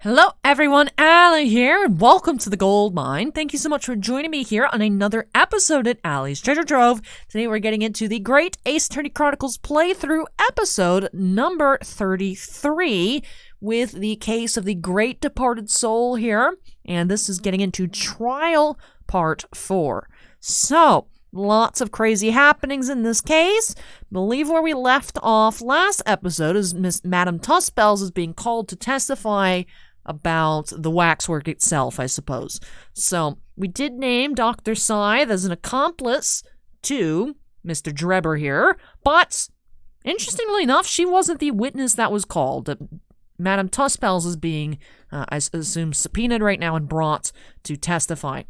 Hello everyone, Allie here, and welcome to the Gold Mine. Thank you so much for joining me here on another episode at Allie's Treasure Trove. Today we're getting into the Great Ace Attorney Chronicles playthrough episode number 33 with the case of the Great Departed Soul here, and this is getting into Trial Part 4. So, lots of crazy happenings in this case. Believe where we left off last episode is Madame Tussbells is being called to testify about the waxwork itself, I suppose. So, we did name Dr. Scythe as an accomplice to Mr. Drebber here, but interestingly enough, she wasn't the witness that was called. Madame Tussbells is being, I assume, subpoenaed right now and brought to testify.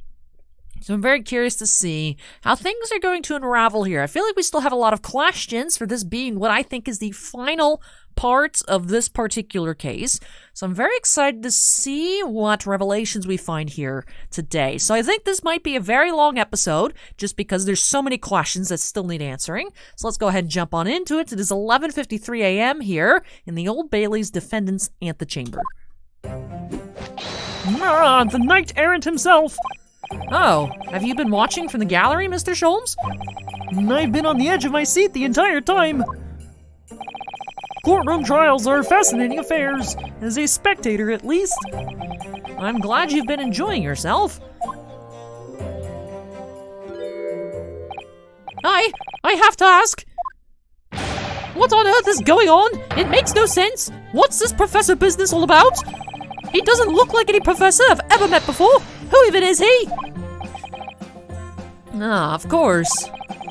So I'm very curious to see how things are going to unravel here. I feel like we still have a lot of questions for this being what I think is the final part of this particular case. So I'm very excited to see what revelations we find here today. So I think this might be a very long episode just because there's so many questions that still need answering. So let's go ahead and jump on into it. It is 11:53 a.m. here in the Old Bailey's defendant's antechamber. The knight errant himself! Oh, have you been watching from the gallery, Mr. Sholmes? I've been on the edge of my seat the entire time. Courtroom trials are fascinating affairs, as a spectator at least. I'm glad you've been enjoying yourself. I have to ask, what on earth is going on? It makes no sense. What's this professor business all about? He doesn't look like any professor I've ever met before. Who even is he? Ah, of course.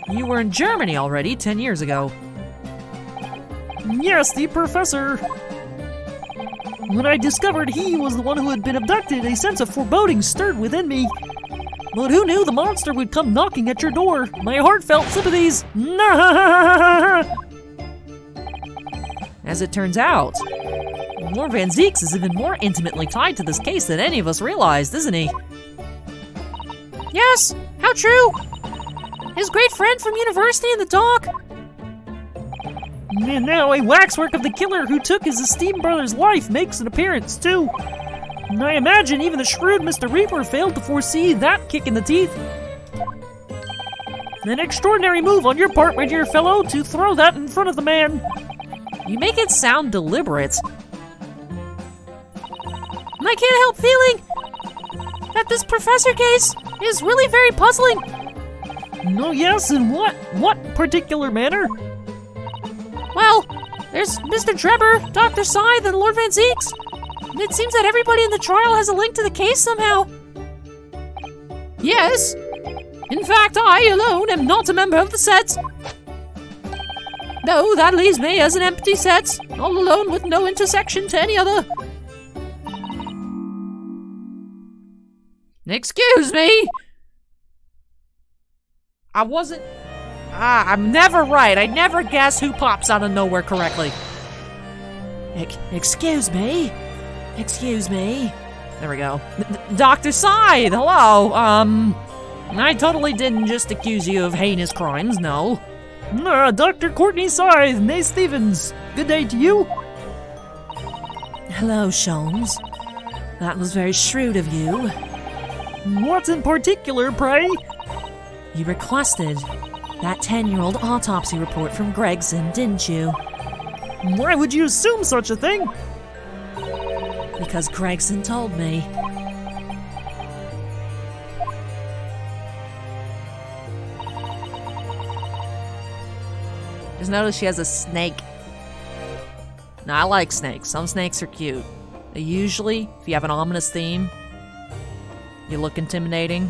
You were in Germany already 10 years ago. Yes, the professor. When I discovered he was the one who had been abducted, a sense of foreboding stirred within me. But who knew the monster would come knocking at your door? My heartfelt sympathies. As it turns out, Lord Van Zeeks is even more intimately tied to this case than any of us realized, isn't he? Yes, how true! His great friend from university in the dock. And now a waxwork of the killer who took his esteemed brother's life makes an appearance, too. And I imagine even the shrewd Mr. Reaper failed to foresee that kick in the teeth. An extraordinary move on your part, my dear fellow, to throw that in front of the man. You make it sound deliberate. And I can't help feeling that this professor case is really very puzzling. Oh yes, in what particular manner? Well, there's Mr. Drebber, Dr. Scythe, and Lord Van Zeeks. And it seems that everybody in the trial has a link to the case somehow. Yes. In fact, I alone am not a member of the set. No, that leaves me as an empty set, all alone with no intersection to any other. Excuse me! I'm never right. I never guess who pops out of nowhere correctly. Excuse me? Excuse me? There we go. Dr. Scythe, hello. I totally didn't just accuse you of heinous crimes, no. Dr. Courtney Scythe, née Stevens. Good day to you. Hello, Sholmes. That was very shrewd of you. What in particular, pray? You requested that 10-year-old autopsy report from Gregson, didn't you? Why would you assume such a thing? Because Gregson told me. Just notice she has a snake. Now, I like snakes. Some snakes are cute. They usually, if you have an ominous theme, you look intimidating,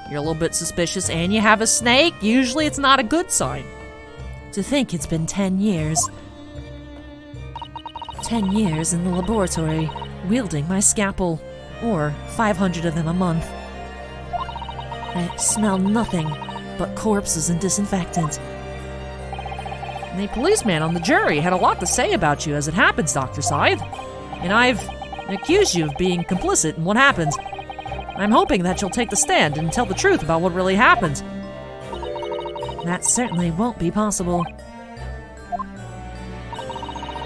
you're a little bit suspicious, and you have a snake, usually it's not a good sign. To think it's been 10 years. 10 years in the laboratory, wielding my scalpel, or 500 of them a month. I smell nothing but corpses and disinfectant. The policeman on the jury had a lot to say about you as it happens, Dr. Scythe. And I've accused you of being complicit in what happened. I'm hoping that you'll take the stand and tell the truth about what really happened. That certainly won't be possible.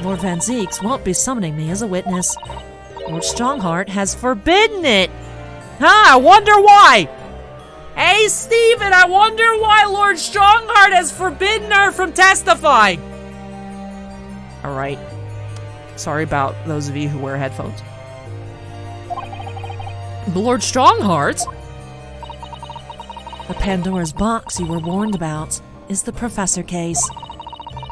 Lord Van Zeeks won't be summoning me as a witness. Lord Strongheart has forbidden it. I wonder why. Hey, Stephen, I wonder why Lord Strongheart has forbidden her from testifying. All right. Sorry about those of you who wear headphones. Lord Strongheart? The Pandora's box you were warned about is the Professor case.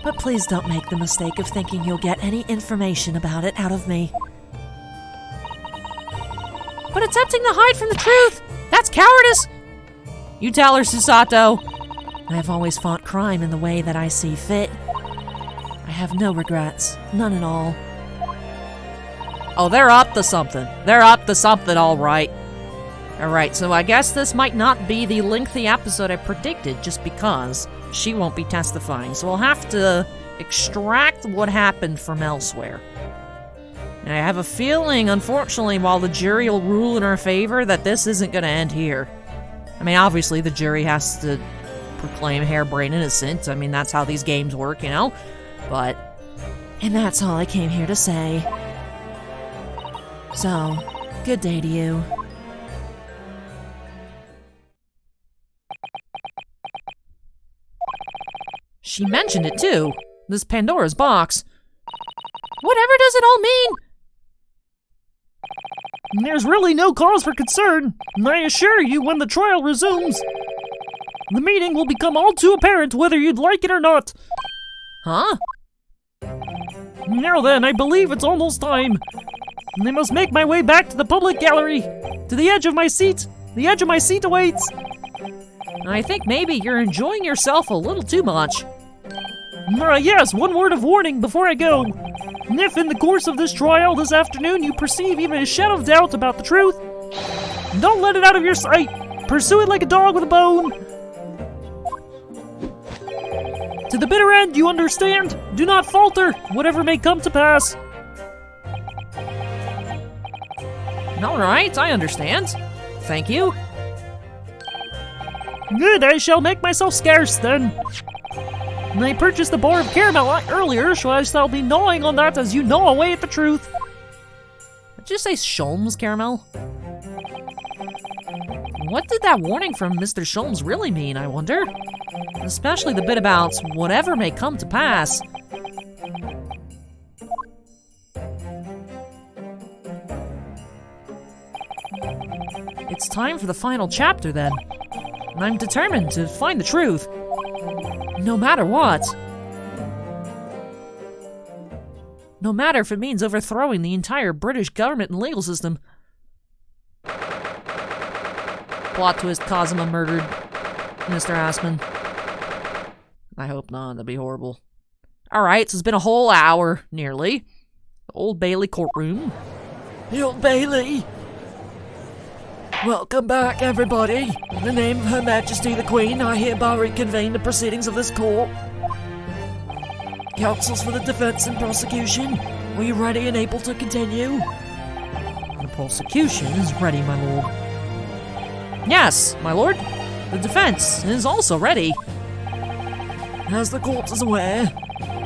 But please don't make the mistake of thinking you'll get any information about it out of me. But attempting to hide from the truth, that's cowardice! You tell her, Susato. I have always fought crime in the way that I see fit. I have no regrets, none at all. Oh, they're up to something. They're up to something, all right. All right, so I guess this might not be the lengthy episode I predicted just because she won't be testifying. So I'll have to extract what happened from elsewhere. And I have a feeling, unfortunately, while the jury will rule in our favor, that this isn't going to end here. I mean, obviously, the jury has to proclaim Harebrained innocent. I mean, that's how these games work, you know? But, and that's all I came here to say. So, good day to you. She mentioned it too. This Pandora's box. Whatever does it all mean? There's really no cause for concern. I assure you, when the trial resumes, the meaning will become all too apparent whether you'd like it or not. Huh? Now then, I believe it's almost time. I must make my way back to the public gallery. To the edge of my seat. The edge of my seat awaits. I think maybe you're enjoying yourself a little too much. Yes, one word of warning before I go. If in the course of this trial this afternoon you perceive even a shadow of doubt about the truth, don't let it out of your sight. Pursue it like a dog with a bone. To the bitter end, you understand? Do not falter, whatever may come to pass. All right, I understand. Thank you. Good, I shall make myself scarce then. I purchased a bar of caramel earlier, so I shall be gnawing on that as you gnaw away at the truth. Did you say Sholmes caramel? What did that warning from Mr. Sholmes really mean, I wonder? Especially the bit about whatever may come to pass. It's time for the final chapter then. And I'm determined to find the truth. No matter what. No matter if it means overthrowing the entire British government and legal system. Plot twist, Cosima murdered Mr. Aspen. I hope not, that'd be horrible. Alright, so it's been a whole hour, nearly. The Old Bailey courtroom. The Old Bailey! Welcome back, everybody. In the name of Her Majesty the Queen, I hereby reconvene the proceedings of this court. Counsels for the defense and prosecution, are you ready and able to continue? The prosecution is ready, my lord. Yes, my lord. The defense is also ready. As the court is aware,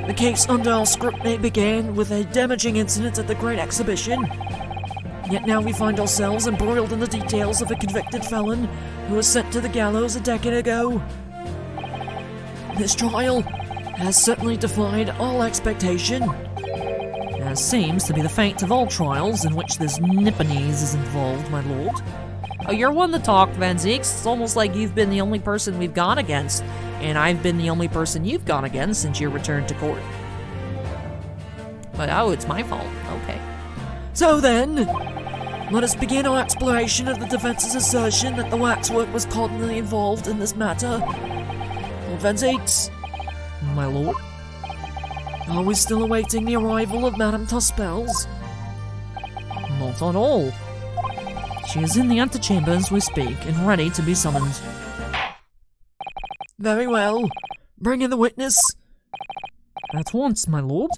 the case under our scrutiny began with a damaging incident at the Great Exhibition. Yet now we find ourselves embroiled in the details of a convicted felon who was sent to the gallows a decade ago. This trial has certainly defied all expectation, as seems to be the fate of all trials in which this Nipponese is involved, my lord. Oh, you're one to talk, Van Zeeks. It's almost like you've been the only person we've gone against, and I've been the only person you've gone against since your return to court. But oh, it's my fault. Okay. So then, let us begin our exploration of the defense's assertion that the waxwork was cardinally involved in this matter. Lord Van Zeeks, my lord, are we still awaiting the arrival of Madame Tuspels? Not at all. She is in the antechamber as we speak, and ready to be summoned. Very well. Bring in the witness. At once, my lord.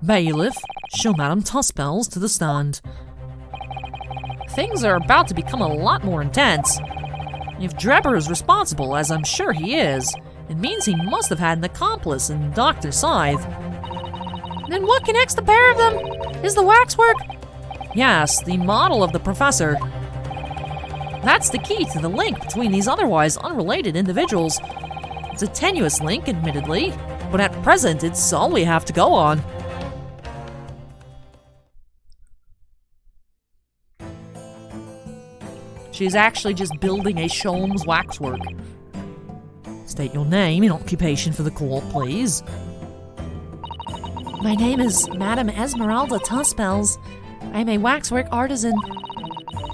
Bailiff, show Madame Tuspels to the stand. Things are about to become a lot more intense. If Drebber is responsible, as I'm sure he is, It means he must have had an accomplice in Dr. Scythe. Then what connects the pair of them? Is the waxwork? Yes, the model of the professor. That's the key to the link between these otherwise unrelated individuals. It's a tenuous link, admittedly, but at present it's all we have to go on. She's actually just building a Sholmes waxwork. State your name and occupation for the court, please. My name is Madame Esmeralda Tuspels. I'm a waxwork artisan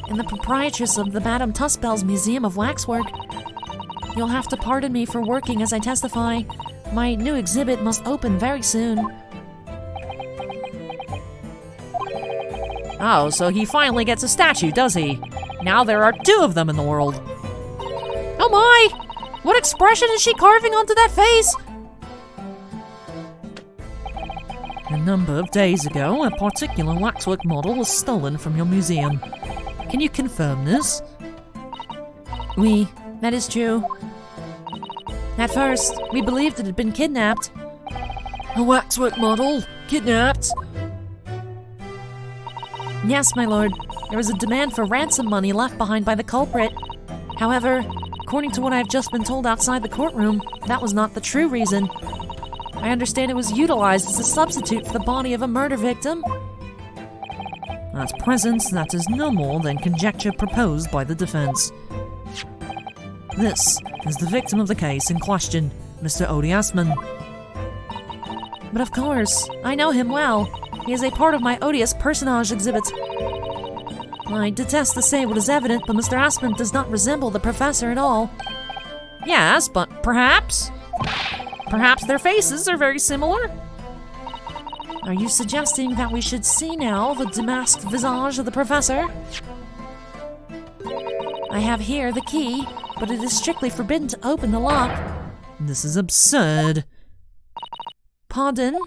and the proprietress of the Madame Tuspels Museum of Waxwork. You'll have to pardon me for working as I testify. My new exhibit must open very soon. Oh, so he finally gets a statue, does he? Now there are 2 of them in the world. Oh my! What expression is she carving onto that face? A number of days ago, a particular waxwork model was stolen from your museum. Can you confirm this? Oui, that is true. At first, we believed it had been kidnapped. A waxwork model? Kidnapped? Yes, my lord. There was a demand for ransom money left behind by the culprit. However, according to what I've just been told outside the courtroom, that was not the true reason. I understand it was utilized as a substitute for the body of a murder victim. At present, that is no more than conjecture proposed by the defense. This is the victim of the case in question, Mr. Odiasman. But of course, I know him well. He is a part of my odious personage exhibit. I detest to say what is evident, but Mr. Aspen does not resemble the professor at all. Yes, but perhaps their faces are very similar? Are you suggesting that we should see now the demasked visage of the professor? I have here the key, but it is strictly forbidden to open the lock. This is absurd. Pardon?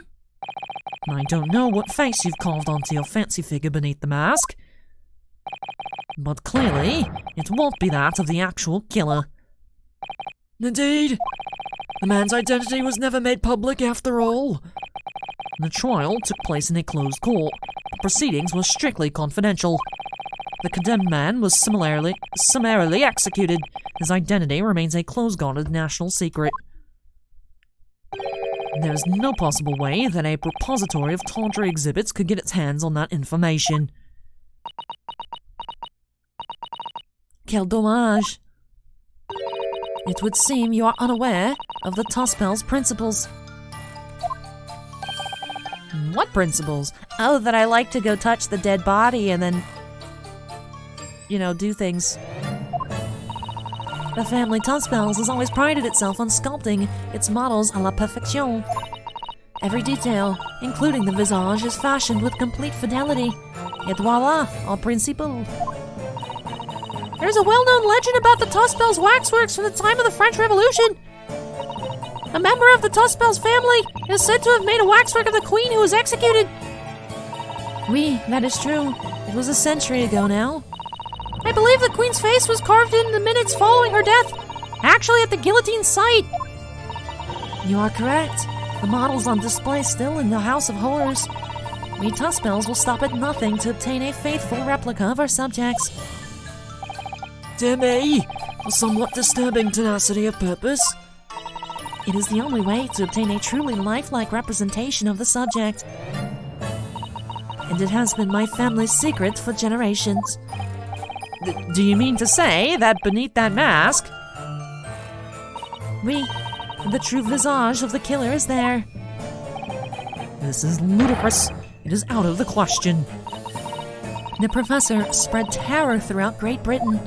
I don't know what face you've carved onto your fancy figure beneath the mask, but clearly, it won't be that of the actual killer. Indeed. The man's identity was never made public after all. The trial took place in a closed court. The proceedings were strictly confidential. The condemned man was summarily executed. His identity remains a close-guarded national secret. There is no possible way that a repository of tawdry exhibits could get its hands on that information. Quel dommage. It would seem you are unaware of the Tuspels principles. What principles? Oh, that I like to go touch the dead body and then, do things. The family Tuspels has always prided itself on sculpting its models à la perfection. Every detail, including the visage, is fashioned with complete fidelity. Et voila, en principle. There's a well-known legend about the Tuspels waxworks from the time of the French Revolution. A member of the Tuspels family is said to have made a waxwork of the queen who was executed. Oui, that is true. It was a century ago now. I believe the queen's face was carved in the minutes following her death, actually at the guillotine site. You are correct. The model's on display still in the House of Horrors. We Tuspels will stop at nothing to obtain a faithful replica of our subjects. Dear me, a somewhat disturbing tenacity of purpose. It is the only way to obtain a truly lifelike representation of the subject. And it has been my family's secret for generations. Do you mean to say that beneath that mask? Oui, the true visage of the killer is there. This is ludicrous. It is out of the question. The professor spread terror throughout Great Britain.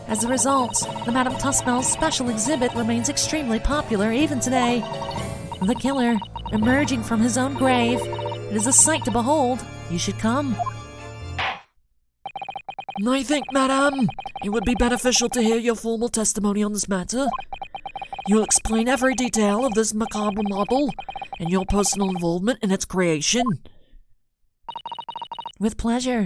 As a result, the Madame Tuspel's special exhibit remains extremely popular even today. The killer, emerging from his own grave, it is a sight to behold. You should come. I think, madame, it would be beneficial to hear your formal testimony on this matter. You'll explain every detail of this macabre model and your personal involvement in its creation. With pleasure.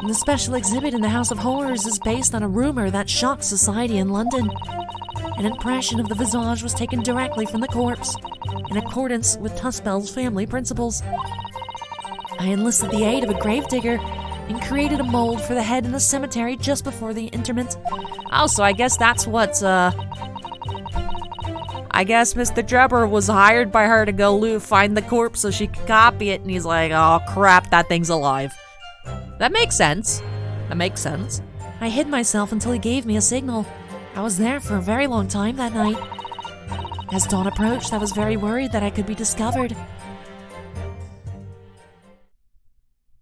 The special exhibit in the House of Horrors is based on a rumor that shocked society in London. An impression of the visage was taken directly from the corpse, in accordance with Tuspel's family principles. I enlisted the aid of a gravedigger and created a mold for the head in the cemetery just before the interment. Oh, so I guess that's what, I guess Mr. Drebber was hired by her to go find the corpse so she could copy it, and he's like, oh crap, that thing's alive. That makes sense. That makes sense. I hid myself until he gave me a signal. I was there for a very long time that night. As dawn approached, I was very worried that I could be discovered.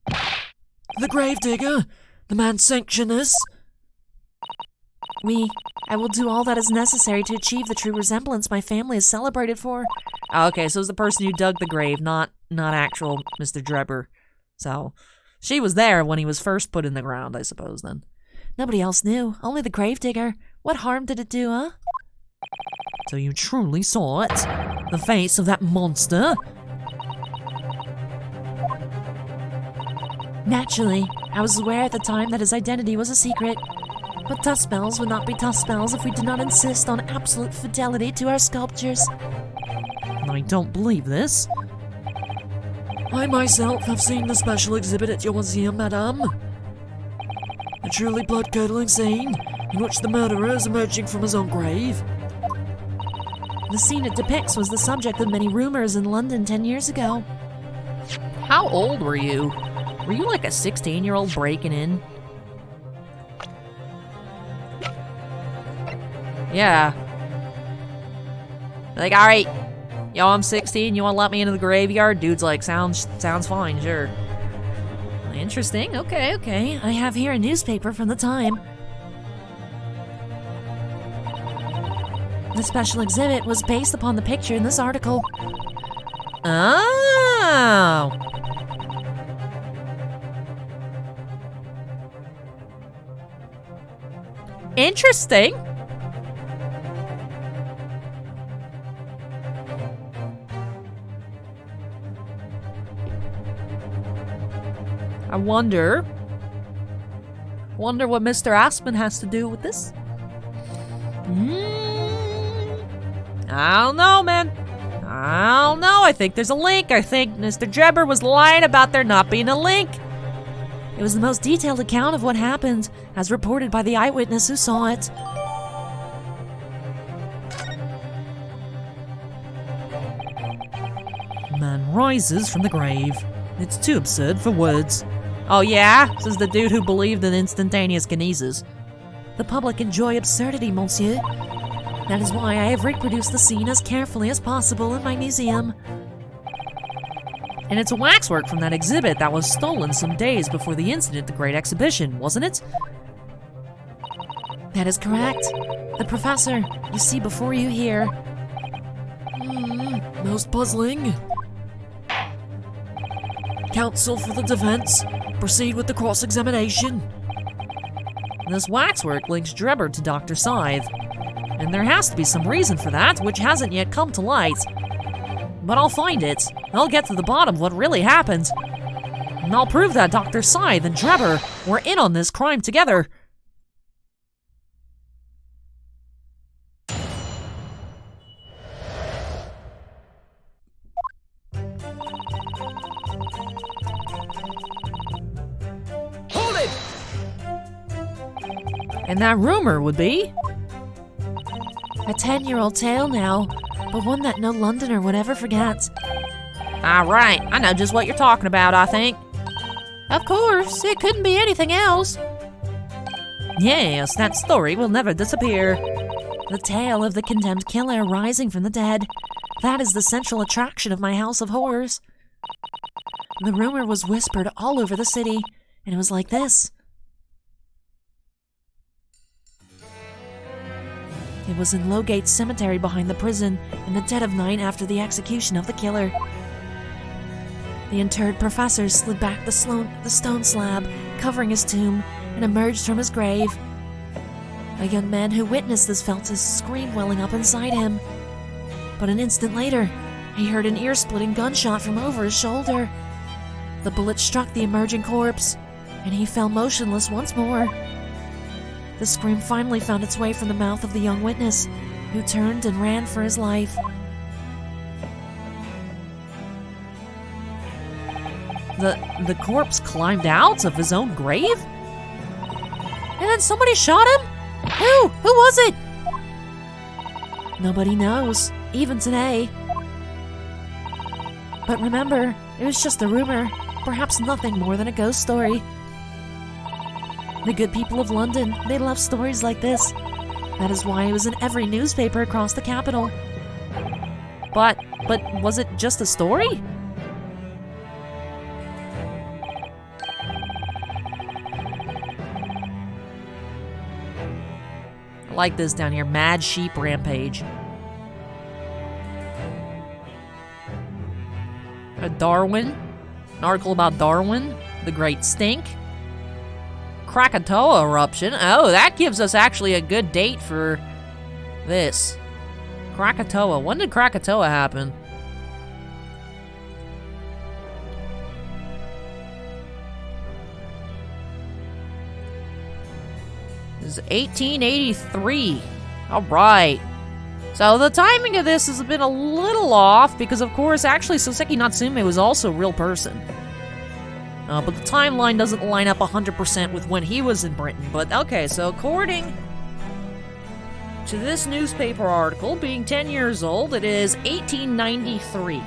The gravedigger? The man sanctioned this? I will do all that is necessary to achieve the true resemblance my family is celebrated for. Oh, okay, so it's the person who dug the grave, not actual Mr. Drebber. So, she was there when he was first put in the ground, I suppose, then. Nobody else knew, only the gravedigger. What harm did it do, huh? So you truly saw it? The face of that monster? Naturally, I was aware at the time that his identity was a secret. But Tuspels would not be Tuspels if we did not insist on absolute fidelity to our sculptures. I don't believe this. I myself have seen the special exhibit at your museum, madame. A truly blood-curdling scene in which the murderer is emerging from his own grave. The scene it depicts was the subject of many rumors in London 10 years ago. How old were you? Were you like a 16-year-old breaking in? Yeah. Like, alright, yo, I'm 16, you wanna let me into the graveyard? Dude's like, sounds fine, sure. Interesting, okay. I have here a newspaper from the time. The special exhibit was based upon the picture in this article. Oh! Interesting. I wonder what Mr. Aspen has to do with this. I don't know, man. I don't know. I think there's a link. I think Mr. Drebber was lying about there not being a link. It was the most detailed account of what happened, as reported by the eyewitness who saw it. Man rises from the grave. It's too absurd for words. Oh yeah? This is the dude who believed in instantaneous kinesis. The public enjoy absurdity, monsieur. That is why I have reproduced the scene as carefully as possible in my museum. And it's a waxwork from that exhibit that was stolen some days before the incident at the Great Exhibition, wasn't it? That is correct. The professor you see before you here. Most puzzling. Counsel for the defense, proceed with the cross-examination. This waxwork links Drebber to Dr. Scythe, and there has to be some reason for that, which hasn't yet come to light. But I'll find it. I'll get to the bottom of what really happened. And I'll prove that Dr. Scythe and Drebber were in on this crime together. Hold it! And that rumor would be? A 10-year-old tale now, but one that no Londoner would ever forget. Alright, I know just what you're talking about, I think. Of course, it couldn't be anything else. Yes, that story will never disappear. The tale of the condemned killer rising from the dead. That is the central attraction of my House of Horrors. The rumor was whispered all over the city, and it was like this. It was in Lowgate Cemetery behind the prison, in the dead of night after the execution of the killer. The interred professor slid back the stone slab, covering his tomb, and emerged from his grave. A young man who witnessed this felt his scream welling up inside him. But an instant later, he heard an ear-splitting gunshot from over his shoulder. The bullet struck the emerging corpse, and he fell motionless once more. The scream finally found its way from the mouth of the young witness, who turned and ran for his life. The corpse climbed out of his own grave? And then somebody shot him? Who? Who was it? Nobody knows, even today. But remember, it was just a rumor, perhaps nothing more than a ghost story. The good people of London, they love stories like this. That is why it was in every newspaper across the capital. But was it just a story? I like this down here, Mad Sheep Rampage. Darwin, an article about Darwin, the Great Stink. Krakatoa eruption. Oh, that gives us actually a good date for this. Krakatoa. When did Krakatoa happen? This is 1883. All right. So the timing of this has been a little off because, of course, actually Soseki Natsume was also a real person. But the timeline doesn't line up 100% with when he was in Britain. But okay, so according to this newspaper article, being 10 years old, it is 1893.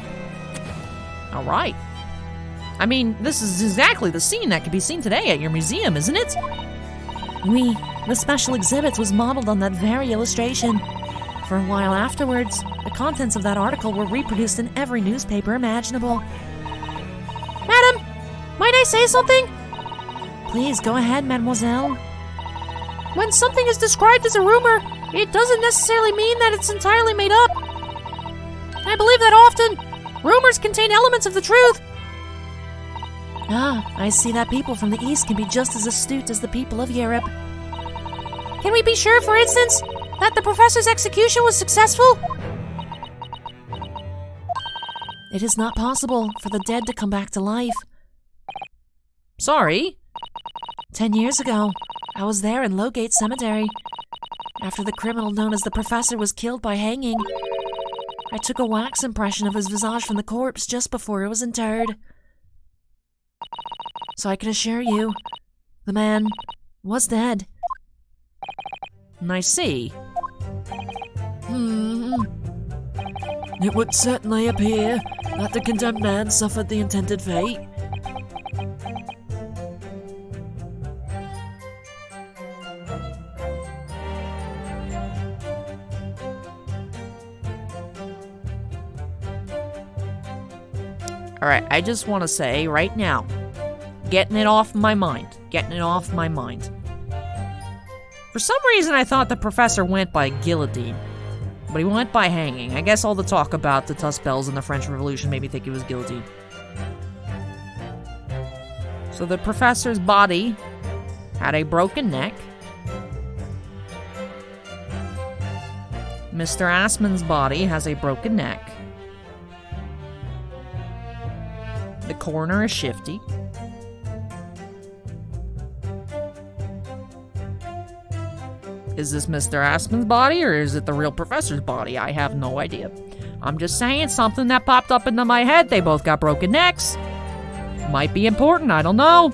All right. I mean, this is exactly the scene that can be seen today at your museum, isn't it? Oui, the special exhibits was modeled on that very illustration. For a while afterwards, the contents of that article were reproduced in every newspaper imaginable. Madam, might I say something? Please, go ahead, mademoiselle. When something is described as a rumor, it doesn't necessarily mean that it's entirely made up. I believe that often, rumors contain elements of the truth. Ah, I see that people from the East can be just as astute as the people of Europe. Can we be sure, for instance, that the professor's execution was successful? It is not possible for the dead to come back to life. Sorry? 10 years ago, I was there in Lowgate Cemetery. After the criminal known as the Professor was killed by hanging, I took a wax impression of his visage from the corpse just before it was interred. So I can assure you, the man was dead. I see. It would certainly appear that the condemned man suffered the intended fate. Alright, I just want to say right now, getting it off my mind. For some reason, I thought the professor went by guillotine, but he went by hanging. I guess all the talk about the Tusk Bells and the French Revolution made me think it was guillotine. So the professor's body had a broken neck. Mr. Assman's body has a broken neck. The coroner is shifty. Is this Mr. Assman's body, or is it the real professor's body? I have no idea. I'm just saying, something that popped up into my head. They both got broken necks. Might be important, I don't know.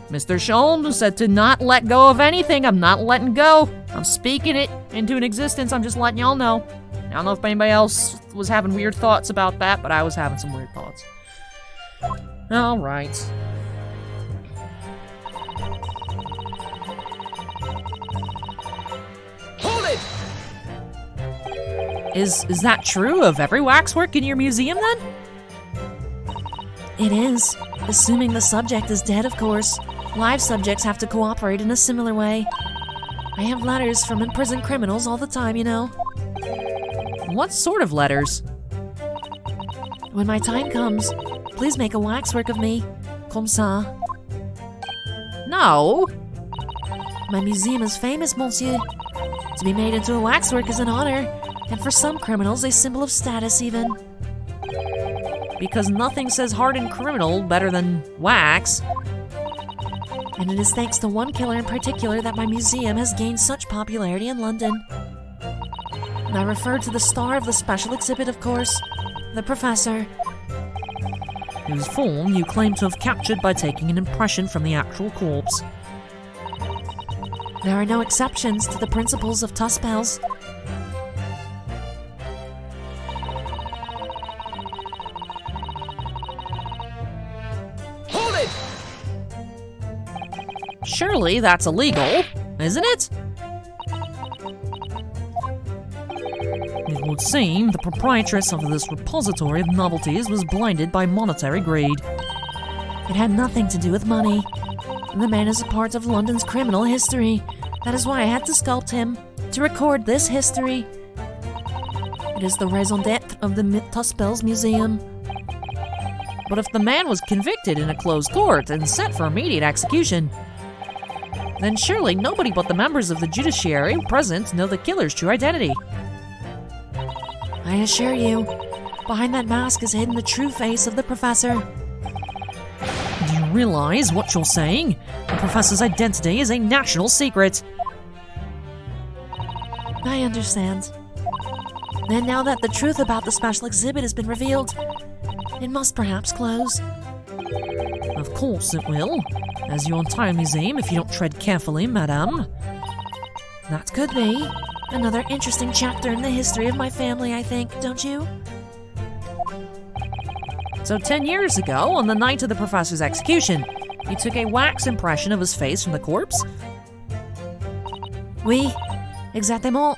Mr. Sholm said to not let go of anything. I'm not letting go. I'm speaking it into an existence. I'm just letting y'all know. I don't know if anybody else was having weird thoughts about that, but I was having some weird thoughts. All right. Is that true of every waxwork in your museum, then? It is, assuming the subject is dead, of course. Live subjects have to cooperate in a similar way. I have letters from imprisoned criminals all the time, you know. What sort of letters? When my time comes, please make a waxwork of me. Comme ça. No. My museum is famous, monsieur. To be made into a waxwork is an honor, and for some criminals, a symbol of status even. Because nothing says hardened criminal better than wax. And it is thanks to one killer in particular that my museum has gained such popularity in London. And I refer to the star of the special exhibit, of course, the Professor. Whose form you claim to have captured by taking an impression from the actual corpse. There are no exceptions to the principles of Tuspels. Hold it! Surely that's illegal, isn't it? It would seem the proprietress of this repository of novelties was blinded by monetary greed. It had nothing to do with money. The man is a part of London's criminal history. That is why I had to sculpt him, to record this history. It is the raison d'etre of the Tuspels Museum. But if the man was convicted in a closed court and sent for immediate execution, then surely nobody but the members of the judiciary present know the killer's true identity. I assure you, behind that mask is hidden the true face of the Professor. Do you realize what you're saying? The Professor's identity is a national secret. I understand. And now that the truth about the special exhibit has been revealed, it must perhaps close. Of course it will, as your entire museum if you don't tread carefully, madame. That could be another interesting chapter in the history of my family, I think, don't you? So 10 years ago, on the night of the Professor's execution, you took a wax impression of his face from the corpse? Oui, exactement.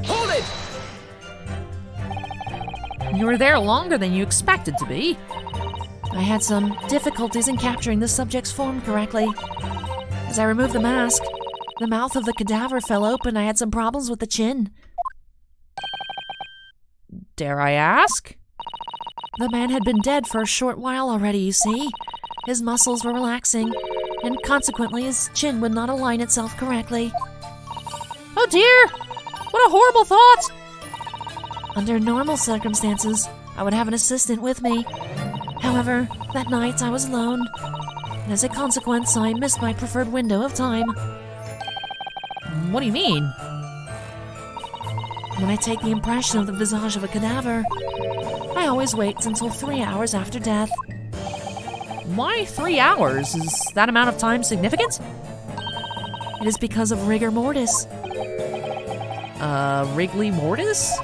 Hold it! You were there longer than you expected to be. I had some difficulties in capturing the subject's form correctly. As I removed the mask, the mouth of the cadaver fell open. I had some problems with the chin. Dare I ask? The man had been dead for a short while already, you see. His muscles were relaxing, and consequently his chin would not align itself correctly. Oh dear! What a horrible thought! Under normal circumstances, I would have an assistant with me. However, that night I was alone, and as a consequence, I missed my preferred window of time. What do you mean? When I take the impression of the visage of a cadaver, I always wait until 3 hours after death. Why 3 hours? Is that amount of time significant? It is because of Rigor Mortis. Rigor Mortis?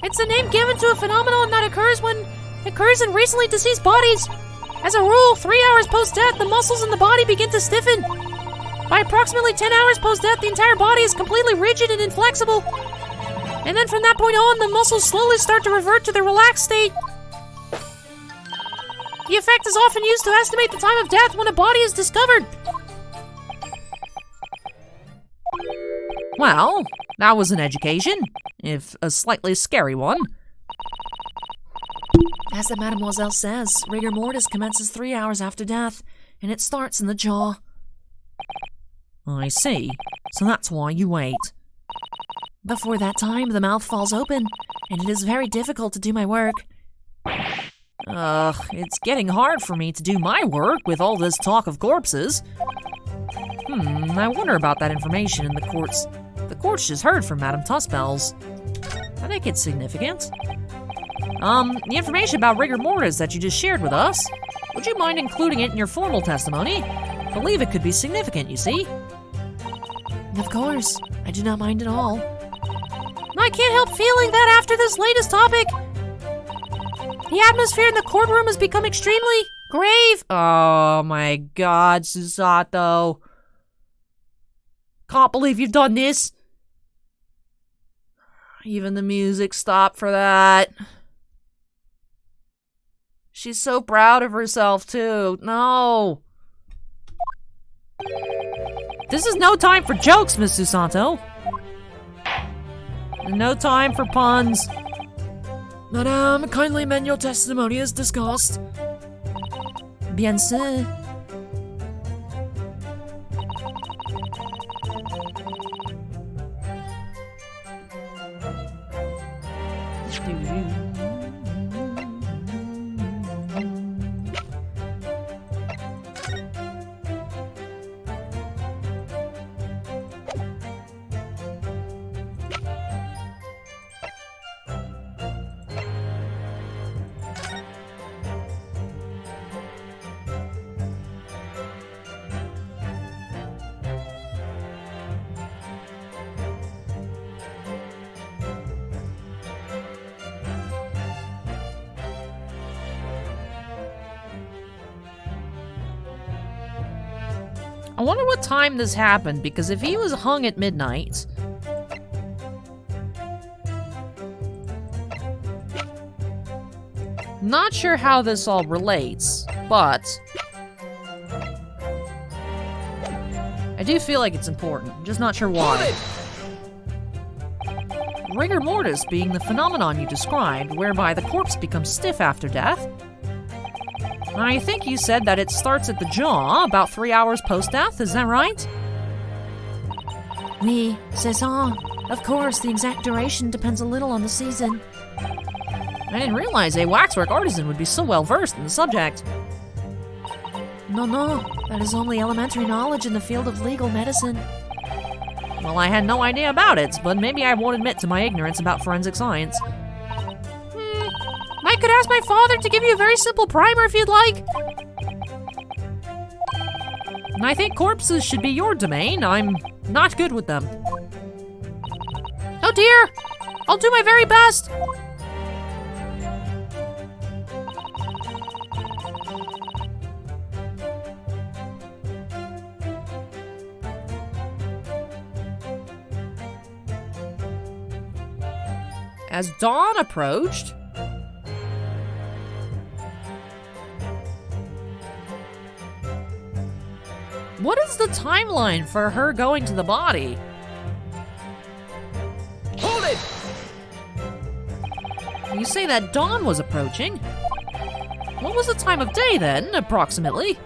It's a name given to a phenomenon that occurs in recently deceased bodies. As a rule, 3 hours post-death, the muscles in the body begin to stiffen. By approximately 10 hours post-death, the entire body is completely rigid and inflexible. And then from that point on, the muscles slowly start to revert to their relaxed state. The effect is often used to estimate the time of death when a body is discovered. Well, that was an education, if a slightly scary one. As the Mademoiselle says, Rigor Mortis commences 3 hours after death, and it starts in the jaw. I see. So that's why you wait. Before that time, the mouth falls open, and it is very difficult to do my work. It's getting hard for me to do my work with all this talk of corpses. I wonder about that information in the courts. The courts just heard from Madame Tuspels. I think it's significant. The information about Rigor Mortis that you just shared with us, would you mind including it in your formal testimony? I believe it could be significant, you see. Of course, I do not mind at all. I can't help feeling that after this latest topic, the atmosphere in the courtroom has become extremely grave. Oh my god, Susato. Can't believe you've done this. Even the music stopped for that. She's so proud of herself, too. No. This is no time for jokes, Miss Susanto. No time for puns. Madame, kindly amend your testimony as discussed. Bien sûr. I wonder what time this happened, because if he was hung at midnight... Not sure how this all relates, but... I do feel like it's important, just not sure why. Rigor Mortis being the phenomenon you described, whereby the corpse becomes stiff after death. I think you said that it starts at the jaw about 3 hours post-death, is that right? Oui, c'est ça. Of course, the exact duration depends a little on the season. I didn't realize a waxwork artisan would be so well versed in the subject. No, that is only elementary knowledge in the field of legal medicine. Well, I had no idea about it, but maybe I won't admit to my ignorance about forensic science. I could ask my father to give you a very simple primer if you'd like. I think corpses should be your domain. I'm not good with them. Oh dear! I'll do my very best! As dawn approached... What is the timeline for her going to the body? Hold it! You say that dawn was approaching? What was the time of day then, approximately?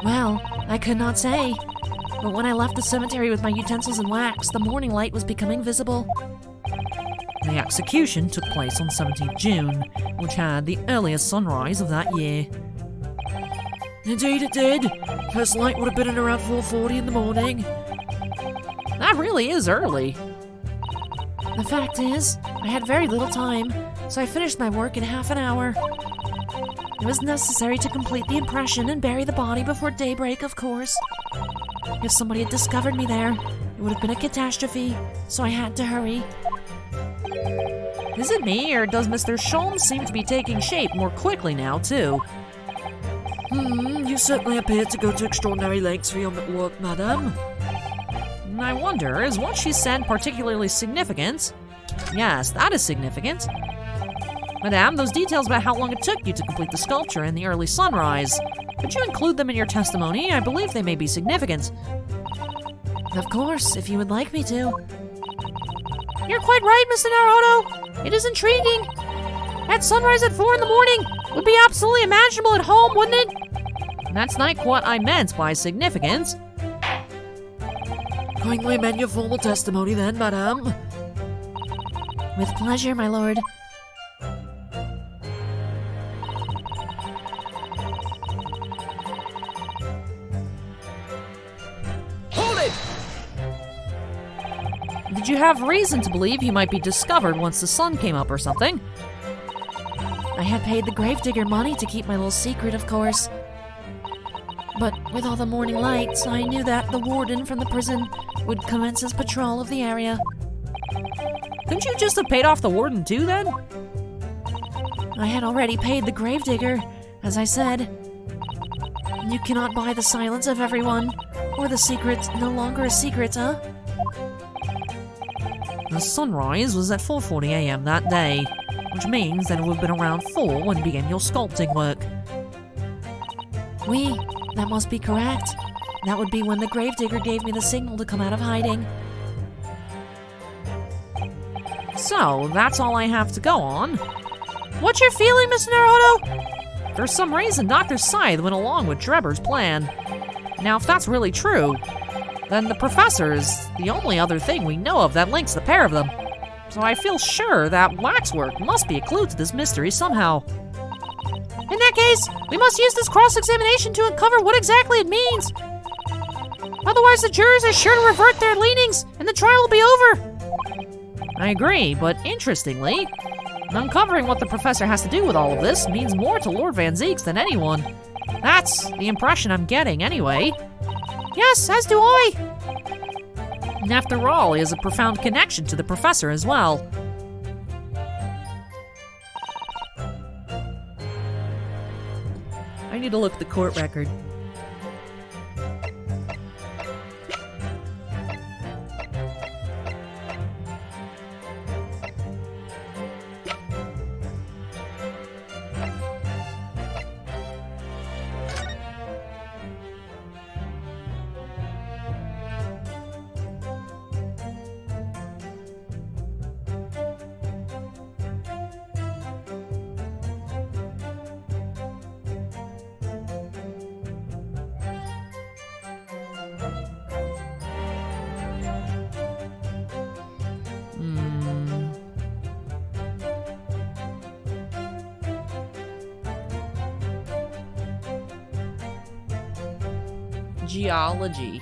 Well, I could not say. But when I left the cemetery with my utensils and wax, the morning light was becoming visible. The execution took place on 17th June, which had the earliest sunrise of that year. Indeed it did. First light would have been at around 4:40 in the morning. That really is early. The fact is, I had very little time, so I finished my work in half an hour. It was necessary to complete the impression and bury the body before daybreak, of course. If somebody had discovered me there, it would have been a catastrophe, so I had to hurry. Is it me, or does Mr. Sholmes seem to be taking shape more quickly now, too? You certainly appear to go to extraordinary lengths for your work, madame. I wonder, is what she said particularly significant? Yes, that is significant. Madame, those details about how long it took you to complete the sculpture in the early sunrise, could you include them in your testimony? I believe they may be significant. Of course, if you would like me to. You're quite right, Mr. Naruto. It is intriguing. At sunrise at 4 in the morning would be absolutely imaginable at home, wouldn't it? That's not what I meant by significance. Kindly amend your formal testimony then, madame. With pleasure, my lord. Hold it! Did you have reason to believe he might be discovered once the sun came up or something? I had paid the gravedigger money to keep my little secret, of course. But with all the morning lights, I knew that the warden from the prison would commence his patrol of the area. Couldn't you just have paid off the warden too, then? I had already paid the gravedigger, as I said. You cannot buy the silence of everyone, or the secret no longer a secret, huh? The sunrise was at 4:40 a.m. that day, which means that it would have been around 4 when you began your sculpting work. Oui, that must be correct. That would be when the gravedigger gave me the signal to come out of hiding. So, that's all I have to go on. What's your feeling, Mr. Naruto? For some reason, Dr. Scythe went along with Drebber's plan. Now, if that's really true, then the professor is the only other thing we know of that links the pair of them. so I feel sure that waxwork must be a clue to this mystery somehow. In that case, we must use this cross-examination to uncover what exactly it means. Otherwise, the jurors are sure to revert their leanings, and the trial will be over. I agree, but interestingly, uncovering what the professor has to do with all of this means more to Lord Van Zeeks than anyone. That's the impression I'm getting, anyway. Yes, as do I. And after all, he has a profound connection to the professor as well. I need to look at the court record. Geology.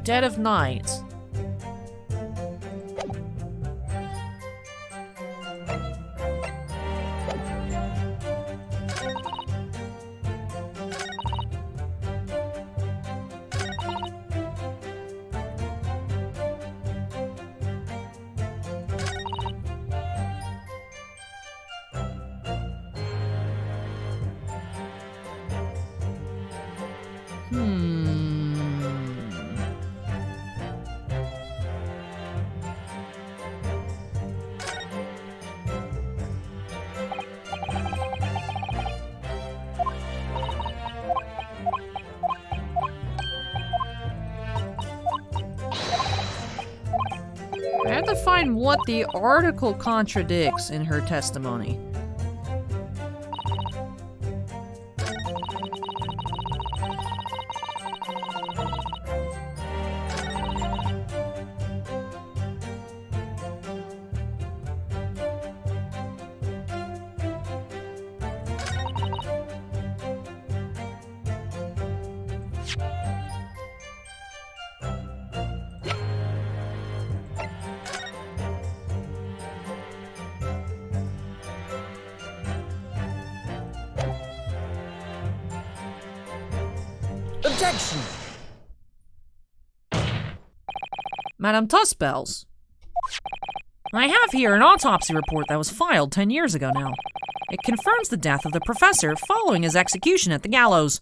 Dead of night. I have to find what the article contradicts in her testimony. Objection! Madame Tussbells, I have here an autopsy report that was filed 10 years ago now. It confirms the death of the professor following his execution at the gallows.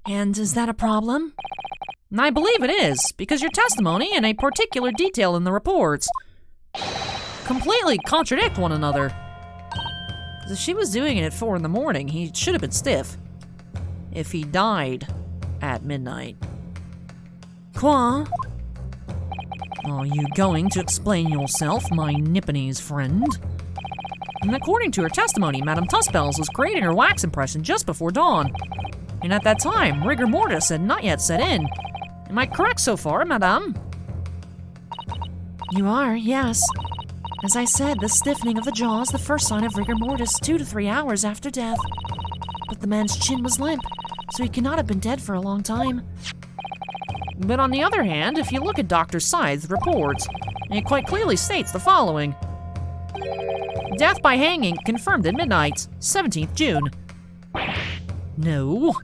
And is that a problem? I believe it is, because your testimony and a particular detail in the reports completely contradict one another. If she was doing it at 4 in the morning, he should have been stiff. If he died at midnight. Quoi? Are you going to explain yourself, my Nipponese friend? And according to her testimony, Madame Tussbells was creating her wax impression just before dawn. And at that time, Rigor Mortis had not yet set in. Am I correct so far, Madame? You are, yes. As I said, the stiffening of the jaw is the first sign of rigor mortis 2 to 3 hours after death. But the man's chin was limp, so he cannot have been dead for a long time. But on the other hand, if you look at Dr. Scythe's reports, it quite clearly states the following. Death by hanging confirmed at midnight, 17th June. No.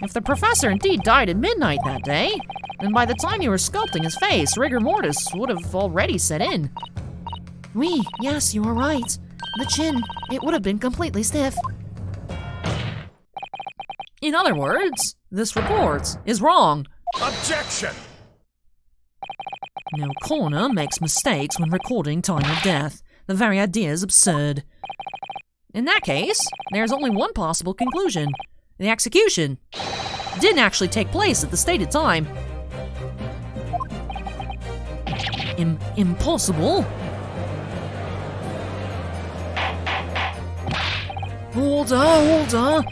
If the professor indeed died at midnight that day, then by the time you were sculpting his face, rigor mortis would have already set in. Oui, yes, you are right. The chin, it would have been completely stiff. In other words, this report is wrong. Objection! No coroner makes mistakes when recording time of death. The very idea is absurd. In that case, there's only one possible conclusion. The execution didn't actually take place at the stated time. Impossible? Order!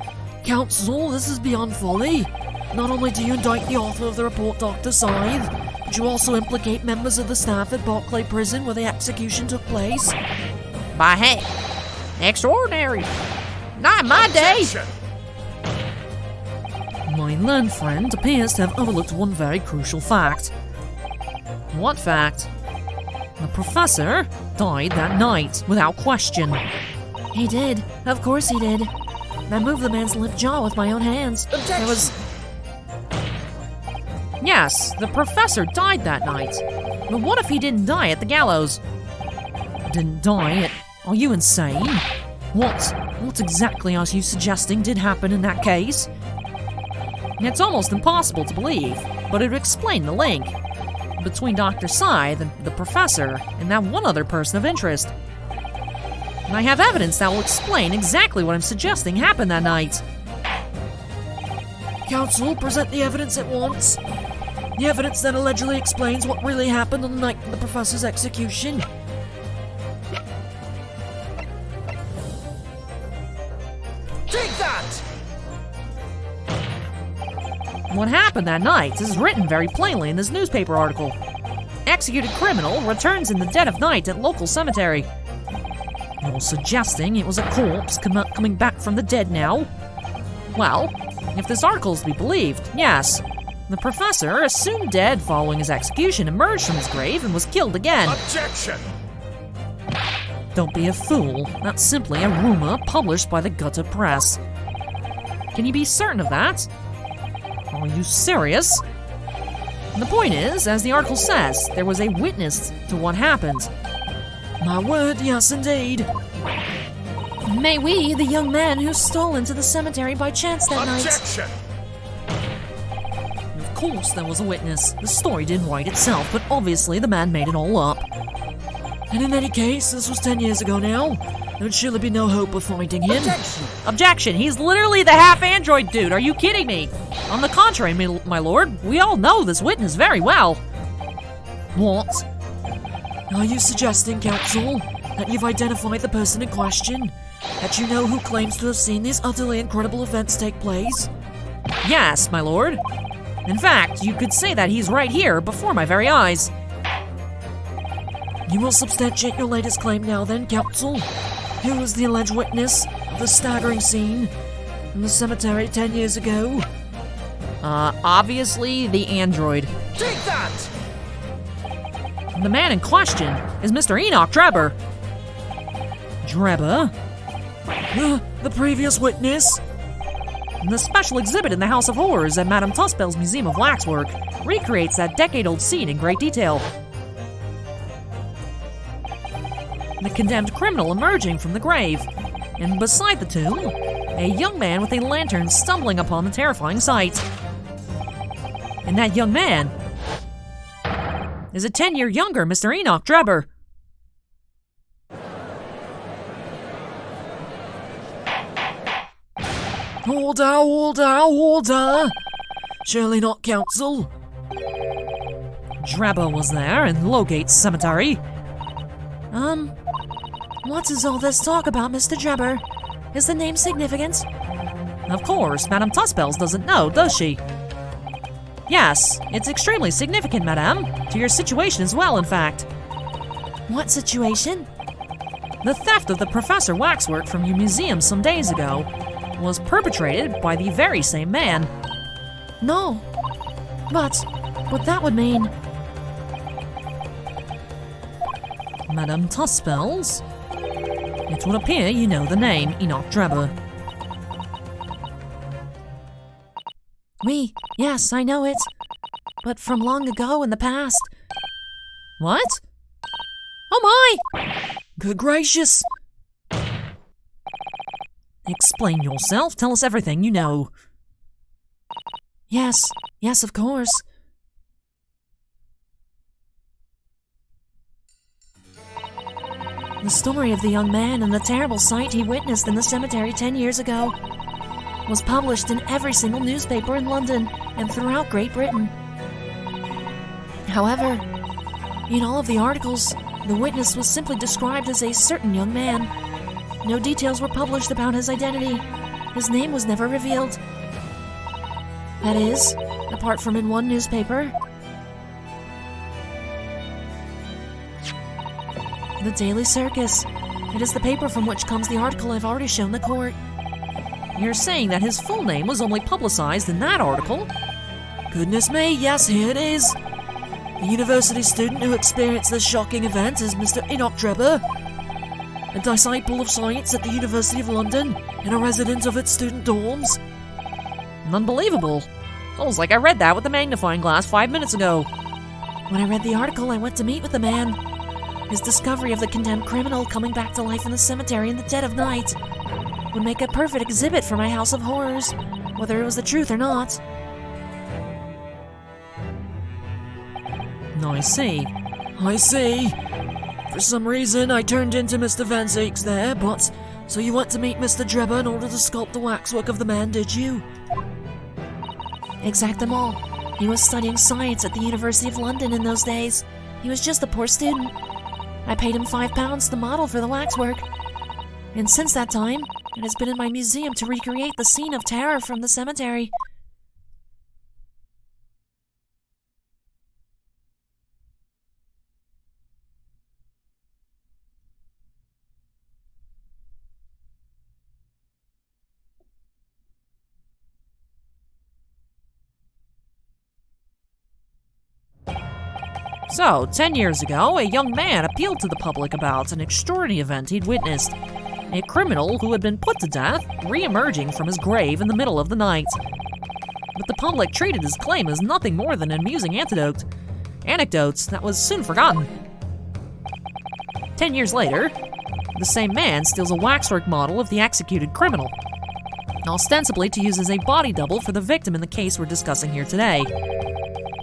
Counsel, this is beyond folly. Not only do you indict the author of the report, Dr. Scythe, but you also implicate members of the staff at Barclay Prison where the execution took place. By hey, extraordinary. Not in my day. My learned friend appears to have overlooked one very crucial fact. What fact? The professor died that night, without question. He did. Of course he did. I moved the man's limp jaw with my own hands. Objection. There was... Yes, the professor died that night. But what if he didn't die at the gallows? Didn't die at... Are you insane? What exactly are you suggesting did happen in that case? It's almost impossible to believe, but it would explain the link between Dr. Scythe and the professor and that one other person of interest. And I have evidence that will explain exactly what I'm suggesting happened that night. Counsel, present the evidence at once. The evidence that allegedly explains what really happened on the night of the professor's execution. Take that! What happened that night is written very plainly in this newspaper article. Executed criminal returns in the dead of night at local cemetery. You're suggesting it was a corpse coming back from the dead now? Well, if this article is to be believed, yes. The professor, assumed dead following his execution, emerged from his grave and was killed again. Objection! Don't be a fool. That's simply a rumor published by the gutter press. Can you be certain of that? Are you serious? The point is, as the article says, there was a witness to what happened. My word, yes indeed. May we, the young man who stole into the cemetery by chance that night. Objection! Of course there was a witness. The story didn't write itself, but obviously the man made it all up. And in any case, this was 10 years ago now. There would surely be no hope of finding him. Objection! He's literally the half-android dude! Are you kidding me? On the contrary, my lord, we all know this witness very well. What? Are you suggesting, counsel, that you've identified the person in question? That you know who claims to have seen these utterly incredible events take place? Yes, my lord. In fact, you could say that he's right here, before my very eyes. You will substantiate your latest claim now then, counsel? Who was the alleged witness of the staggering scene in the cemetery 10 years ago? Obviously the android. Take that! The man in question is Mr. Enoch Drebber. Drebber? The previous witness? The special exhibit in the House of Horrors at Madame Tussbell's Museum of Waxwork recreates that decade-old scene in great detail. The condemned criminal emerging from the grave, and beside the tomb, a young man with a lantern stumbling upon the terrifying sight. And that young man is a 10-year younger Mr. Enoch Drebber. Order! Surely not, counsel. Drebber was there in Lowgate Cemetery. What is all this talk about, Mr. Drebber? Is the name significant? Of course, Madame Tussbells doesn't know, does she? Yes, it's extremely significant, madame. To your situation as well, in fact. What situation? The theft of the Professor Waxwork from your museum some days ago was perpetrated by the very same man. No. But what that would mean... Madame Tussbells? It would appear you know the name Enoch Drebber. Yes, I know it. But from long ago in the past. What? Oh my! Good gracious! Explain yourself. Tell us everything you know. Yes, of course. The story of the young man and the terrible sight he witnessed in the cemetery 10 years ago was published in every single newspaper in London and throughout Great Britain. However, in all of the articles, the witness was simply described as a certain young man. No details were published about his identity. His name was never revealed. That is, apart from in one newspaper. The Daily Circus. It is the paper from which comes the article I've already shown the court. You're saying that his full name was only publicized in that article? Goodness me, yes, here it is. The university student who experienced this shocking event is Mr. Enoch Drebber, a disciple of science at the University of London and a resident of its student dorms. Unbelievable. It's almost like I read that with a magnifying glass 5 minutes ago. When I read the article, I went to meet with the man. His discovery of the condemned criminal coming back to life in the cemetery in the dead of night would make a perfect exhibit for my house of horrors, whether it was the truth or not. I see. I see. For some reason, I turned into Mr. Van Zeeks there, but... So you went to meet Mr. Drebber in order to sculpt the waxwork of the man, did you? Exactement. He was studying science at the University of London in those days. He was just a poor student. I paid him £5 to model for the waxwork. And since that time, it has been in my museum to recreate the scene of terror from the cemetery. So, 10 years ago, a young man appealed to the public about an extraordinary event he'd witnessed. A criminal who had been put to death, re-emerging from his grave in the middle of the night. But the public treated his claim as nothing more than an amusing anecdote that was soon forgotten. 10 years later, the same man steals a waxwork model of the executed criminal, ostensibly to use as a body double for the victim in the case we're discussing here today.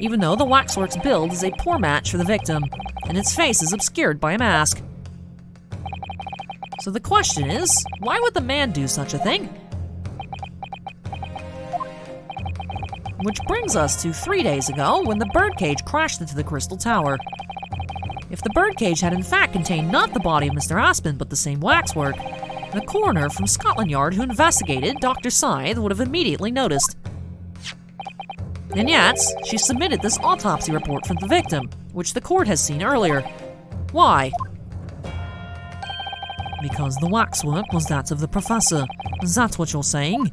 Even though the waxwork's build is a poor match for the victim, and its face is obscured by a mask. So the question is, why would the man do such a thing? Which brings us to 3 days ago, when the birdcage crashed into the Crystal Tower. If the birdcage had in fact contained not the body of Mr. Aspen, but the same waxwork, the coroner from Scotland Yard who investigated, Dr. Scythe, would have immediately noticed. And yet, she submitted this autopsy report from the victim, which the court has seen earlier. Why? Because the waxwork was that of the professor. Is that what you're saying?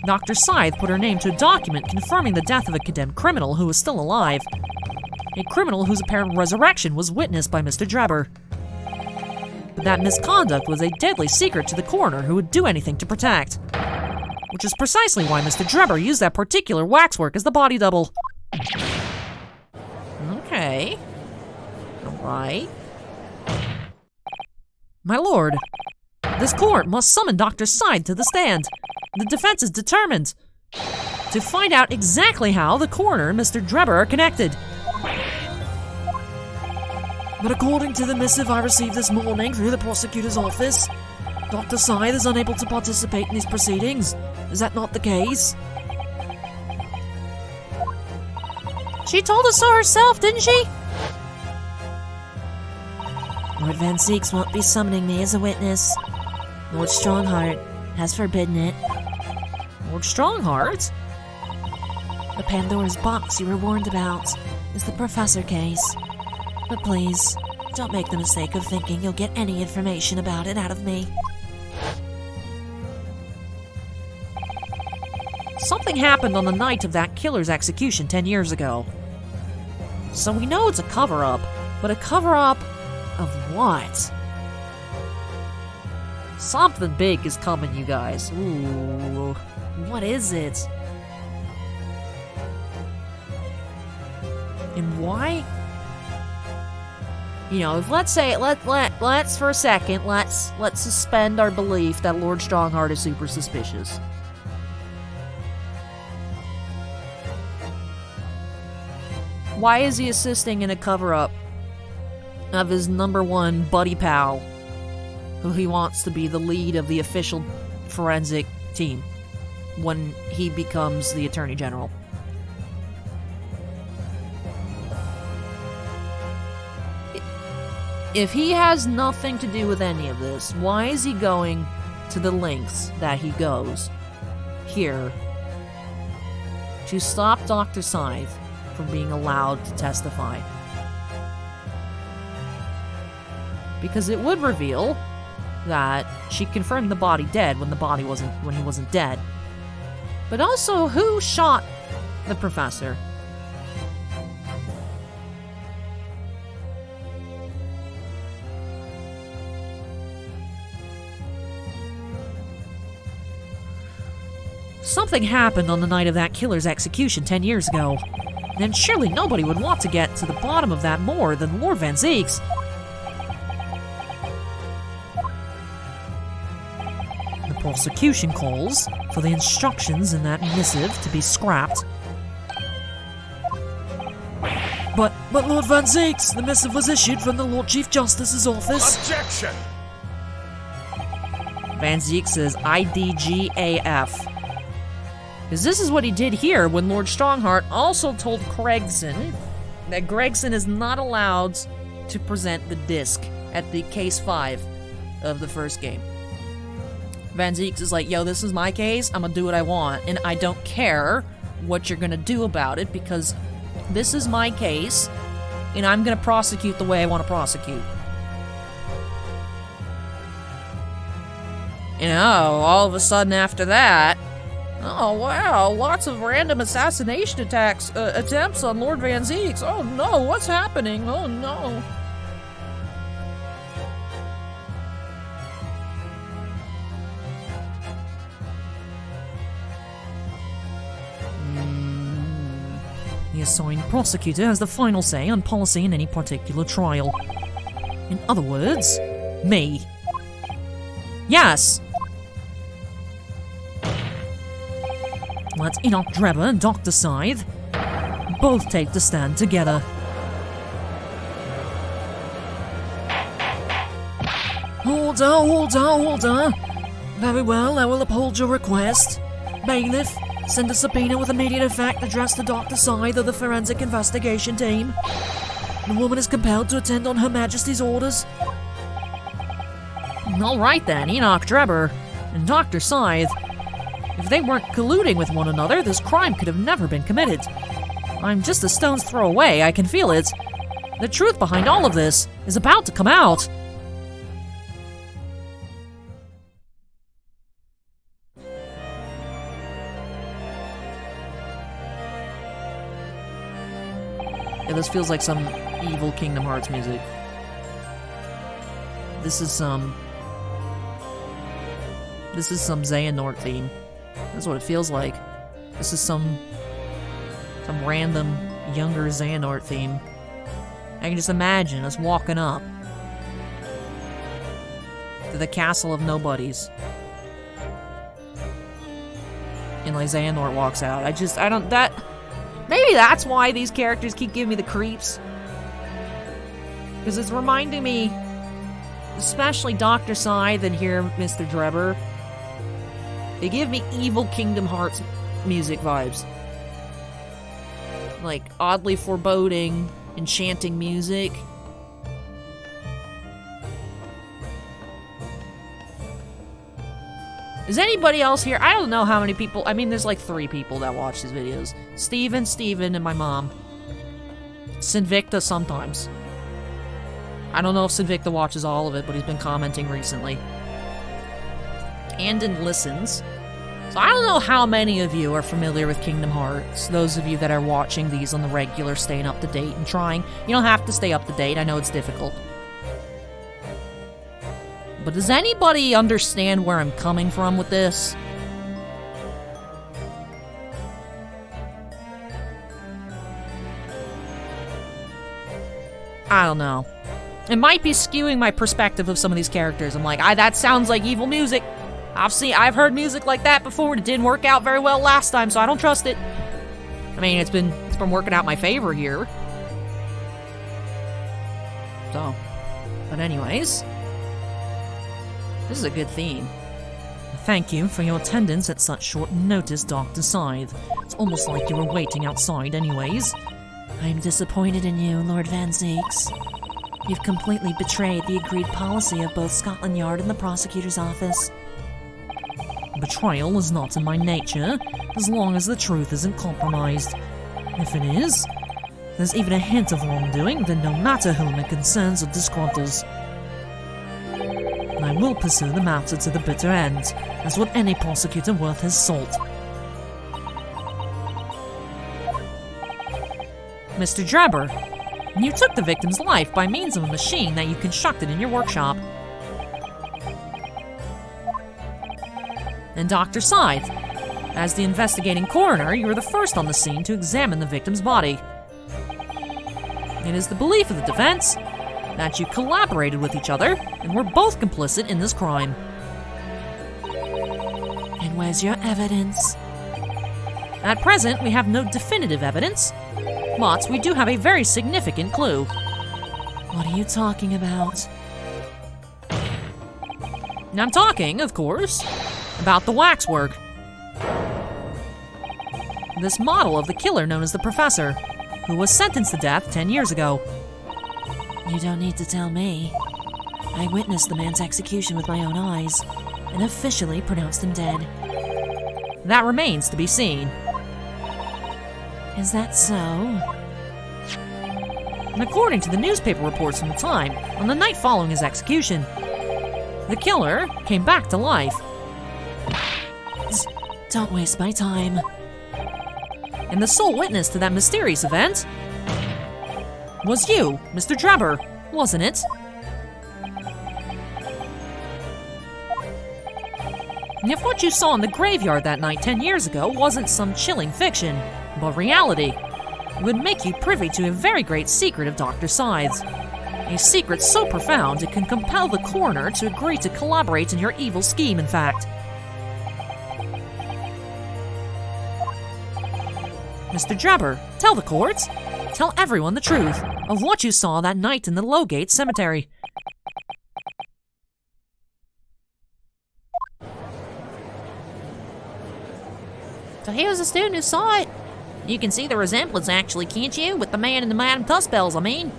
Dr. Scythe put her name to a document confirming the death of a condemned criminal who was still alive. A criminal whose apparent resurrection was witnessed by Mr. Drebber. But that misconduct was a deadly secret to the coroner who would do anything to protect. Which is precisely why Mr. Drebber used that particular waxwork as the body double. Okay. Alright. My lord, this court must summon Dr. Scythe to the stand. The defense is determined to find out exactly how the coroner and Mr. Drebber are connected. But according to the missive I received this morning through the prosecutor's office, Dr. Scythe is unable to participate in these proceedings. Is that not the case? She told us so herself, didn't she? Lord Van Zeeks won't be summoning me as a witness. Lord Strongheart has forbidden it. Lord Strongheart? The Pandora's box you were warned about is the Professor case. But please, don't make the mistake of thinking you'll get any information about it out of me. Something happened on the night of that killer's execution 10 years ago. So we know it's a cover-up, but a cover-up of what? Something big is coming, you guys. Ooh, what is it? And why? You know, if let's say let's for a second let's suspend our belief that Lord Strongheart is super suspicious. Why is he assisting in a cover-up? of his number one buddy pal, who he wants to be the lead of the official forensic team when he becomes the Attorney General. If he has nothing to do with any of this, why is he going to the lengths that he goes here to stop Dr. Scythe from being allowed to testify? Because it would reveal that she confirmed the body dead when he wasn't dead. But also, who shot the professor? Something happened on the night of that killer's execution 10 years ago. And surely nobody would want to get to the bottom of that more than Lord Van Zieks. The prosecution calls for the instructions in that missive to be scrapped. But Lord Van Zieks, the missive was issued from the Lord Chief Justice's office. Objection! Van Zieks says IDGAF. Because this is what he did here when Lord Strongheart also told Gregson that Gregson is not allowed to present the disc at the case 5 of the first game. Van Zieks is like, yo, this is my case, I'm gonna do what I want, and I don't care what you're gonna do about it because this is my case, and I'm gonna prosecute the way I want to prosecute. You know, all of a sudden after that, oh wow, lots of random assassination attempts on Lord Van Zieks. Oh no, what's happening? Oh no. The assigned prosecutor has the final say on policy in any particular trial. In other words, me. Yes! Let Enoch Drebber and Dr. Scythe both take the stand together. Hold on. Very well, I will uphold your request. Bailiff, send a subpoena with immediate effect addressed to Dr. Scythe of the Forensic Investigation Team. The woman is compelled to attend on Her Majesty's orders. Alright then, Enoch Drebber and Dr. Scythe. If they weren't colluding with one another, this crime could have never been committed. I'm just a stone's throw away, I can feel it. The truth behind all of this is about to come out. Yeah, this feels like some evil Kingdom Hearts music. This is some Xehanort theme. That's what it feels like. This is some random younger Xehanort theme. I can just imagine us walking up to the castle of nobodies. And like Xehanort walks out. Maybe that's why these characters keep giving me the creeps. Because it's reminding me, especially Dr. Scythe and here Mr. Drebber, they give me evil Kingdom Hearts music vibes. Like, oddly foreboding, enchanting music. Is anybody else here? I don't know how many people. I mean, there's like 3 people that watch these videos. Steven, and my mom. Sinvicta sometimes. I don't know if Sinvicta watches all of it, but he's been commenting recently. Andon listens. So I don't know how many of you are familiar with Kingdom Hearts. Those of you that are watching these on the regular, staying up to date and trying. You don't have to stay up to date, I know it's difficult. But does anybody understand where I'm coming from with this? I don't know. It might be skewing my perspective of some of these characters. I'm like, that sounds like evil music. I've heard music like that before, and it didn't work out very well last time, so I don't trust it. I mean, it's been working out in my favor here. So, but anyways, this is a good theme. Thank you for your attendance at such short notice, Dr. Scythe. It's almost like you were waiting outside anyways. I'm disappointed in you, Lord Van Zeeks. You've completely betrayed the agreed policy of both Scotland Yard and the prosecutor's office. Betrayal is not in my nature, as long as the truth isn't compromised. If it is, if there's even a hint of wrongdoing, then no matter whom it concerns or disgruntles, I will pursue the matter to the bitter end, as would any prosecutor worth his salt. Mr. Drebber, you took the victim's life by means of a machine that you constructed in your workshop. And Dr. Scythe, as the investigating coroner, you were the first on the scene to examine the victim's body. It is the belief of the defense that you collaborated with each other and were both complicit in this crime. And where's your evidence? At present, we have no definitive evidence, but we do have a very significant clue. What are you talking about? And I'm talking, of course, about the waxwork. This model of the killer known as the Professor, who was sentenced to death 10 years ago. You don't need to tell me. I witnessed the man's execution with my own eyes, and officially pronounced him dead. That remains to be seen. Is that so? And according to the newspaper reports from the time, on the night following his execution, the killer came back to life. Don't waste my time. And the sole witness to that mysterious event was you, Mr. Drebber, wasn't it? And if what you saw in the graveyard that night 10 years ago wasn't some chilling fiction, but reality, it would make you privy to a very great secret of Dr. Scythe's. A secret so profound it can compel the coroner to agree to collaborate in your evil scheme, in fact. Mr. Drebber, tell the court, tell everyone the truth of what you saw that night in the Lowgate Cemetery. So he was a student who saw it. You can see the resemblance, actually, can't you? With the man in the Madame Tussbells, I mean.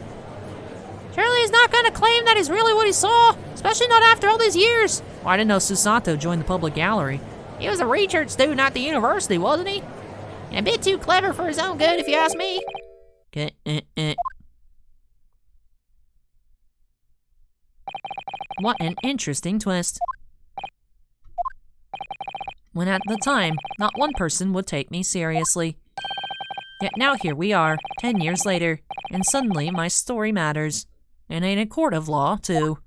Surely he's not going to claim that is really what he saw, especially not after all these years. Well, I didn't know Susato joined the public gallery. He was a research student at the university, wasn't he? And a bit too clever for his own good, if you ask me. What an interesting twist. When at the time, not one person would take me seriously. Yet now here we are, 10 years later, and suddenly my story matters. And in a court of law, too.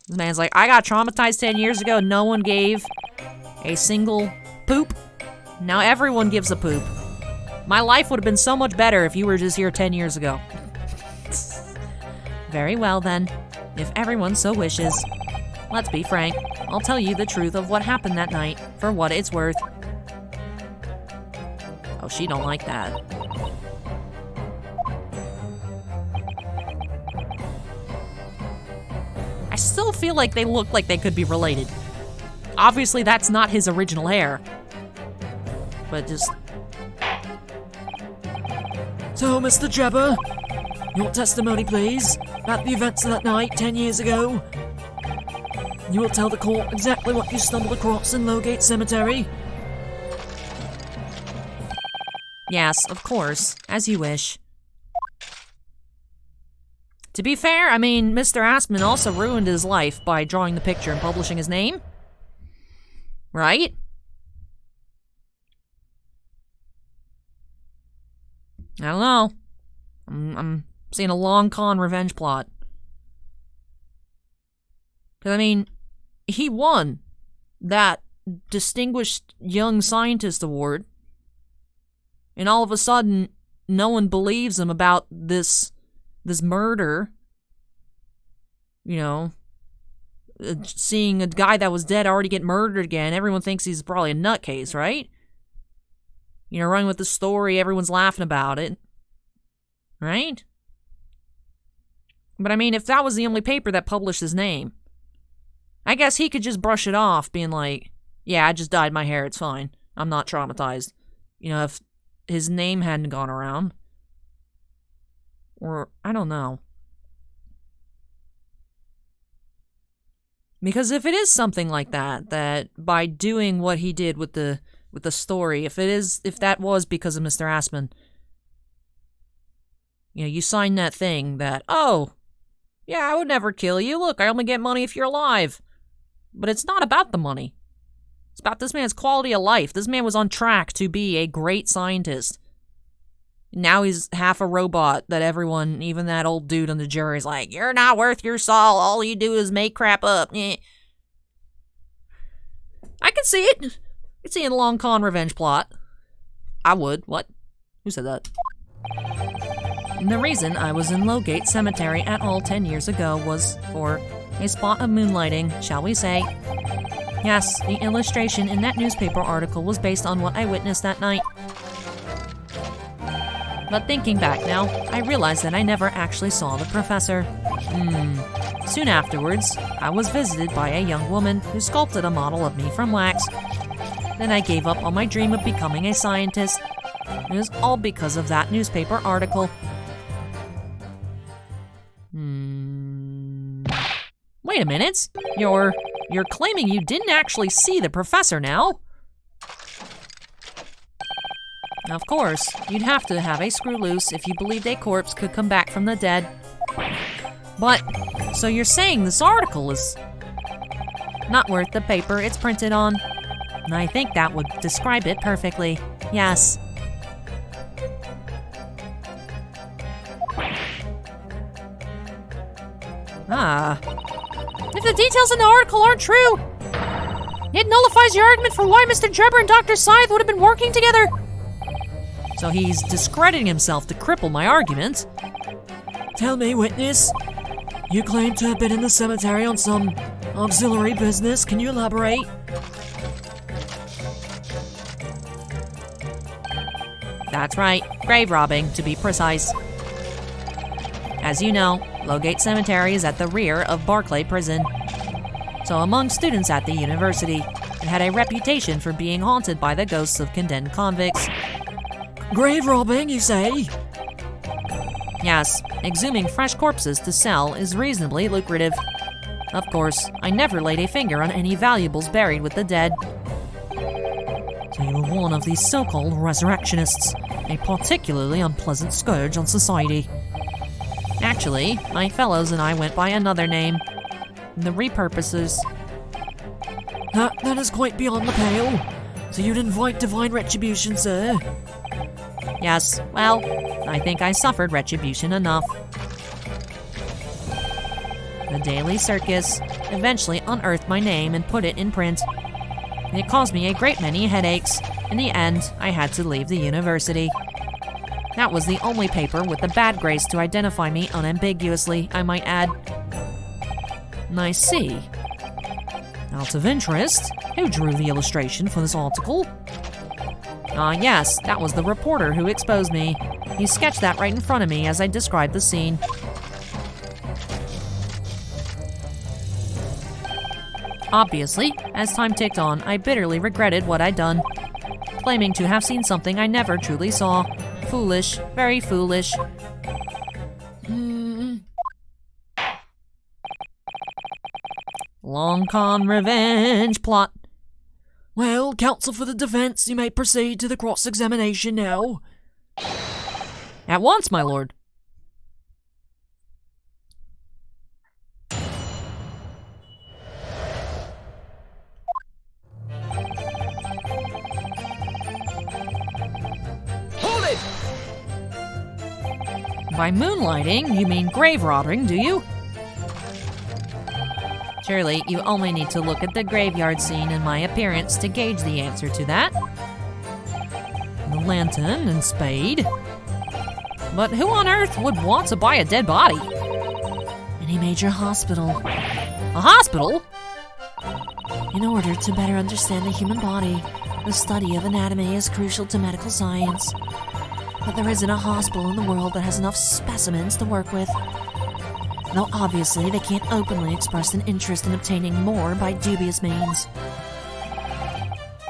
This man's like, I got traumatized 10 years ago, no one gave a single poop. Now everyone gives a poop. My life would have been so much better if you were just here 10 years ago. Very well then, if everyone so wishes. Let's be frank, I'll tell you the truth of what happened that night, for what it's worth. Oh, she don't like that. I still feel like they look like they could be related. Obviously, that's not his original hair. But just... So, Mr. Drebber, your testimony, please, about the events of that night 10 years ago. You will tell the court exactly what you stumbled across in Lowgate Cemetery. Yes, of course, as you wish. To be fair, I mean, Mr. Aspman also ruined his life by drawing the picture and publishing his name. Right? I don't know. I'm seeing a long con revenge plot. Because, I mean, he won that Distinguished Young Scientist Award. And all of a sudden, no one believes him about this murder. You know, seeing a guy that was dead already get murdered again. Everyone thinks he's probably a nutcase, right? You know, running with the story, everyone's laughing about it. Right? But I mean, if that was the only paper that published his name, I guess he could just brush it off, being like, yeah, I just dyed my hair, it's fine. I'm not traumatized. You know, if his name hadn't gone around. Or, I don't know. Because if it is something like that, that by doing what he did with the story, if that was because of Mr. Aspen, you know, you sign that thing that, oh, yeah, I would never kill you. Look, I only get money if you're alive. But it's not about the money. It's about this man's quality of life. This man was on track to be a great scientist. Now he's half a robot that everyone, even that old dude on the jury, is like, you're not worth your salt. All you do is make crap up. Eh. I can see it. I can see a long con revenge plot. I would. What? Who said that? The reason I was in Lowgate Cemetery at all 10 years ago was for a spot of moonlighting, shall we say. Yes, the illustration in that newspaper article was based on what I witnessed that night. But thinking back now, I realized that I never actually saw the professor. Soon afterwards, I was visited by a young woman who sculpted a model of me from wax. Then I gave up on my dream of becoming a scientist. It was all because of that newspaper article. Wait a minute. You're claiming you didn't actually see the professor now? Of course, you'd have to have a screw loose if you believed a corpse could come back from the dead. But, so you're saying this article is not worth the paper it's printed on? I think that would describe it perfectly. Yes. If the details in the article aren't true, it nullifies your argument for why Mr. Drebber and Dr. Scythe would have been working together. So he's discrediting himself to cripple my argument. Tell me, witness. You claim to have been in the cemetery on some auxiliary business. Can you elaborate? That's right, grave robbing, to be precise. As you know, Lowgate Cemetery is at the rear of Barclay Prison. So among students at the university, it had a reputation for being haunted by the ghosts of condemned convicts. Grave robbing, you say? Yes, exhuming fresh corpses to sell is reasonably lucrative. Of course, I never laid a finger on any valuables buried with the dead. So you were one of these so-called resurrectionists, a particularly unpleasant scourge on society. Actually, my fellows and I went by another name. The Repurposers. That is quite beyond the pale. So you'd invite divine retribution, sir? Yes, well, I think I suffered retribution enough. The Daily Circus eventually unearthed my name and put it in print. It caused me a great many headaches. In the end, I had to leave the university. That was the only paper with the bad grace to identify me unambiguously, I might add. I see. Out of interest, who drew the illustration for this article? Yes, that was the reporter who exposed me. He sketched that right in front of me as I described the scene. Obviously, as time ticked on, I bitterly regretted what I'd done, claiming to have seen something I never truly saw. Foolish, very foolish. Long con revenge plot. Well, counsel for the defense, you may proceed to the cross-examination now. At once, my lord. Hold it! By moonlighting, you mean grave robbing, do you? Surely, you only need to look at the graveyard scene and my appearance to gauge the answer to that. The lantern and spade. But who on earth would want to buy a dead body? Any major hospital. A hospital? In order to better understand the human body, the study of anatomy is crucial to medical science. But there isn't a hospital in the world that has enough specimens to work with. Though obviously they can't openly express an interest in obtaining more by dubious means.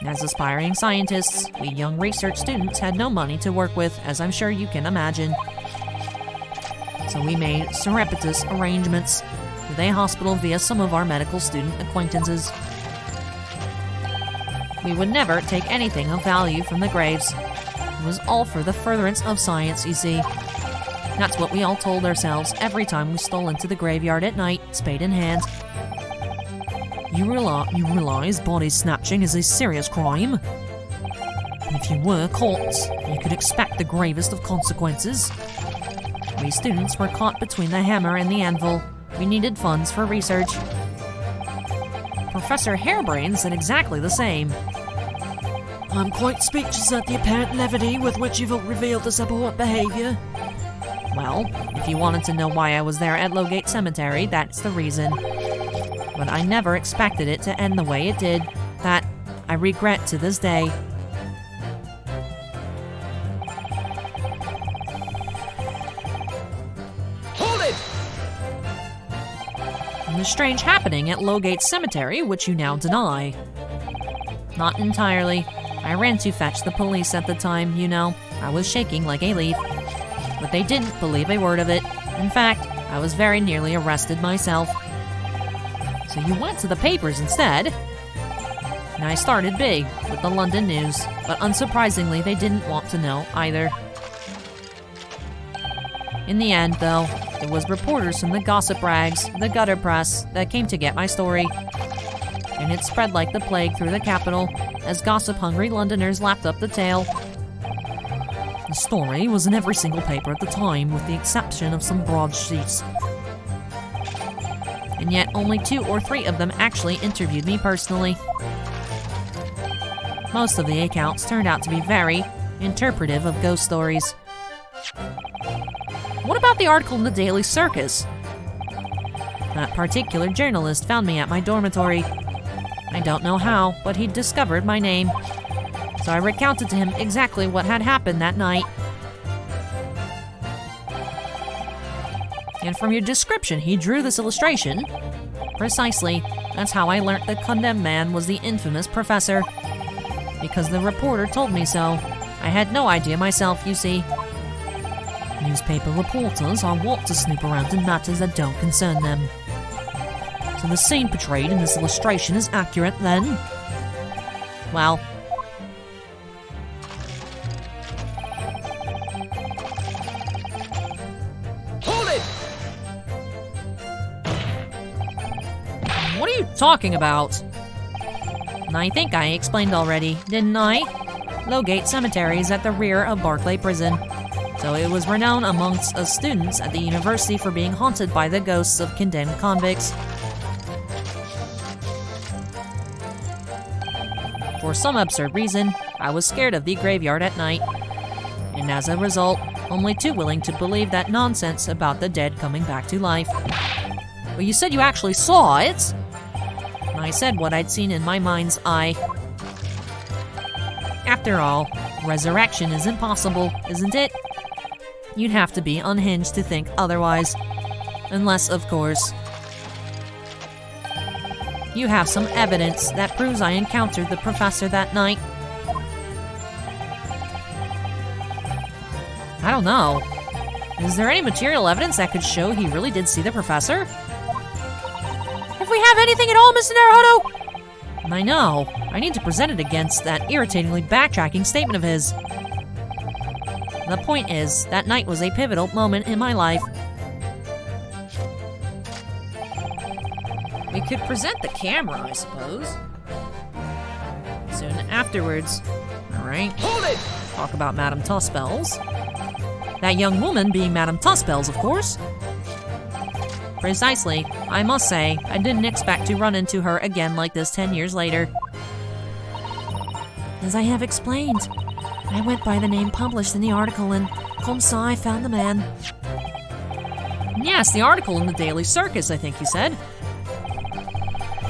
As aspiring scientists, we young research students had no money to work with, as I'm sure you can imagine. So we made surreptitious arrangements with a hospital via some of our medical student acquaintances. We would never take anything of value from the graves. It was all for the furtherance of science, you see. That's what we all told ourselves every time we stole into the graveyard at night, spade in hand. You realize body snatching is a serious crime? And if you were caught, you could expect the gravest of consequences. We students were caught between the hammer and the anvil. We needed funds for research. Professor Hairbrain said exactly the same. I'm quite speechless at the apparent levity with which you've revealed this abhorrent behavior. Well, if you wanted to know why I was there at Lowgate Cemetery, that's the reason. But I never expected it to end the way it did. That I regret to this day. Hold it! And the strange happening at Lowgate Cemetery, which you now deny. Not entirely. I ran to fetch the police at the time, you know. I was shaking like a leaf. But they didn't believe a word of it. In fact, I was very nearly arrested myself. So you went to the papers instead. And I started big with the London News, but unsurprisingly they didn't want to know either. In the end, though, it was reporters from the gossip rags, the gutter press, that came to get my story. And it spread like the plague through the capital, as gossip-hungry Londoners lapped up the tale. The story was in every single paper at the time, with the exception of some broadsheets. And yet only 2 or 3 of them actually interviewed me personally. Most of the accounts turned out to be very interpretive of ghost stories. What about the article in the Daily Circus? That particular journalist found me at my dormitory. I don't know how, but he'd discovered my name. So I recounted to him exactly what had happened that night. And from your description, he drew this illustration. Precisely. That's how I learnt the condemned man was the infamous professor. Because the reporter told me so. I had no idea myself, you see. Newspaper reporters are wont to snoop around in matters that don't concern them. So the scene portrayed in this illustration is accurate, then? Well, Hold it! what are you talking about? I think I explained already, didn't I? Lowgate Cemetery is at the rear of Barclay Prison. So it was renowned amongst us students at the university for being haunted by the ghosts of condemned convicts. For some absurd reason, I was scared of the graveyard at night. And as a result, only too willing to believe that nonsense about the dead coming back to life. But you said you actually saw it? I said what I'd seen in my mind's eye. After all, resurrection is impossible, isn't it? You'd have to be unhinged to think otherwise. Unless, of course, you have some evidence that proves I encountered the professor that night. I don't know. Is there any material evidence that could show he really did see the professor? If we have anything at all, Mr. Naruhodo! I know. I need to present it against that irritatingly backtracking statement of his. The point is, that night was a pivotal moment in my life. We could present the camera, I suppose. Soon afterwards. Alright. Hold it! Talk about Madame Tuspels. That young woman being Madame Tuspels, of course. Precisely. I must say, I didn't expect to run into her again like this 10 years later. As I have explained, I went by the name published in the article, and comme ça I found the man. Yes, the article in the Daily Circus, I think you said.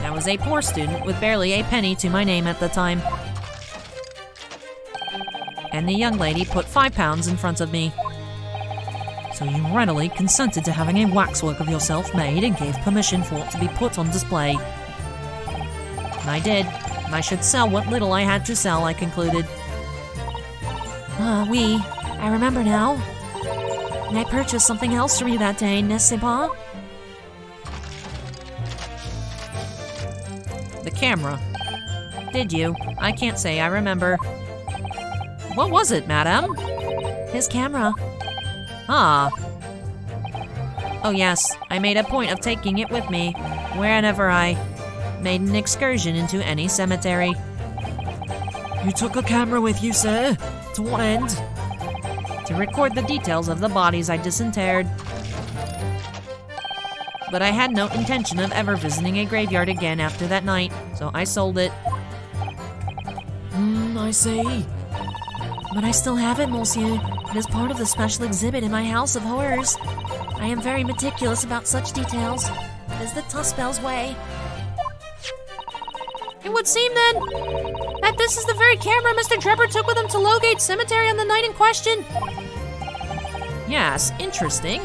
I was a poor student with barely a penny to my name at the time. and the young lady put 5 pounds in front of me. So you readily consented to having a waxwork of yourself made and gave permission for it to be put on display. And I did. And I should sell what little I had to sell, I concluded. I remember now. And I purchased something else from you that day, n'est-ce pas? The camera. Did you? I can't say I remember. What was it, madame? His camera. Ah. Oh yes, I made a point of taking it with me whenever I made an excursion into any cemetery. You took a camera with you, sir? To what end? To record the details of the bodies I disinterred. But I had no intention of ever visiting a graveyard again after that night, so I sold it. I see. But I still have it, monsieur. It is part of the special exhibit in my house of horrors. I am very meticulous about such details. It is the Tuspel's way. It would seem then that this is the very camera Mr. Drebber took with him to Lowgate Cemetery on the night in question. Yes, interesting.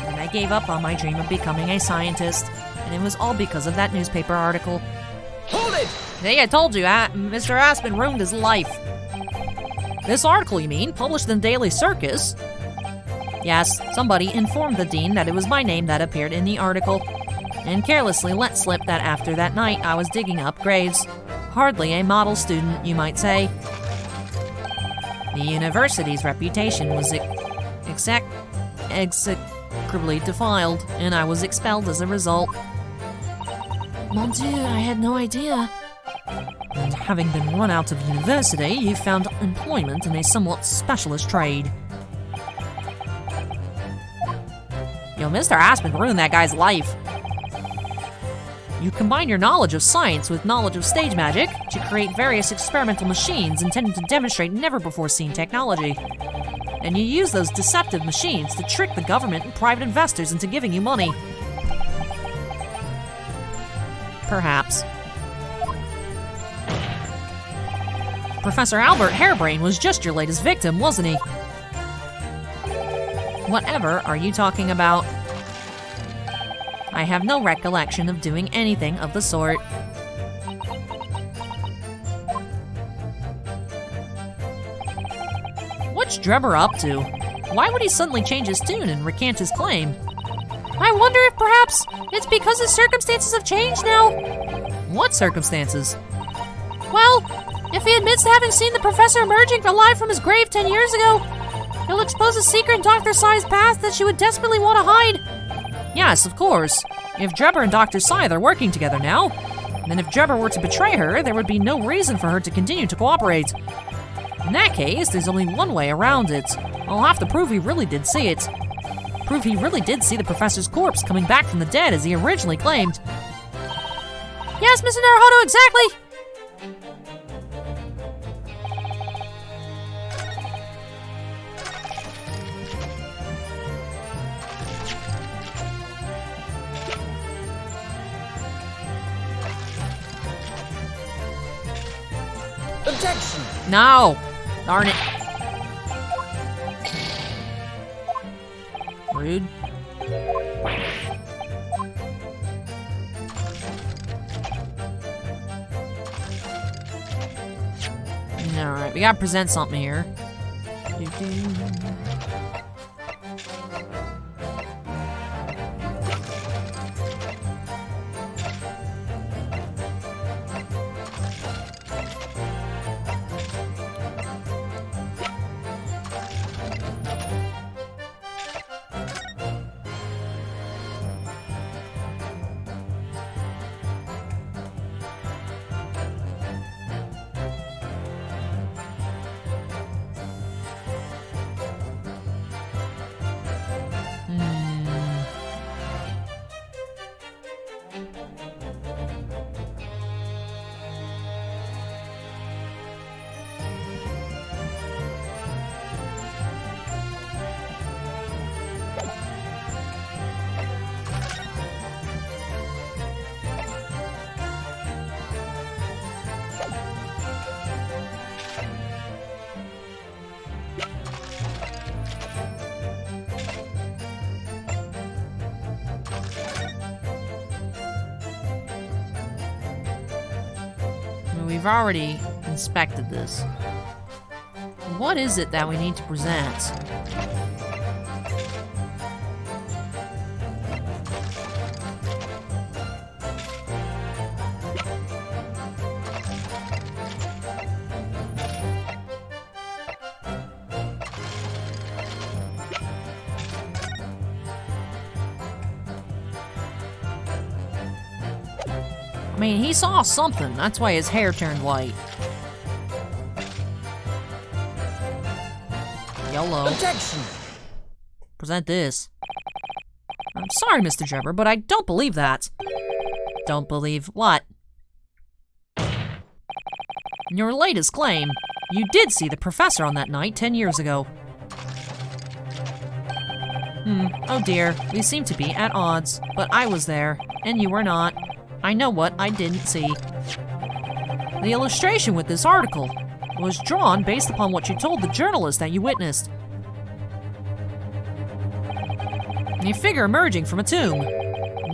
And I gave up on my dream of becoming a scientist, and it was all because of that newspaper article. Hold it! Hey, I told you, Mr. Aspen ruined his life. This article, you mean, published in Daily Circus? Yes, somebody informed the dean that it was my name that appeared in the article, and carelessly let slip that after that night I was digging up graves. Hardly a model student, you might say. The university's reputation was execrably defiled, and I was expelled as a result. Mon Dieu, I had no idea. And having been run out of university, you found employment in a somewhat specialist trade. Yo, Mr. Aspen ruined that guy's life. You combine your knowledge of science with knowledge of stage magic to create various experimental machines intended to demonstrate never-before-seen technology. And you use those deceptive machines to trick the government and private investors into giving you money. Perhaps. Professor Albert Harebrain was just your latest victim, wasn't he? Whatever are you talking about? I have no recollection of doing anything of the sort. What's Drebber up to? Why would he suddenly change his tune and recant his claim? I wonder if perhaps it's because his circumstances have changed now. What circumstances? Well, if he admits to having seen the professor emerging alive from his grave 10 years ago, he'll expose a secret in Dr. Scythe's past that she would desperately want to hide. Yes, of course. If Drebber and Dr. Scythe are working together now, then if Drebber were to betray her, there would be no reason for her to continue to cooperate. In that case, there's only one way around it. I'll have to prove he really did see it. Prove he really did see the professor's corpse coming back from the dead as he originally claimed. Yes, Mr. Naruhodo, exactly! Objection! No! Darn it. Rude. Alright, we gotta present something here. We've already inspected this. What is it that we need to present? I mean, he saw something. That's why his hair turned white. YOLO. Objection! Present this. I'm sorry, Mr. Drebber, but I don't believe that. Don't believe what? In your latest claim, you did see the professor on that night 10 years ago. Oh dear, we seem to be at odds, but I was there, and you were not. I know what I didn't see. The illustration with this article was drawn based upon what you told the journalist that you witnessed. A figure emerging from a tomb,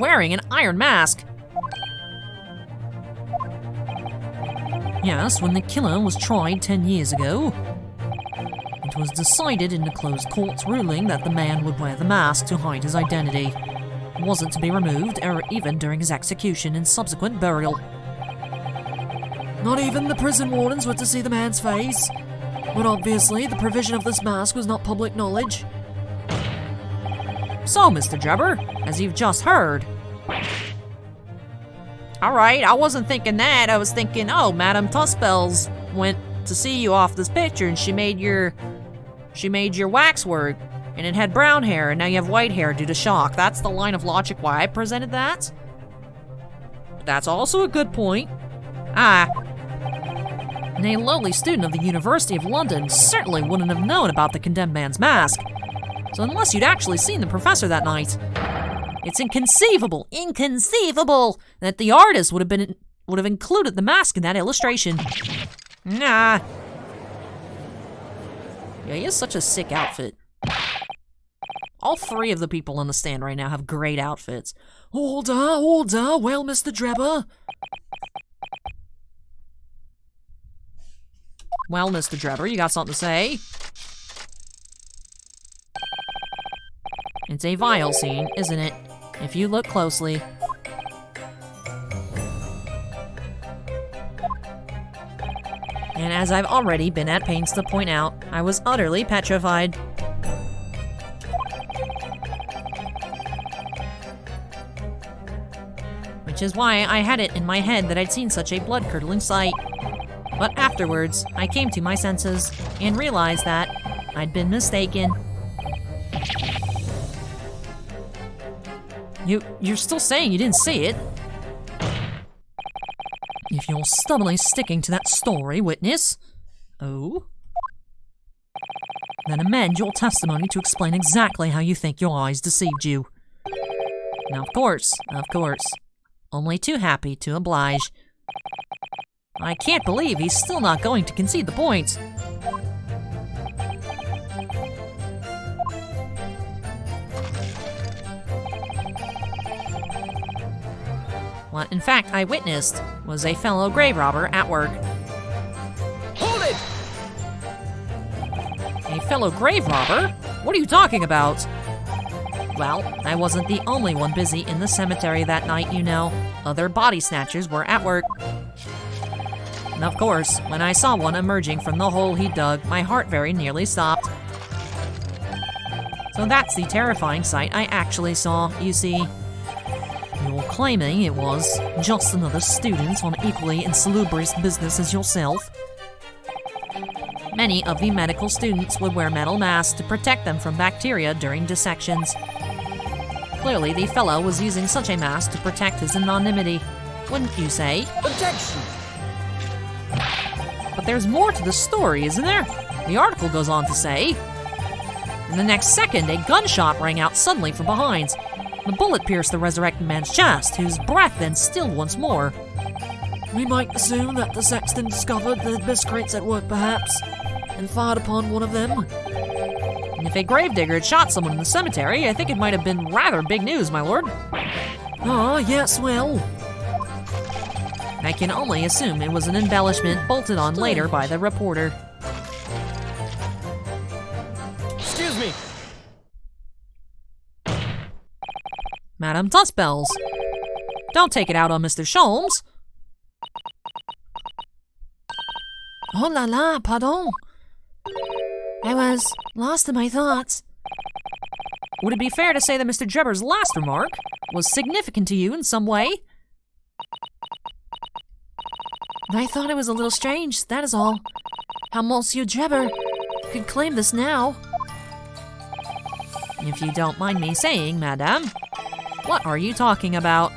wearing an iron mask. Yes, when the killer was tried 10 years ago, it was decided in the closed court's ruling that the man would wear the mask to hide his identity. It wasn't to be removed, or even during his execution and subsequent burial. Not even the prison wardens were to see the man's face. But obviously, the provision of this mask was not public knowledge. So, Mr. Drebber, as you've just heard. Alright, I wasn't thinking that. I was thinking, oh, Madame Tussbells went to see you off this picture and she made your waxwork. And it had brown hair, and now you have white hair due to shock. That's the line of logic why I presented that. That's also a good point. And a lowly student of the University of London certainly wouldn't have known about the condemned man's mask. So unless you'd actually seen the professor that night, it's inconceivable that the artist would have included the mask in that illustration. Nah. Yeah, he has such a sick outfit. All three of the people on the stand right now have great outfits. Order, well, Mr. Drebber. Well, Mr. Drebber, you got something to say? It's a vile scene, isn't it? If you look closely. And as I've already been at pains to point out, I was utterly petrified. Which is why I had it in my head that I'd seen such a blood-curdling sight. But afterwards, I came to my senses and realized that I'd been mistaken. You're still saying you didn't see it? If you're stubbornly sticking to that story, witness. Oh? Then amend your testimony to explain exactly how you think your eyes deceived you. Now, of course. Only too happy to oblige. I can't believe he's still not going to concede the point. What, in fact, I witnessed was a fellow grave robber at work. Hold it! A fellow grave robber? What are you talking about? Well, I wasn't the only one busy in the cemetery that night, you know. Other body snatchers were at work. And of course, when I saw one emerging from the hole he dug, my heart very nearly stopped. So that's the terrifying sight I actually saw, you see. You're claiming it was just another student on equally insalubrious business as yourself. Many of the medical students would wear metal masks to protect them from bacteria during dissections. Clearly, the fellow was using such a mask to protect his anonymity, wouldn't you say? Objection! But there's more to the story, isn't there? The article goes on to say, in the next second, a gunshot rang out suddenly from behind. The bullet pierced the resurrected man's chest, whose breath then stilled once more. We might assume that the sexton discovered the miscreants at work, perhaps, and fired upon one of them. And if a gravedigger had shot someone in the cemetery, I think it might have been rather big news, my lord. Ah, yes, well. I can only assume it was an embellishment bolted on later by the reporter. Excuse me. Madame Tussbells. Don't take it out on Mr. Sholmes. Oh la la, pardon. I was lost in my thoughts. Would it be fair to say that Mr. Drebber's last remark was significant to you in some way? I thought it was a little strange, that is all. How Monsieur Drebber could claim this now. If you don't mind me saying, madame, what are you talking about?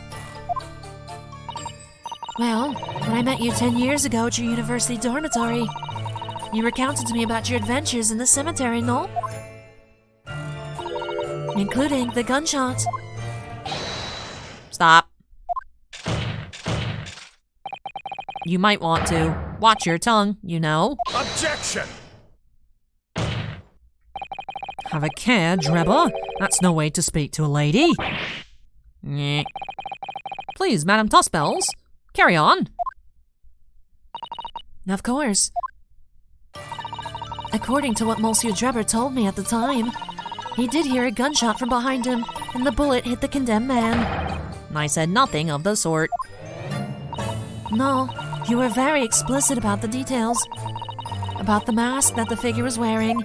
Well, when I met you 10 years ago at your university dormitory, you recounted to me about your adventures in the cemetery, no? Including the gunshot. Stop. You might want to watch your tongue, you know. Objection! Have a care, Drebber. That's no way to speak to a lady. Nyeh. Please, Madame Tussbells, carry on. Of course. According to what Monsieur Drebber told me at the time, he did hear a gunshot from behind him, and the bullet hit the condemned man. I said nothing of the sort. No, you were very explicit about the details. About the mask that the figure was wearing.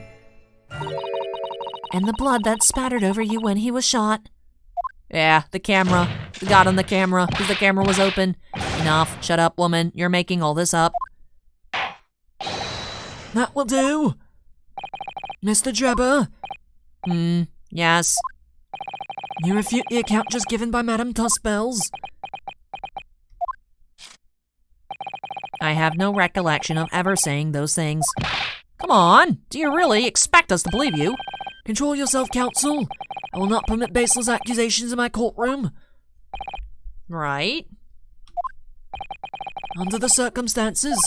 And the blood that spattered over you when he was shot. Yeah, the camera. We got on the camera because the camera was open. Enough. Shut up, woman. You're making all this up. That will do. Mr. Drebber, Yes. you refute the account just given by Madame Tussbells. I have no recollection of ever saying those things. Come on. Do you really expect us to believe you? Control yourself, counsel. I will not permit baseless accusations in my courtroom. Right. Under the circumstances,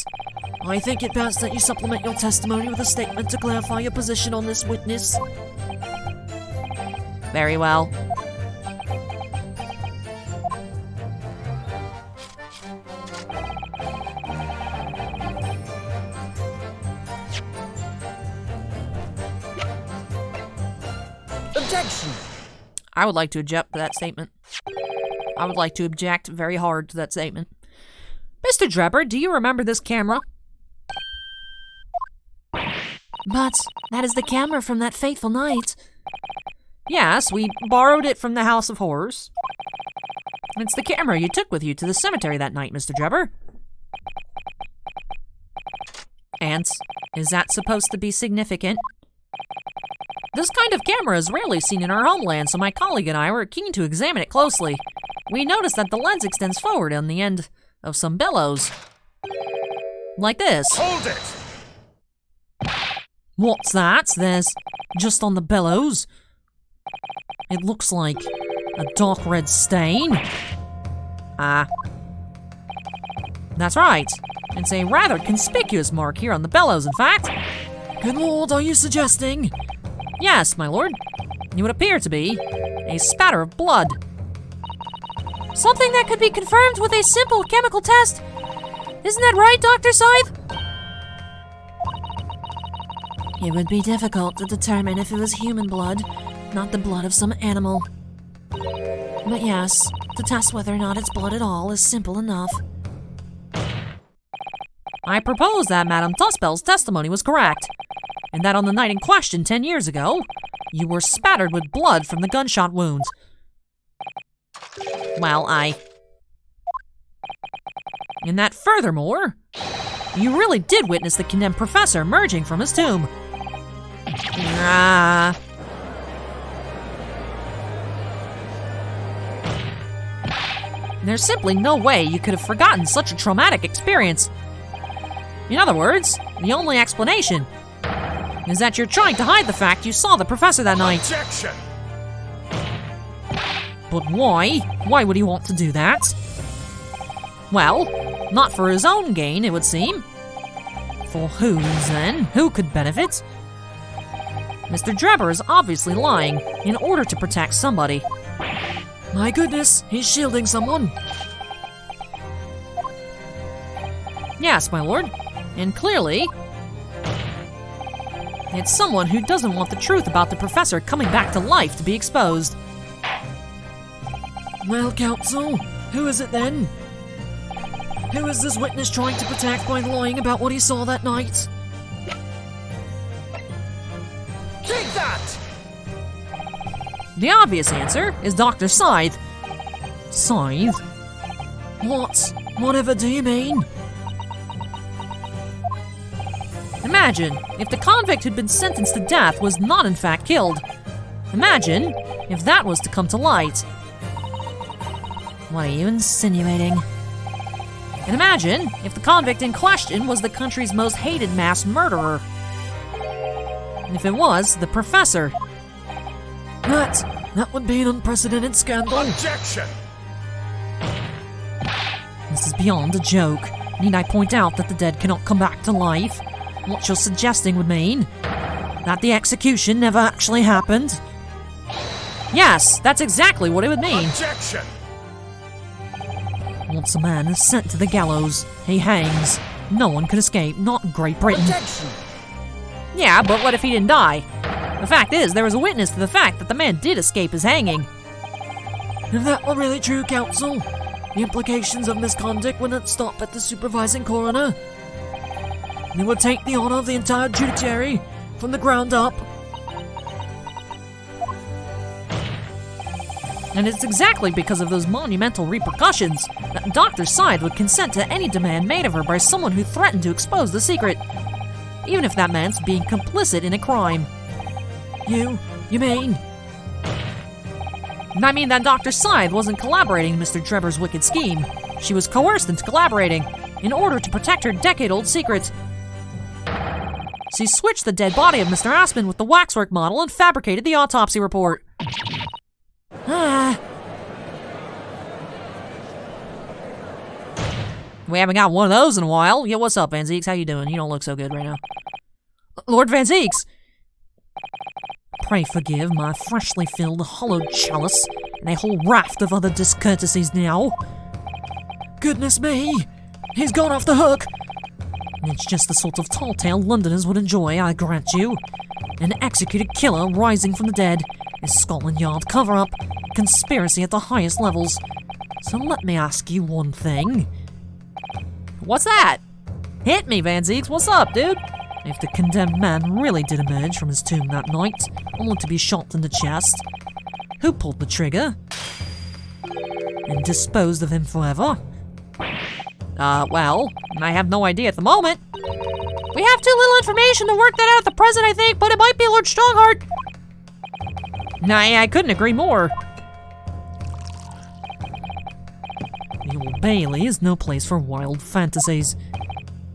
I think it best that you supplement your testimony with a statement to clarify your position on this witness. Very well. Objection! I would like to object to that statement. I would like to object very hard to that statement. Mr. Drebber, do you remember this camera? But that is the camera from that fateful night. Yes, we borrowed it from the House of Horrors. It's the camera you took with you to the cemetery that night, Mr. Drebber. And is that supposed to be significant? This kind of camera is rarely seen in our homeland, so my colleague and I were keen to examine it closely. We noticed that the lens extends forward on the end of some bellows. Like this. Hold it! What's that? There's just on the bellows. It looks like a dark red stain. Ah. That's right. It's a rather conspicuous mark here on the bellows, in fact. Good lord, are you suggesting? Yes, my lord. It would appear to be a spatter of blood. Something that could be confirmed with a simple chemical test. Isn't that right, Dr. Scythe? It would be difficult to determine if it was human blood, not the blood of some animal. But yes, to test whether or not it's blood at all is simple enough. I propose that Madame Tussbells' testimony was correct, and that on the night in question 10 years ago, you were spattered with blood from the gunshot wounds. Well, and that furthermore, you really did witness the condemned professor emerging from his tomb. There's simply no way you could have forgotten such a traumatic experience. In other words, the only explanation is that you're trying to hide the fact you saw the professor that night. Objection! But why? Why would he want to do that? Well, not for his own gain, it would seem. For whose, then? Who could benefit? Mr. Drebber is obviously lying in order to protect somebody. My goodness, he's shielding someone. Yes, my lord. And clearly, it's someone who doesn't want the truth about the professor coming back to life to be exposed. Well, counsel, who is it then? Who is this witness trying to protect by lying about what he saw that night? Take that! The obvious answer is Dr. Scythe. Scythe? What? Whatever do you mean? Imagine if the convict who'd been sentenced to death was not in fact killed. Imagine if that was to come to light. What are you insinuating? And imagine if the convict in question was the country's most hated mass murderer. And if it was the professor. That would be an unprecedented scandal. Objection! This is beyond a joke. Need I point out that the dead cannot come back to life? What you're suggesting would mean that the execution never actually happened? Yes, that's exactly what it would mean. Objection! Once a man is sent to the gallows, he hangs. No one could escape, not in Great Britain. Objection! Yeah, but what if he didn't die? The fact is, there was a witness to the fact that the man did escape his hanging. If that were really true, counsel, the implications of misconduct would not stop at the supervising coroner. They would take the honor of the entire judiciary from the ground up. And it's exactly because of those monumental repercussions that Dr. Scythe would consent to any demand made of her by someone who threatened to expose the secret, even if that meant being complicit in a crime. You mean? I mean that Dr. Scythe wasn't collaborating in Mr. Trevor's wicked scheme. She was coerced into collaborating in order to protect her decade-old secret. She switched the dead body of Mr. Aspen with the waxwork model and fabricated the autopsy report. We haven't got one of those in a while. Yeah, what's up, Van Zeeks? How you doing? You don't look so good right now. Lord Van Zeeks! Pray forgive my freshly filled hollowed chalice and a whole raft of other discourtesies now. Goodness me! He's gone off the hook! It's just the sort of tall tale Londoners would enjoy, I grant you. An executed killer rising from the dead, a Scotland Yard cover-up, conspiracy at the highest levels. So let me ask you one thing. What's that? Hit me, Van Zeeks. What's up, dude? If the condemned man really did emerge from his tomb that night, only to be shot in the chest, who pulled the trigger? And disposed of him forever? Well, I have no idea at the moment. We have too little information to work that out at the present, I think, but it might be Lord Strongheart. Nah, I couldn't agree more. The Old Bailey is no place for wild fantasies.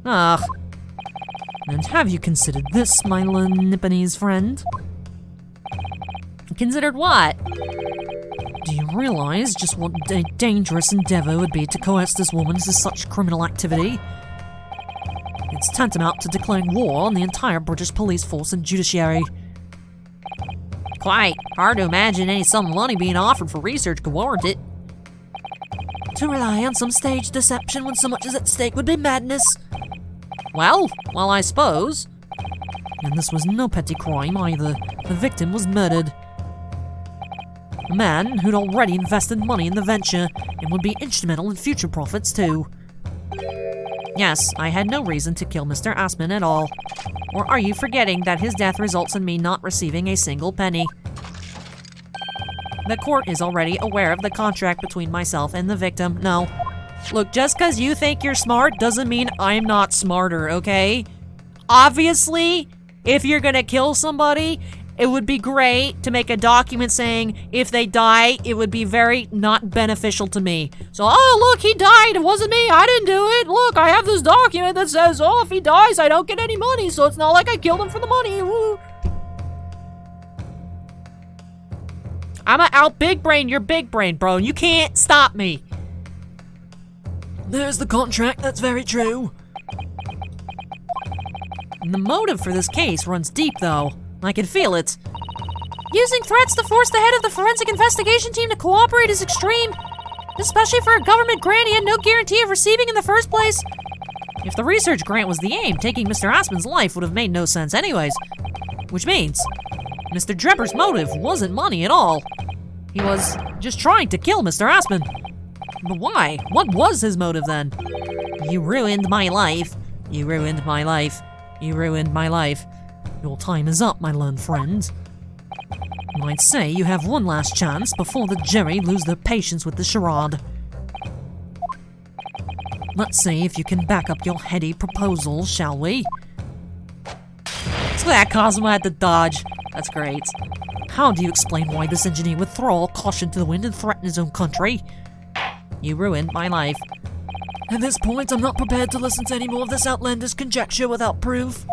Ugh. And have you considered this, my Nipponese friend? Considered what? Do you realize just what a dangerous endeavor would be to coerce this woman to such criminal activity? It's tantamount to declaring war on the entire British police force and judiciary. Quite hard to imagine any sum of money being offered for research could warrant it. To rely on some staged deception when so much is at stake would be madness. Well, I suppose. And this was no petty crime either. The victim was murdered. A man who'd already invested money in the venture and would be instrumental in future profits too. Yes, I had no reason to kill Mr. Aspen at all. Or are you forgetting that his death results in me not receiving a single penny? The court is already aware of the contract between myself and the victim. No. Look, just because you think you're smart doesn't mean I'm not smarter, okay? Obviously, if you're gonna kill somebody, it would be great to make a document saying if they die, it would be very not beneficial to me. So, oh, look, he died. It wasn't me. I didn't do it. Look, I have this document that says, oh, if he dies, I don't get any money. So it's not like I killed him for the money. Woo. I'm a out big brain. You're big brain, bro. And you can't stop me. There's the contract. That's very true. And the motive for this case runs deep, though. I can feel it. Using threats to force the head of the forensic investigation team to cooperate is extreme, especially for a government grant he had no guarantee of receiving in the first place. If the research grant was the aim, taking Mr. Aspen's life would have made no sense anyways. Which means Mr. Drebber's motive wasn't money at all. He was just trying to kill Mr. Aspen. But why? What was his motive then? You ruined my life. You ruined my life. You ruined my life. Your time is up, my learned friend. I'd say you have one last chance before the jury lose their patience with the charade. Let's see if you can back up your heady proposal, shall we? So that Cosmo had to dodge. That's great. How do you explain why this engineer would throw all caution to the wind and threaten his own country? You ruined my life. At this point, I'm not prepared to listen to any more of this outlandish conjecture without proof.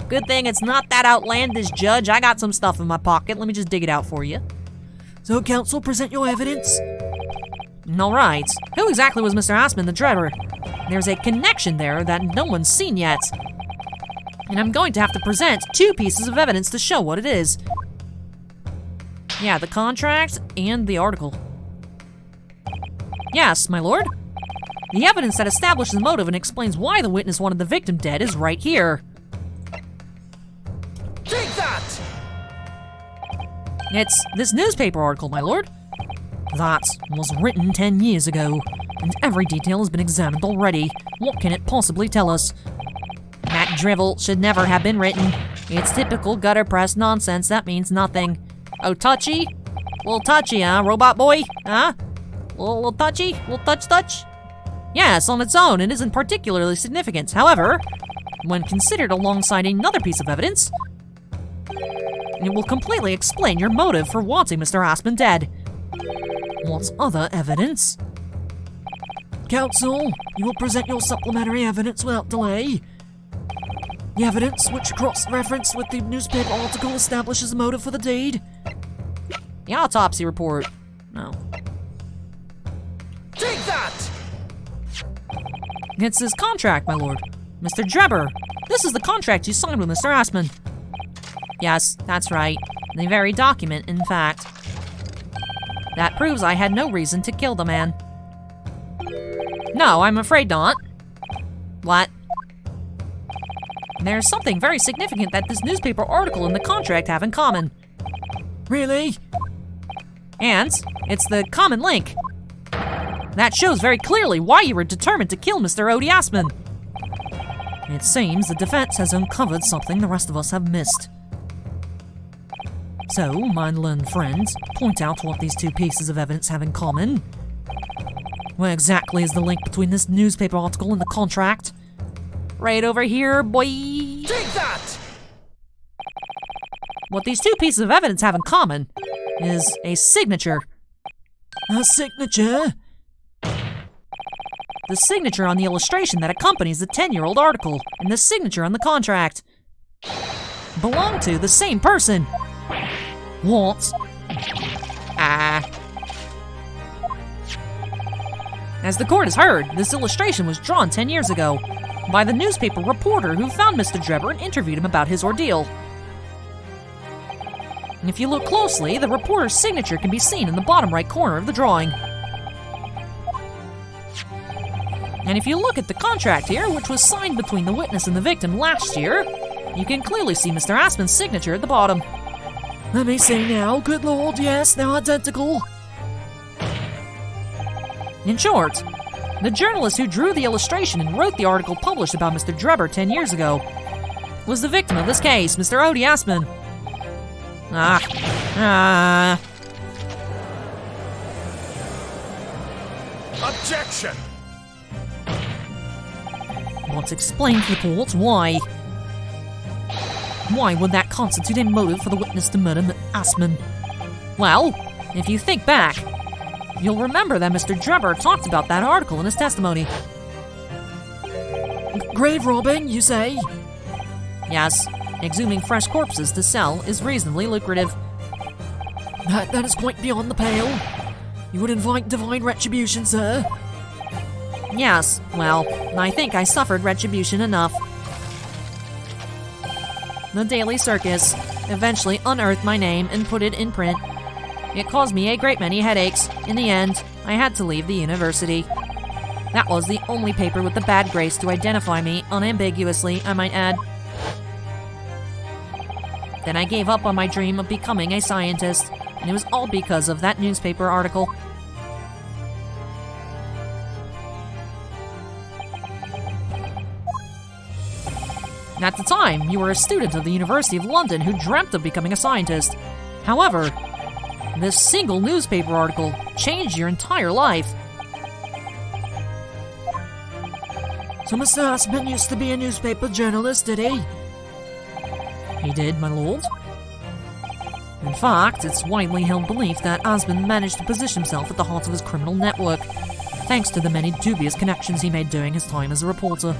Good thing it's not that outlandish, Judge. I got some stuff in my pocket. Let me just dig it out for you. So, counsel, present your evidence. All right. Who exactly was Mr. Aspen the Drebber? There's a connection there that no one's seen yet. And I'm going to have to present 2 pieces of evidence to show what it is. Yeah, the contract and the article. Yes, my lord. The evidence that establishes the motive and explains why the witness wanted the victim dead is right here. Take that! It's this newspaper article, my lord. That was written 10 years ago, and every detail has been examined already. What can it possibly tell us? That drivel should never have been written. It's typical gutter press nonsense that means nothing. Oh, touchy? Little touchy, huh, robot boy? Huh? Little touchy? Little touch? Yes, on its own, it isn't particularly significant. However, when considered alongside another piece of evidence, it will completely explain your motive for wanting Mr. Aspen dead. What other evidence? Counsel, you will present your supplementary evidence without delay. The evidence, which cross-referenced with the newspaper article, establishes the motive for the deed. The autopsy report. No. Take that! It's his contract, my lord. Mr. Drebber, this is the contract you signed with Mr. Aspen. Yes, that's right. The very document, in fact. That proves I had no reason to kill the man. No, I'm afraid not. What? There's something very significant that this newspaper article and the contract have in common. Really? And it's the common link. That shows very clearly why you were determined to kill Mr. Odie Aspen. It seems the defense has uncovered something the rest of us have missed. So, my learned friends, point out what these 2 pieces of evidence have in common. Where exactly is the link between this newspaper article and the contract? Right over here, boy! Take that! What these 2 pieces of evidence have in common is a signature. A signature? The signature on the illustration that accompanies the 10-year-old article and the signature on the contract belong to the same person. What? As the court has heard, this illustration was drawn 10 years ago by the newspaper reporter who found Mr. Drebber and interviewed him about his ordeal. And if you look closely, the reporter's signature can be seen in the bottom right corner of the drawing. And if you look at the contract here, which was signed between the witness and the victim last year, you can clearly see Mr. Aspen's signature at the bottom. Let me see now. Good lord, yes, they're identical. In short, the journalist who drew the illustration and wrote the article published about Mr. Drebber 10 years ago was the victim of this case, Mr. Odie Aspen. Objection! Let's explain to the court why. Why would that constitute a motive for the witness to murder Aspen? Well, if you think back, you'll remember that Mr. Drebber talked about that article in his testimony. Grave robbing, you say? Yes, exhuming fresh corpses to sell is reasonably lucrative. That is quite beyond the pale. You would invite divine retribution, sir. Yes, well, I think I suffered retribution enough. The Daily Circus eventually unearthed my name and put it in print. It caused me a great many headaches. In the end, I had to leave the university. That was the only paper with the bad grace to identify me unambiguously, I might add. Then I gave up on my dream of becoming a scientist, and it was all because of that newspaper article. At the time, you were a student of the University of London who dreamt of becoming a scientist. However, this single newspaper article changed your entire life. So Mr. Aspen used to be a newspaper journalist, did he? He did, my lord. In fact, it's widely held belief that Aspen managed to position himself at the heart of his criminal network, thanks to the many dubious connections he made during his time as a reporter.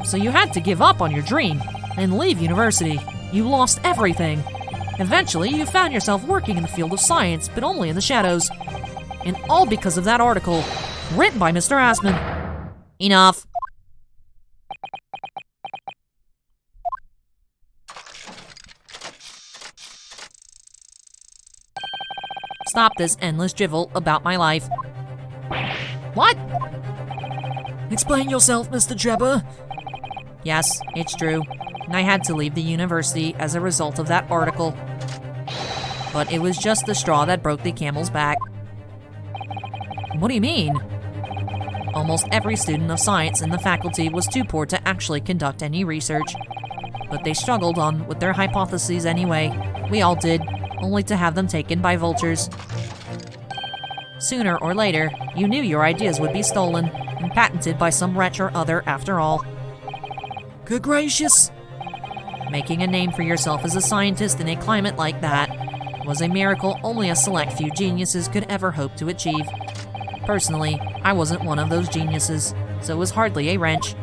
So you had to give up on your dream and leave university. You lost everything. Eventually, you found yourself working in the field of science, but only in the shadows. And all because of that article, written by Mr. Aspen. Enough. Stop this endless drivel about my life. What? Explain yourself, Mr. Trevor. Yes, it's true. And I had to leave the university as a result of that article. But it was just the straw that broke the camel's back. What do you mean? Almost every student of science in the faculty was too poor to actually conduct any research. But they struggled on with their hypotheses anyway. We all did, only to have them taken by vultures. Sooner or later, you knew your ideas would be stolen and patented by some wretch or other after all. Good gracious! Making a name for yourself as a scientist in a climate like that was a miracle only a select few geniuses could ever hope to achieve. Personally, I wasn't one of those geniuses, so it was hardly a wrench.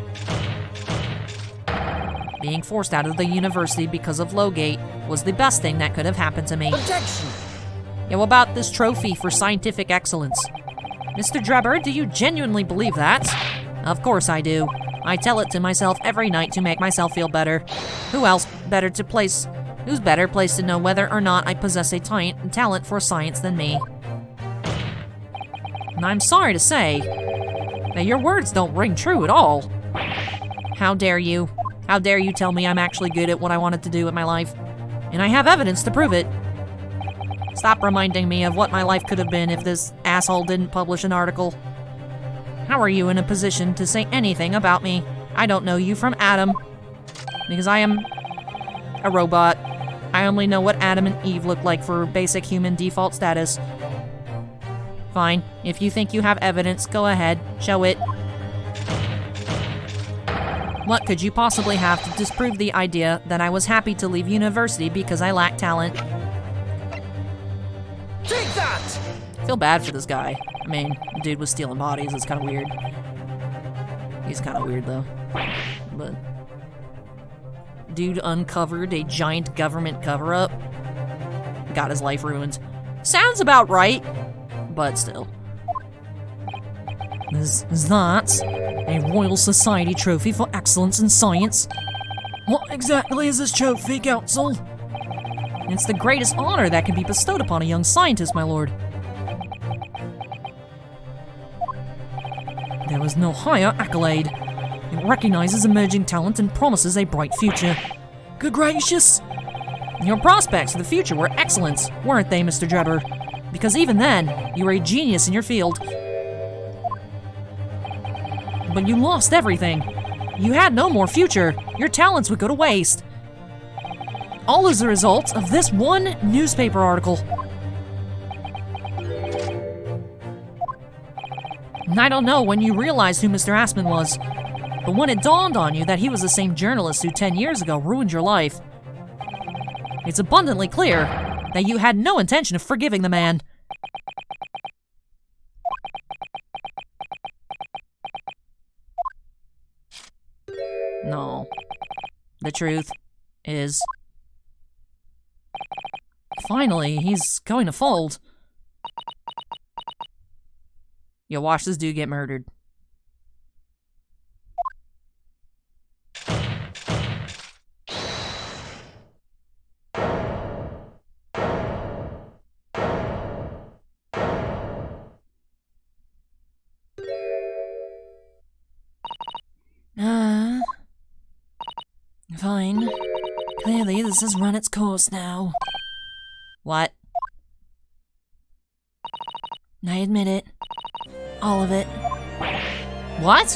Being forced out of the university because of Lowgate was the best thing that could have happened to me. Objection! Yeah, what about this trophy for scientific excellence? Mr. Drebber, do you genuinely believe that? Of course I do. I tell it to myself every night to make myself feel better. Who's better placed to know whether or not I possess a talent for science than me? And I'm sorry to say that your words don't ring true at all. How dare you? How dare you tell me I'm actually good at what I wanted to do in my life? And I have evidence to prove it. Stop reminding me of what my life could have been if this asshole didn't publish an article. How are you in a position to say anything about me? I don't know you from Adam. Because I am a robot. I only know what Adam and Eve look like for basic human default status. Fine. If you think you have evidence, go ahead. Show it. What could you possibly have to disprove the idea that I was happy to leave university because I lack talent? Take that! I feel bad for this guy. I mean, the dude was stealing bodies. It's kind of weird. He's kind of weird, though. But dude uncovered a giant government cover-up. Got his life ruined. Sounds about right, but still. Is that a Royal Society trophy for excellence in science? What exactly is this trophy, Council? It's the greatest honor that can be bestowed upon a young scientist, my lord. There is no higher accolade. It recognizes emerging talent and promises a bright future. Good gracious! Your prospects for the future were excellent, weren't they, Mr. Drebber? Because even then, you were a genius in your field. But you lost everything. You had no more future. Your talents would go to waste. All as a result of this one newspaper article. And I don't know when you realized who Mr. Aspen was, but when it dawned on you that he was the same journalist who 10 years ago ruined your life, it's abundantly clear that you had no intention of forgiving the man. No. The truth is... Finally, he's going to fold. Yo, watch this dude get murdered. Fine. Clearly, this has run its course now. What? I admit it. All of it. What?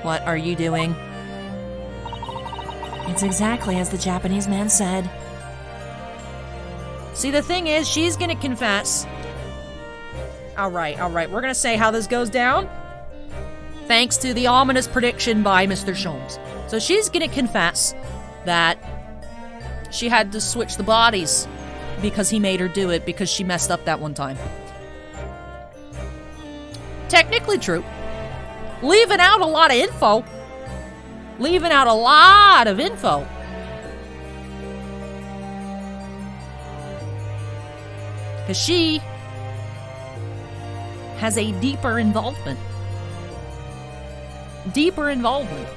What are you doing? It's exactly as the Japanese man said. See, the thing is, she's gonna confess. Alright, we're gonna say how this goes down. Thanks to the ominous prediction by Mr. Sholmes. So she's gonna confess that she had to switch the bodies because he made her do it because she messed up that one time. Technically true. Leaving out a lot of info. Leaving out a lot of info. Because she has a deeper involvement. Deeper involvement.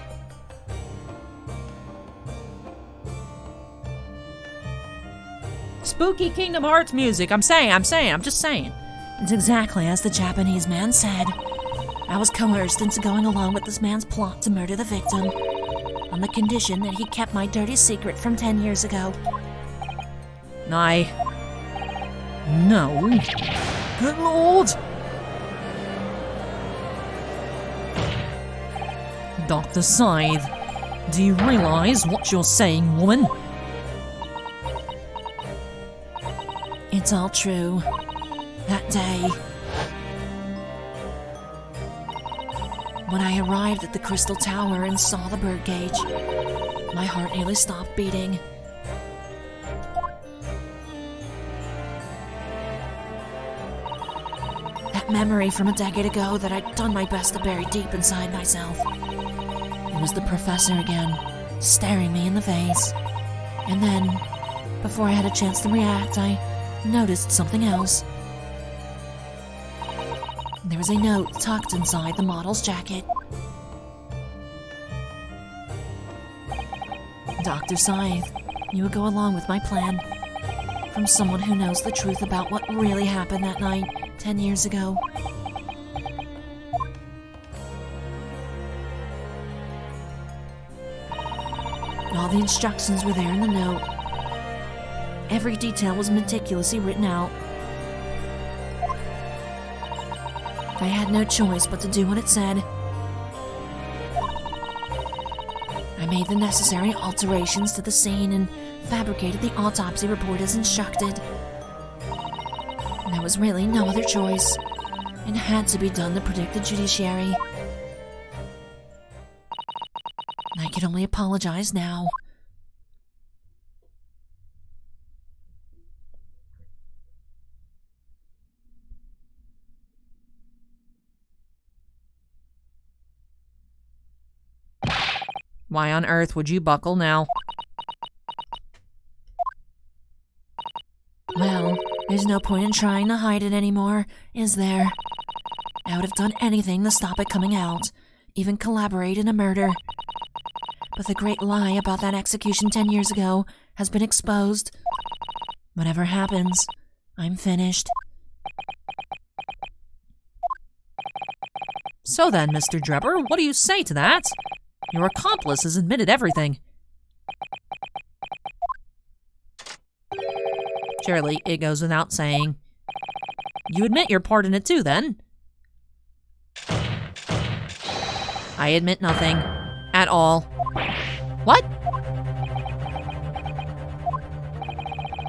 Spooky Kingdom Hearts music. I'm just saying. It's exactly as the Japanese man said. I was coerced into going along with this man's plot to murder the victim, on the condition that he kept my dirty secret from 10 years ago. No. Good lord! Dr. Scythe, do you realize what you're saying, woman? It's all true. That day, when I arrived at the Crystal Tower and saw the birdcage, my heart nearly stopped beating. That memory from a decade ago that I'd done my best to bury deep inside myself. It was the professor again, staring me in the face. And then, before I had a chance to react, I noticed something else. There was a note tucked inside the model's jacket. Dr. Scythe, you would go along with my plan. From someone who knows the truth about what really happened that night, 10 years ago. All the instructions were there in the note. Every detail was meticulously written out. I had no choice but to do what it said. I made the necessary alterations to the scene and fabricated the autopsy report as instructed. There was really no other choice. It had to be done to protect the judiciary. I can only apologize now. Why on earth would you buckle now? Well, there's no point in trying to hide it anymore, is there? I would have done anything to stop it coming out, even collaborate in a murder. But the great lie about that execution 10 years ago has been exposed. Whatever happens, I'm finished. So then, Mr. Drebber, what do you say to that? Your accomplice has admitted everything. Surely, it goes without saying. You admit your part in it too, then? I admit nothing. At all. What?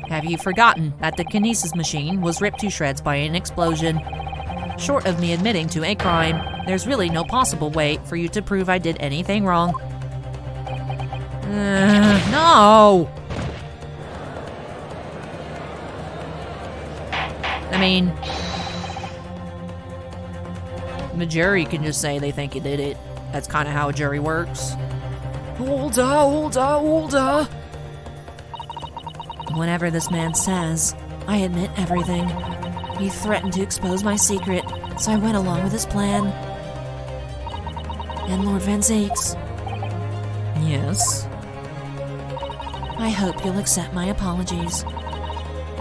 Have you forgotten that the kinesis machine was ripped to shreds by an explosion? Short of me admitting to a crime, there's really no possible way for you to prove I did anything wrong. No! I mean, the jury can just say they think you did it. That's kind of how a jury works. Order! Whatever this man says, I admit everything. He threatened to expose my secret, so I went along with his plan. And Lord Van Zakes, Yes? I hope you'll accept my apologies.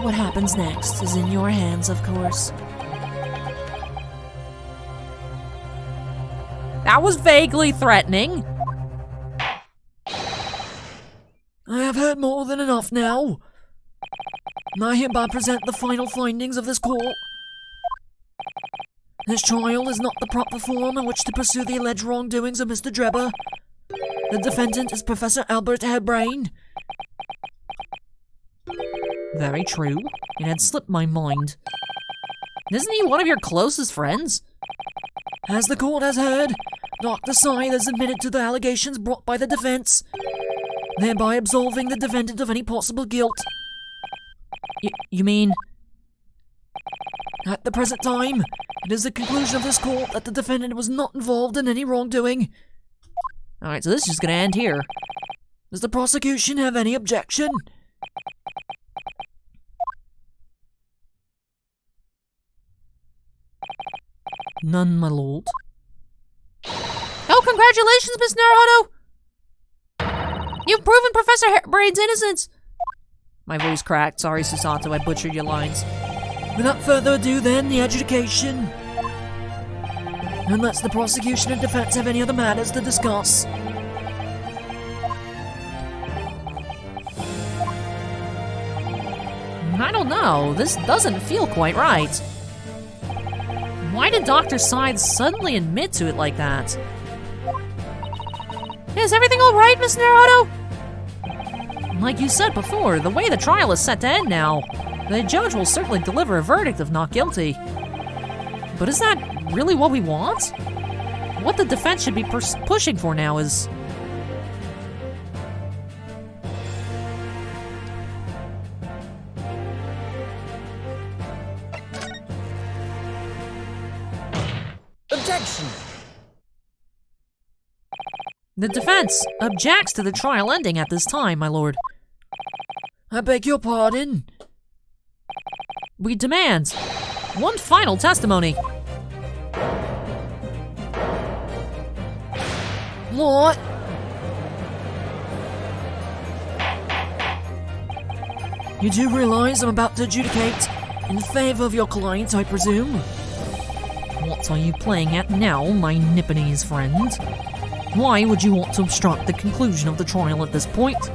What happens next is in your hands, of course. That was vaguely threatening. heard more than enough now. I hereby present the final findings of this court. This trial is not the proper forum in which to pursue the alleged wrongdoings of Mr. Drebber. The defendant is Professor Albert Hairbrain. Very true. It had slipped my mind. Isn't he one of your closest friends? As the court has heard, Dr. Scythe has admitted to the allegations brought by the defense, thereby absolving the defendant of any possible guilt. You mean... At the present time, it is the conclusion of this court that the defendant was not involved in any wrongdoing. Alright, so this is just gonna end here. Does the prosecution have any objection? None, my lord. Oh, congratulations, Miss Naruto! You've proven Professor Hairbrain's innocence! My voice cracked. Sorry, Susato, I butchered your lines. Without further ado, then, the adjudication. Unless the prosecution and defense have any other matters to discuss. I don't know. This doesn't feel quite right. Why did Dr. Scythe suddenly admit to it like that? Is everything alright, Miss Naruto? Like you said before, the way the trial is set to end now, the judge will certainly deliver a verdict of not guilty. But is that really what we want? What the defense should be pushing for now is... Objection! The defense objects to the trial ending at this time, my lord. I beg your pardon. We demand one final testimony. What? You do realize I'm about to adjudicate in favor of your client, I presume? What are you playing at now, my Nipponese friend? Why would you want to obstruct the conclusion of the trial at this point?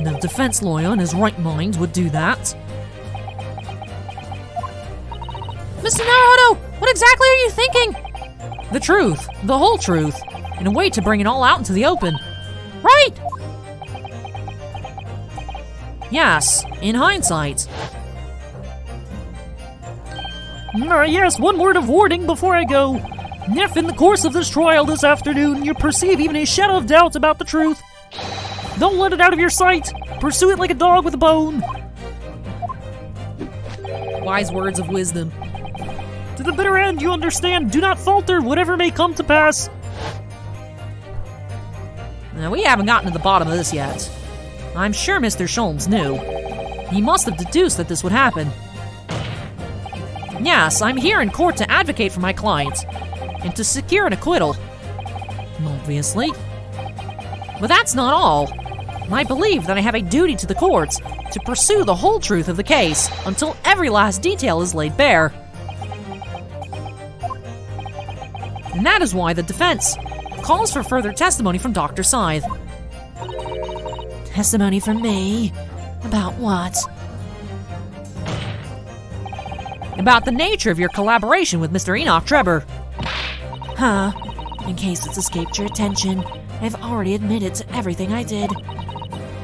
No defense lawyer in his right mind would do that. Mr. Naruto, what exactly are you thinking? The truth, the whole truth, in a way to bring it all out into the open. Right! Yes, in hindsight. Yes, one word of warning before I go. If in the course of this trial this afternoon you perceive even a shadow of doubt about the truth, don't let it out of your sight. Pursue it like a dog with a bone. Wise words of wisdom. To the bitter end, you understand. Do not falter, whatever may come to pass. Now, we haven't gotten to the bottom of this yet. I'm sure Mr. Sholmes knew. He must have deduced that this would happen. Yes, I'm here in court to advocate for my client, and to secure an acquittal. Obviously. But that's not all. I believe that I have a duty to the courts to pursue the whole truth of the case until every last detail is laid bare. And that is why the defense calls for further testimony from Dr. Scythe. Testimony from me? About what? About the nature of your collaboration with Mr. Enoch Drebber. Huh? In case it's escaped your attention, I've already admitted to everything I did.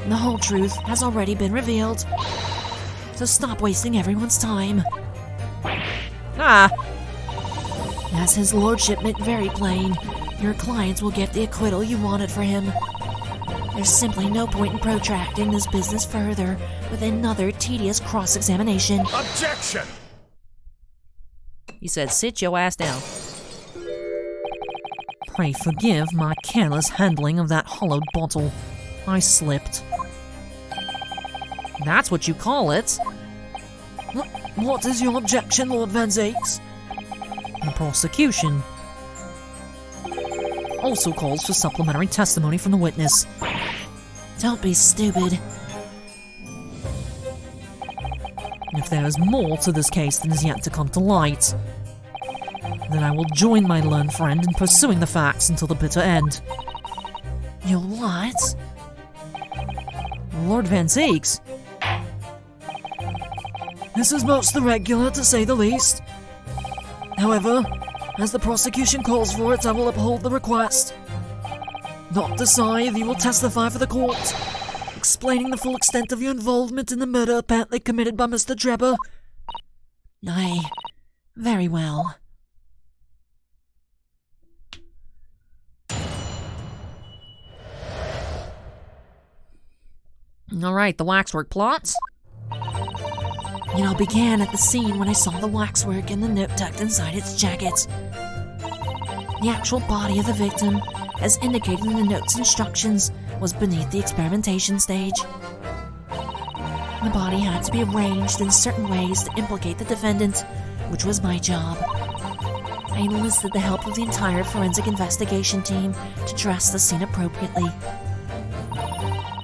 The whole truth has already been revealed. So stop wasting everyone's time. Ah, As his lordship made very plain, your clients will get the acquittal you wanted for him. There's simply no point in protracting this business further with another tedious cross-examination. Objection! he said, sit your ass down. Pray forgive my careless handling of that hollowed bottle. I slipped. That's what you call it. What is your objection, Lord Van Zakes? The prosecution also calls for supplementary testimony from the witness. Don't be stupid. If there is more to this case than is yet to come to light, then I will join my learned friend in pursuing the facts until the bitter end. You'll what? Lord Van Zeeks. This is most irregular, to say the least. However, as the prosecution calls for it, I will uphold the request. Dr. Scythe, you will testify for the court, explaining the full extent of your involvement in the murder apparently committed by Mr. Drebber. Aye, very well. All right, the waxwork plots. It all began at the scene when I saw the waxwork and the note tucked inside its jacket. The actual body of the victim, as indicated in the note's instructions, was beneath the experimentation stage. The body had to be arranged in certain ways to implicate the defendant, which was my job. I enlisted the help of the entire forensic investigation team to dress the scene appropriately.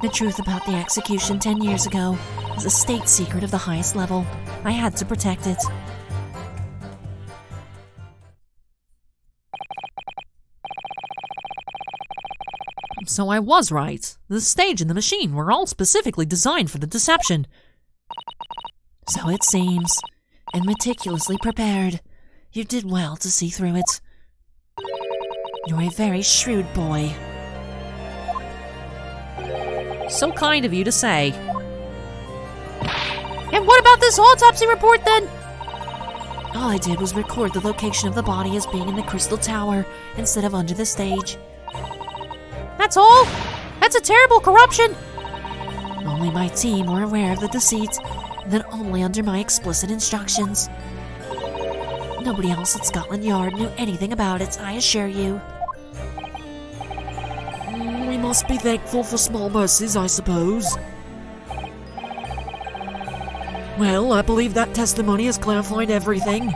The truth about the execution 10 years ago was a state secret of the highest level. I had to protect it. So I was right. The stage and the machine were all specifically designed for the deception. So it seems, and meticulously prepared. You did well to see through it. You're a very shrewd boy. So kind of you to say. And what about this autopsy report then? All I did was record the location of the body as being in the Crystal Tower instead of under the stage. That's all? That's a terrible corruption. Only my team were aware of the deceit, and then only under my explicit instructions. Nobody else at Scotland Yard knew anything about it, I assure you. We must be thankful for small mercies, I suppose. Well, I believe that testimony has clarified everything.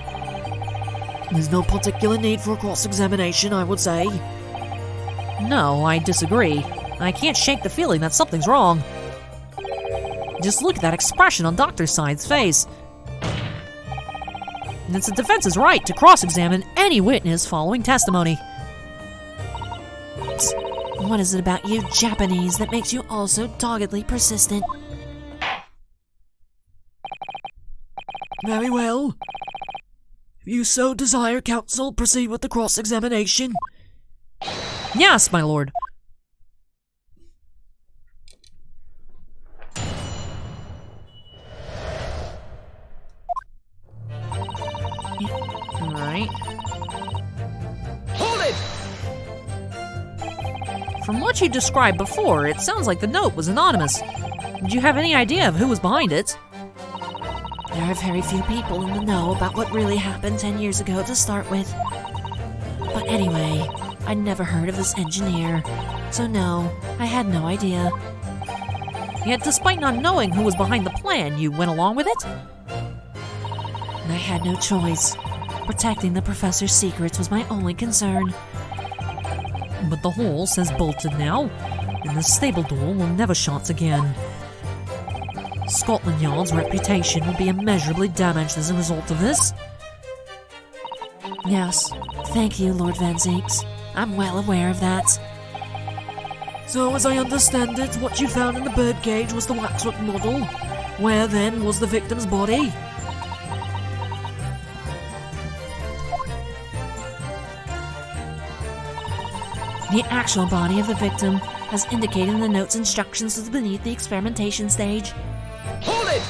There's no particular need for cross-examination, I would say. No, I disagree. I can't shake the feeling that something's wrong. Just look at that expression on Dr. Scythe's face. And it's the defense's right to cross-examine any witness following testimony. What is it about you Japanese that makes you all so doggedly persistent? Very well. If you so desire, counsel, proceed with the cross-examination. Yes, my lord. All right. Hold it! From what you described before, it sounds like the note was anonymous. Did you have any idea of who was behind it? There are very few people in the know about what really happened 10 years ago to start with. But anyway, I'd never heard of this engineer, so no, I had no idea. Yet despite not knowing who was behind the plan, you went along with it? And I had no choice. Protecting the professor's secrets was my only concern. But the hole says bolted now, and the stable door will never shut again. Scotland Yard's reputation will be immeasurably damaged as a result of this. Yes, thank you, Lord Van Zeeks. I'm well aware of that. So, as I understand it, what you found in the birdcage was the waxwork model. Where, then, was the victim's body? The actual body of the victim, as indicated in the note's instructions, was beneath the experimentation stage. Hold it!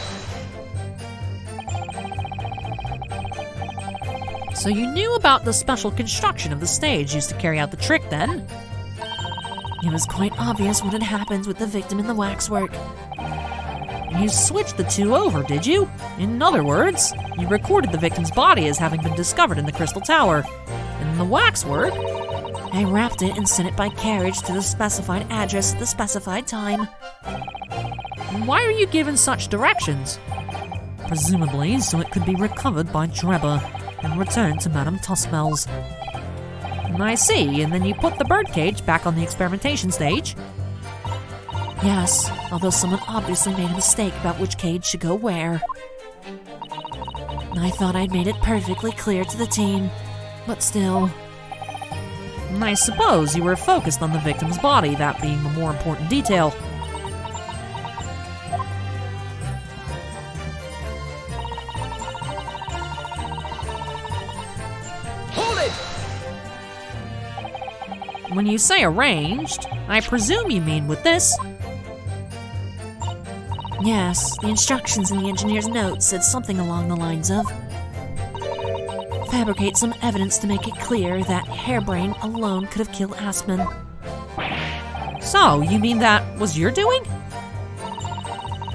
So you knew about the special construction of the stage used to carry out the trick then? It was quite obvious what had happened with the victim in the waxwork. You switched the two over, did you? In other words, you recorded the victim's body as having been discovered in the Crystal Tower. And in the waxwork, I wrapped it and sent it by carriage to the specified address at the specified time. why are you given such directions? Presumably so it could be recovered by Drebber and returned to Madame Tussmel's. I see, and then you put the birdcage back on the experimentation stage? Yes, although someone obviously made a mistake about which cage should go where. I thought I'd made it perfectly clear to the team, but still. I suppose you were focused on the victim's body, that being the more important detail. When you say arranged, I presume you mean with this. Yes, the instructions in the engineer's notes said something along the lines of fabricate some evidence to make it clear that Hairbrain alone could have killed Aspen. So, you mean that was your doing?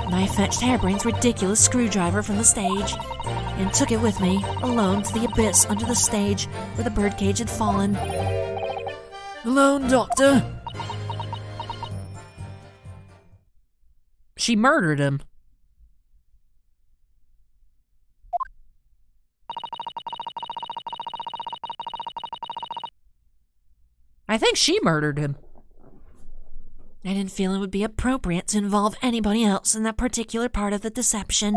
I fetched Hairbrain's ridiculous screwdriver from the stage and took it with me, alone, to the abyss under the stage where the birdcage had fallen. Alone, Doctor. She murdered him. I think she murdered him. I didn't feel it would be appropriate to involve anybody else in that particular part of the deception.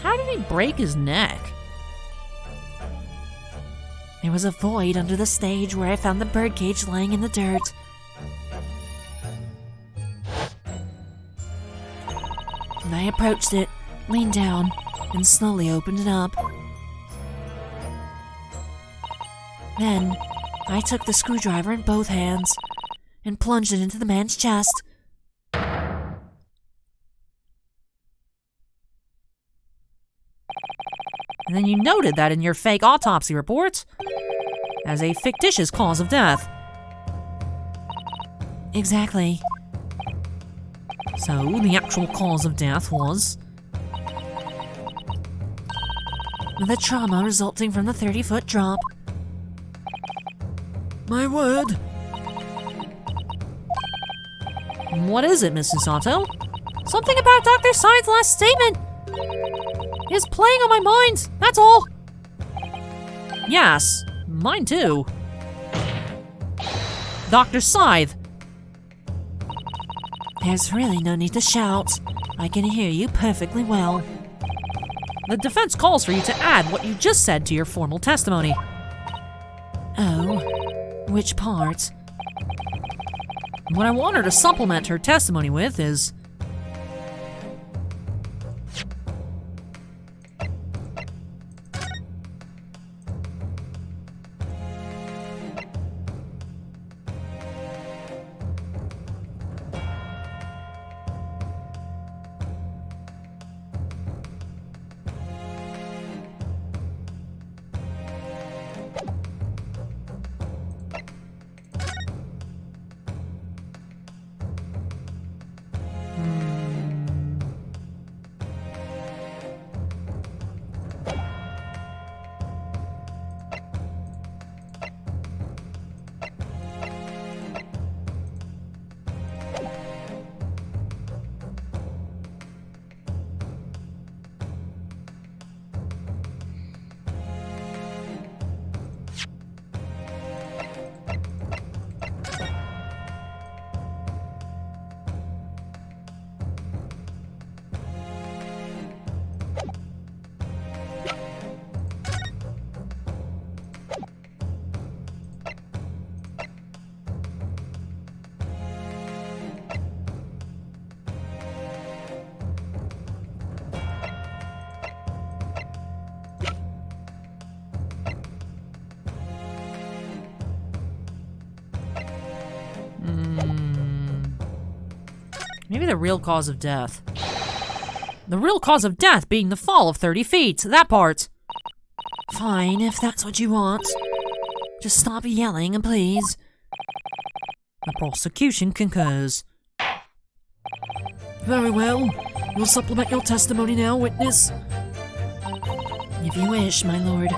How did he break his neck? There was a void under the stage where I found the birdcage lying in the dirt. I approached it, leaned down, and slowly opened it up. Then, I took the screwdriver in both hands and plunged it into the man's chest. And then you noted that in your fake autopsy report as a fictitious cause of death. Exactly. So, the actual cause of death was... the trauma resulting from the 30-foot drop. My word. What is it, Mrs. Sato? Something about Dr. Side's last statement is playing on my mind, that's all. Yes, mine too. Dr. Scythe. There's really no need to shout. I can hear you perfectly well. The defense calls for you to add what you just said to your formal testimony. Oh, which part? What I want her to supplement her testimony with is... Maybe the real cause of death. The real cause of death being the fall of 30 feet. That part. Fine, if that's what you want. Just stop yelling, please. The prosecution concurs. Very well. You'll supplement your testimony now, witness. If you wish, my lord.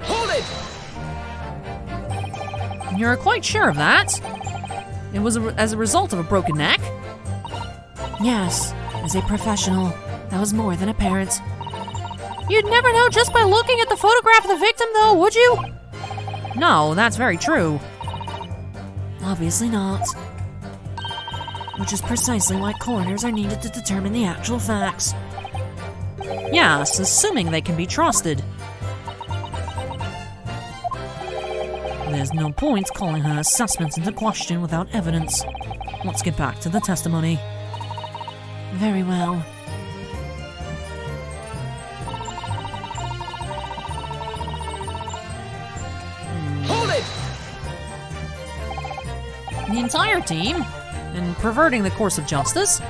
Hold it! You're quite sure of that? It was as a result of a broken neck? Yes, as a professional, that was more than apparent. You'd never know just by looking at the photograph of the victim, though, would you? No, that's very true. Obviously not. Which is precisely why coroners are needed to determine the actual facts. Yes, assuming they can be trusted. There's no point calling her assessments into question without evidence. Let's get back to the testimony. Very well. Hold it! The entire team, in perverting the course of justice.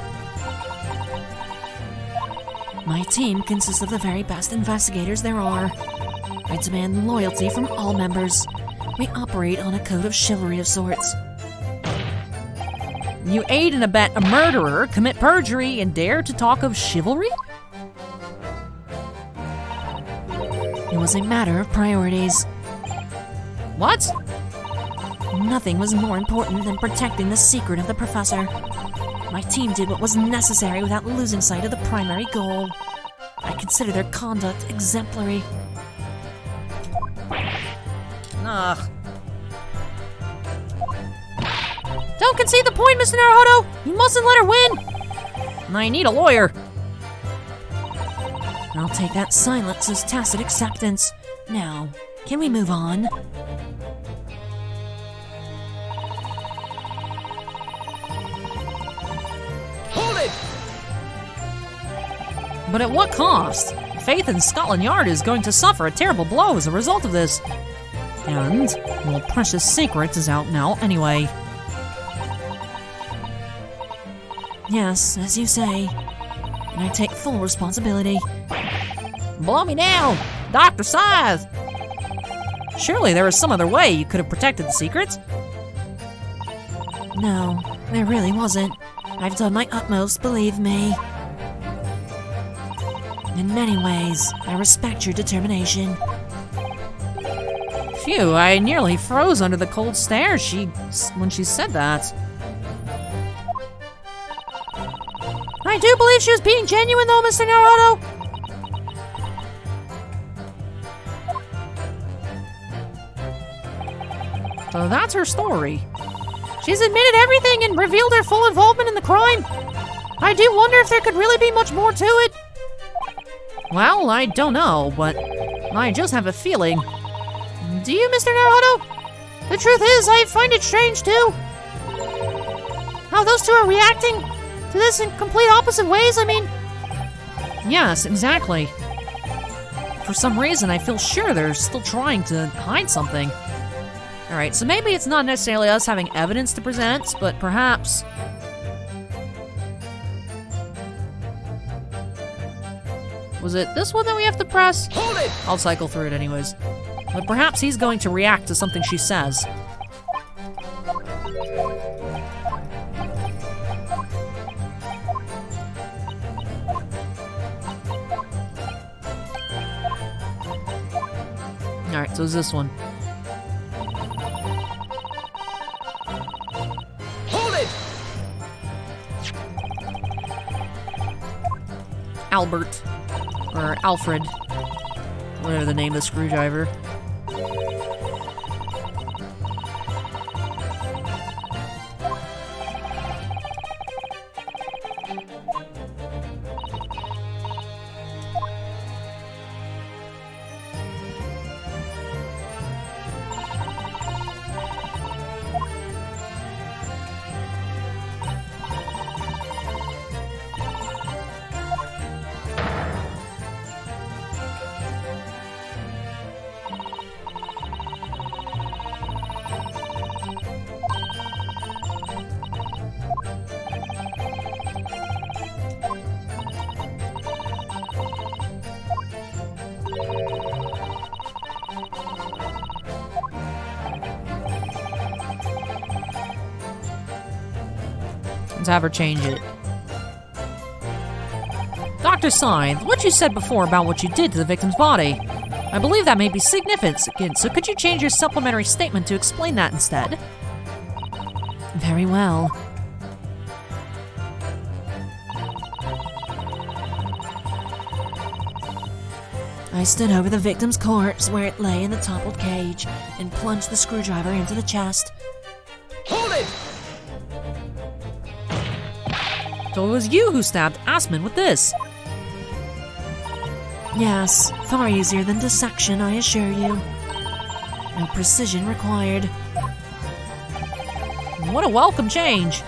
My team consists of the very best investigators there are. I demand loyalty from all members. We operate on a code of chivalry of sorts. You aid and abet a murderer, commit perjury, and dare to talk of chivalry? It was a matter of priorities. What? Nothing was more important than protecting the secret of the professor. My team did what was necessary without losing sight of the primary goal. I consider their conduct exemplary. Ugh. Don't concede the point, Mr. Naruhodo! You mustn't let her win! I need a lawyer. I'll take that silence as tacit acceptance. Now, can we move on? Hold it! But at what cost? Faith in Scotland Yard is going to suffer a terrible blow as a result of this. And, well, precious secret is out now anyway. Yes, as you say. And I take full responsibility. Blow me down! Dr. Scythe! Surely there was some other way you could have protected the secrets. No, there really wasn't. I've done my utmost, believe me. In many ways, I respect your determination. Phew, I nearly froze under the cold stare when she said that. I do believe she was being genuine, though, Mr. Naruhodo. So that's her story. She's admitted everything and revealed her full involvement in the crime. I do wonder if there could really be much more to it. Well, I don't know, but I just have a feeling. Do you, Mr. Naruhodo? The truth is, I find it strange, too. How those two are reacting to this in complete opposite ways, I mean. Yes, exactly. For some reason, I feel sure they're still trying to hide something. Alright, so maybe it's not necessarily us having evidence to present, but perhaps... Was it this one that we have to press? Hold it! I'll cycle through it anyways. But perhaps he's going to react to something she says. Alright, so it's this one. Hold it! Albert. Or Alfred. Whatever the name of the screwdriver. Let's have her change it. Dr. Scythe, what you said before about what you did to the victim's body, I believe that may be significant, so could you change your supplementary statement to explain that instead? Very well. I stood over the victim's corpse where it lay in the toppled cage and plunged the screwdriver into the chest. Hold it! So it was you who stabbed Asmund with this. Yes, far easier than dissection, I assure you. No precision required. What a welcome change.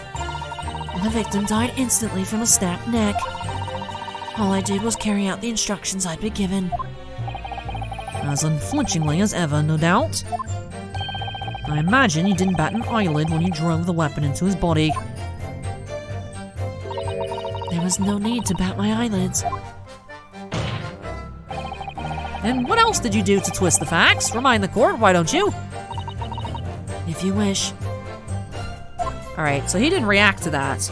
The victim died instantly from a snapped neck. All I did was carry out the instructions I'd been given. As unflinchingly as ever, no doubt. I imagine you didn't bat an eyelid when you drove the weapon into his body. There was no need to bat my eyelids. And what else did you do to twist the facts? Remind the court, why don't you? If you wish. Alright, so he didn't react to that.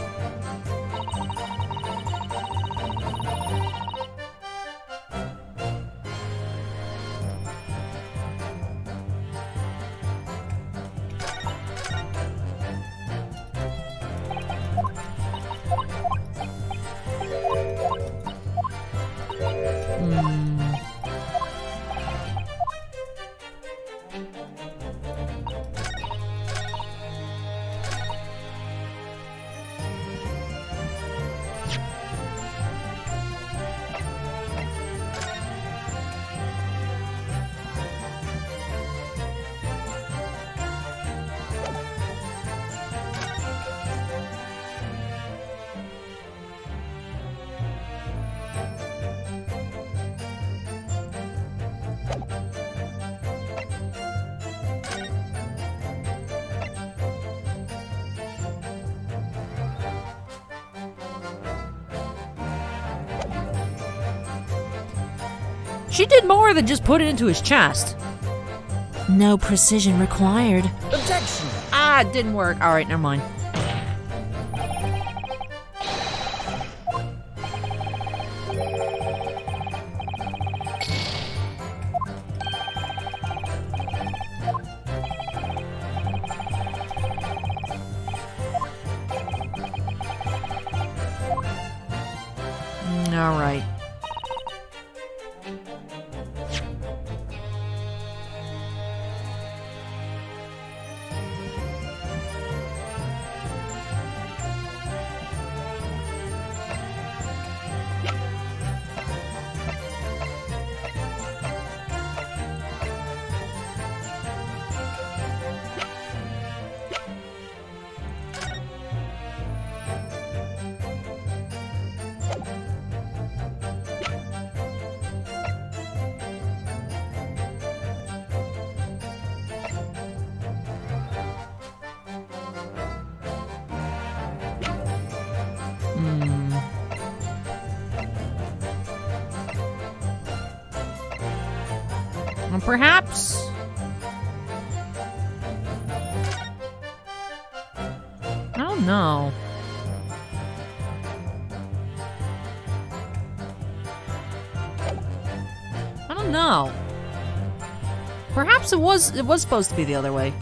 She did more than just put it into his chest. No precision required. Objection! Ah, it didn't work. Alright, never mind. Alright. Well, perhaps... I don't know. I don't know. Perhaps it was supposed to be the other way.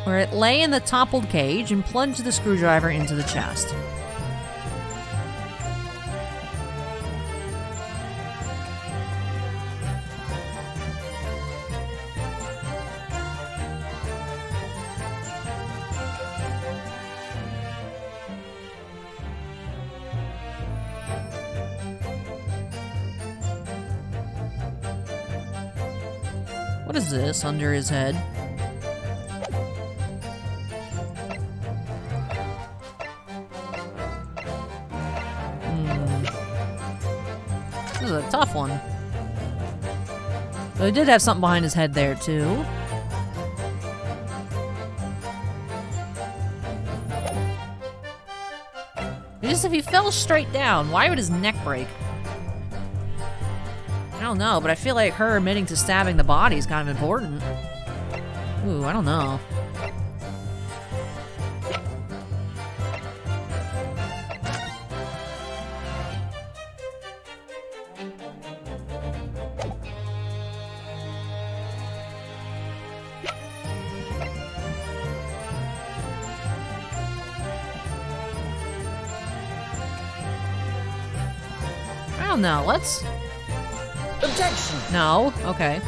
Where it lay in the toppled cage and plunged the screwdriver into the chest. What is this under his head? This is a tough one. But he did have something behind his head there, too. Just if he fell straight down, why would his neck break? I don't know, but I feel like her admitting to stabbing the body is kind of important. Ooh, I don't know. I don't know, let's... Objection! No? Okay.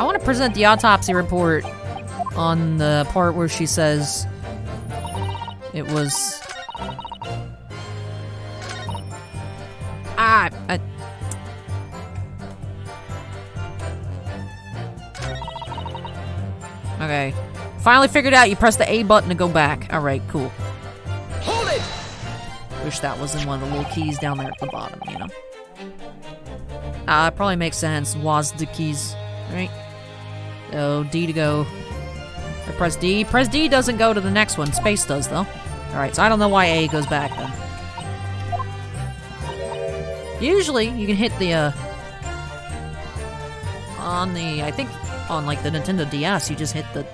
I want to present the autopsy report on the part where she says it was... Okay. Finally figured out you press the A button to go back. Alright, cool. Hold it! Wish that was in one of the little keys down there at the bottom, you know? It probably makes sense. Was the keys, right? So, D to go. Or press D. Press D doesn't go to the next one. Space does, though. Alright, so I don't know why A goes back, then. Usually, you can hit the, on the, I think, on, like, the Nintendo DS, you just hit the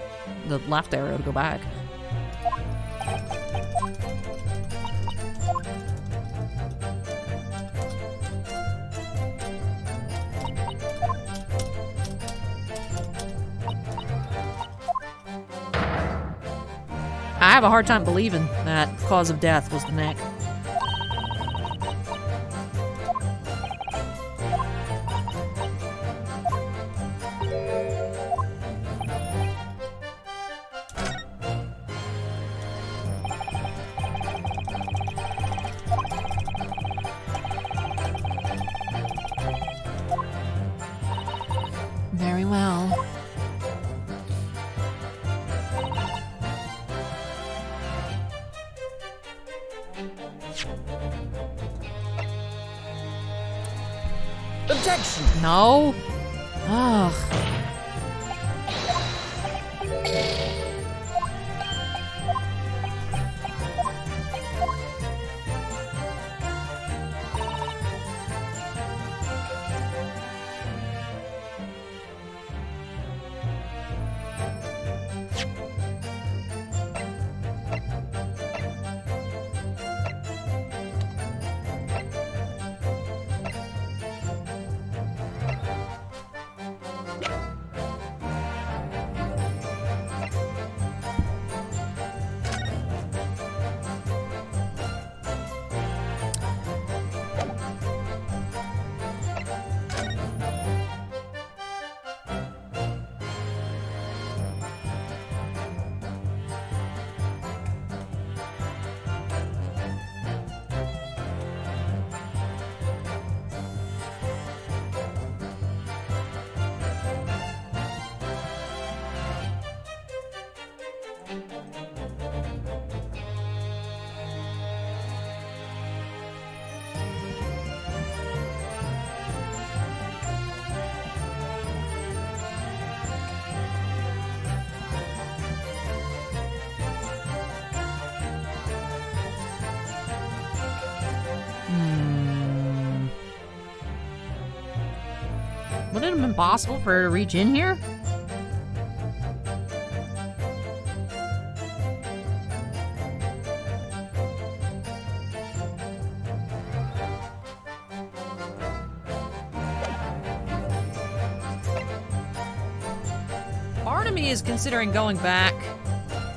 left arrow to go back. I have a hard time believing that cause of death was the neck. Very well. Objection! No. Ugh. Would it have been possible for her to reach in here? Part of me is considering going back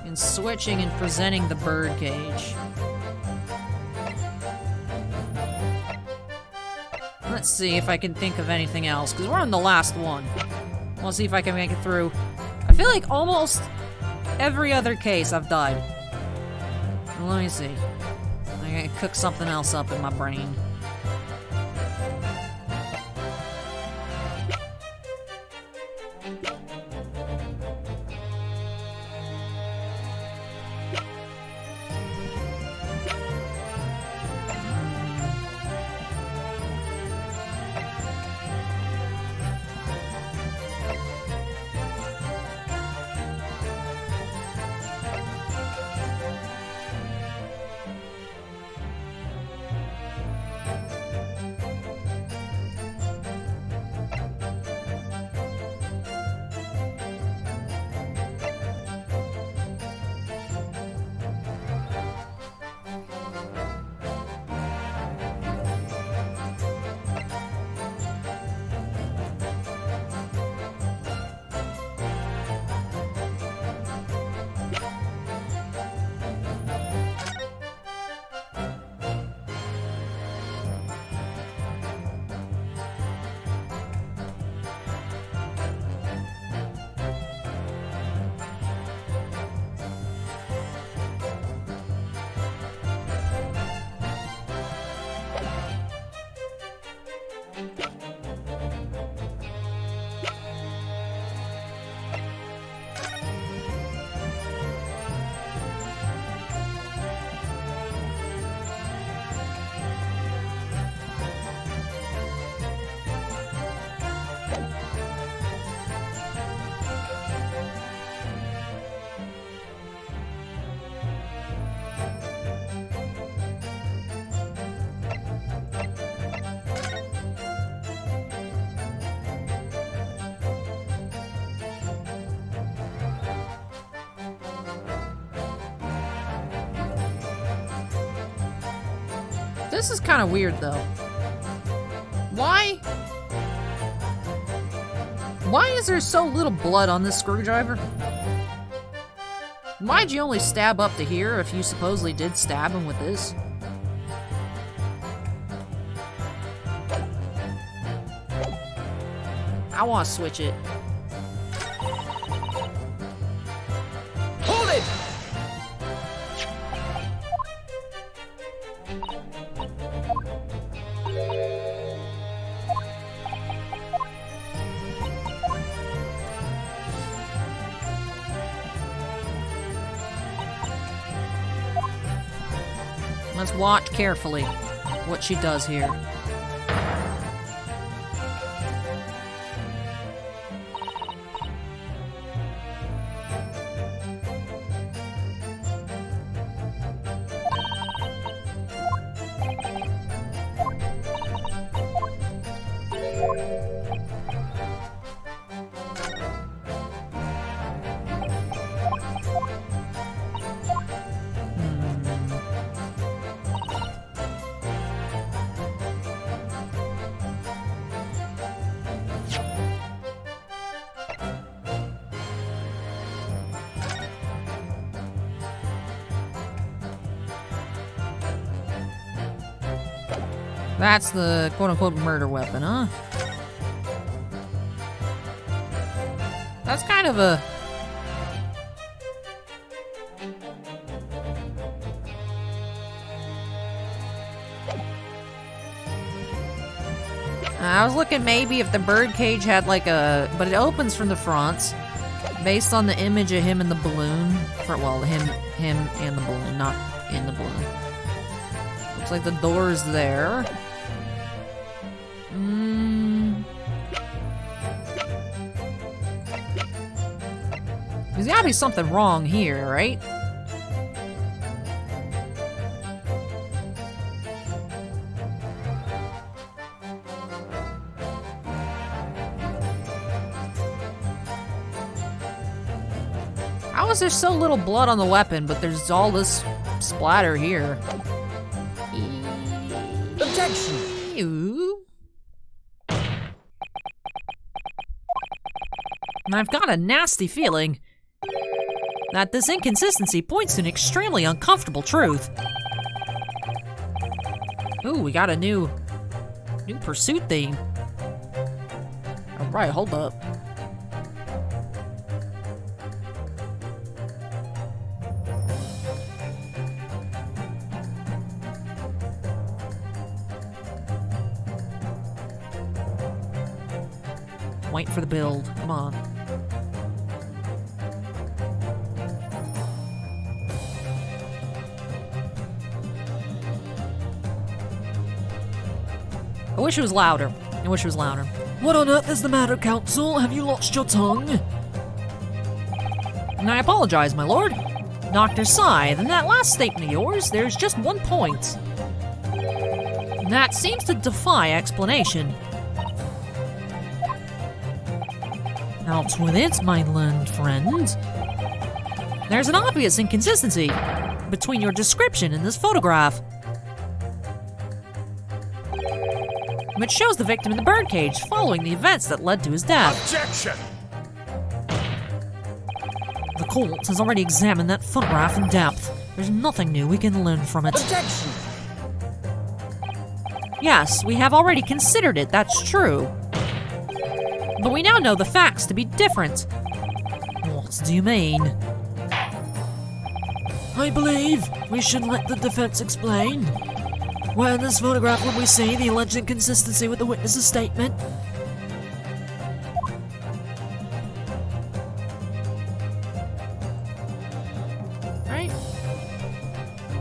and switching and presenting the bird cage. Let's see if I can think of anything else, because we're on the last one. We'll see if I can make it through. I feel like almost every other case I've died. Let me see. I gotta cook something else up in my brain. This is kind of weird, though. Why? Why is there so little blood on this screwdriver? Why'd you only stab up to here if you supposedly did stab him with this? I want to switch it. Hold it! Let's watch carefully what she does here. That's the quote-unquote murder weapon, huh? That's kind of a... I was looking maybe if the birdcage had like a... But it opens from the front, based on the image of him in the balloon. Well, him and the balloon, not in the balloon. Looks like the door's there. There's gotta be something wrong here, right? How is there so little blood on the weapon, but there's all this splatter here? Objection! Ew. And I've got a nasty feeling that this inconsistency points to an extremely uncomfortable truth. Ooh, we got a new pursuit theme. Alright, hold up. Wait for the build. Come on. I wish it was louder. I wish it was louder. What on earth is the matter, Counsel? Have you lost your tongue? And I apologize, my lord. Dr. Scythe, in that last statement of yours, there's just one point. And that seems to defy explanation. Out with it, my learned friend. There's an obvious inconsistency between your description and this photograph, which shows the victim in the birdcage following the events that led to his death. Objection! The court has already examined that photograph in depth. There's nothing new we can learn from it. Objection! Yes, we have already considered it, that's true. But we now know the facts to be different. What do you mean? I believe we should let the defense explain. Where in this photograph would we see the alleged inconsistency with the witness's statement? Right?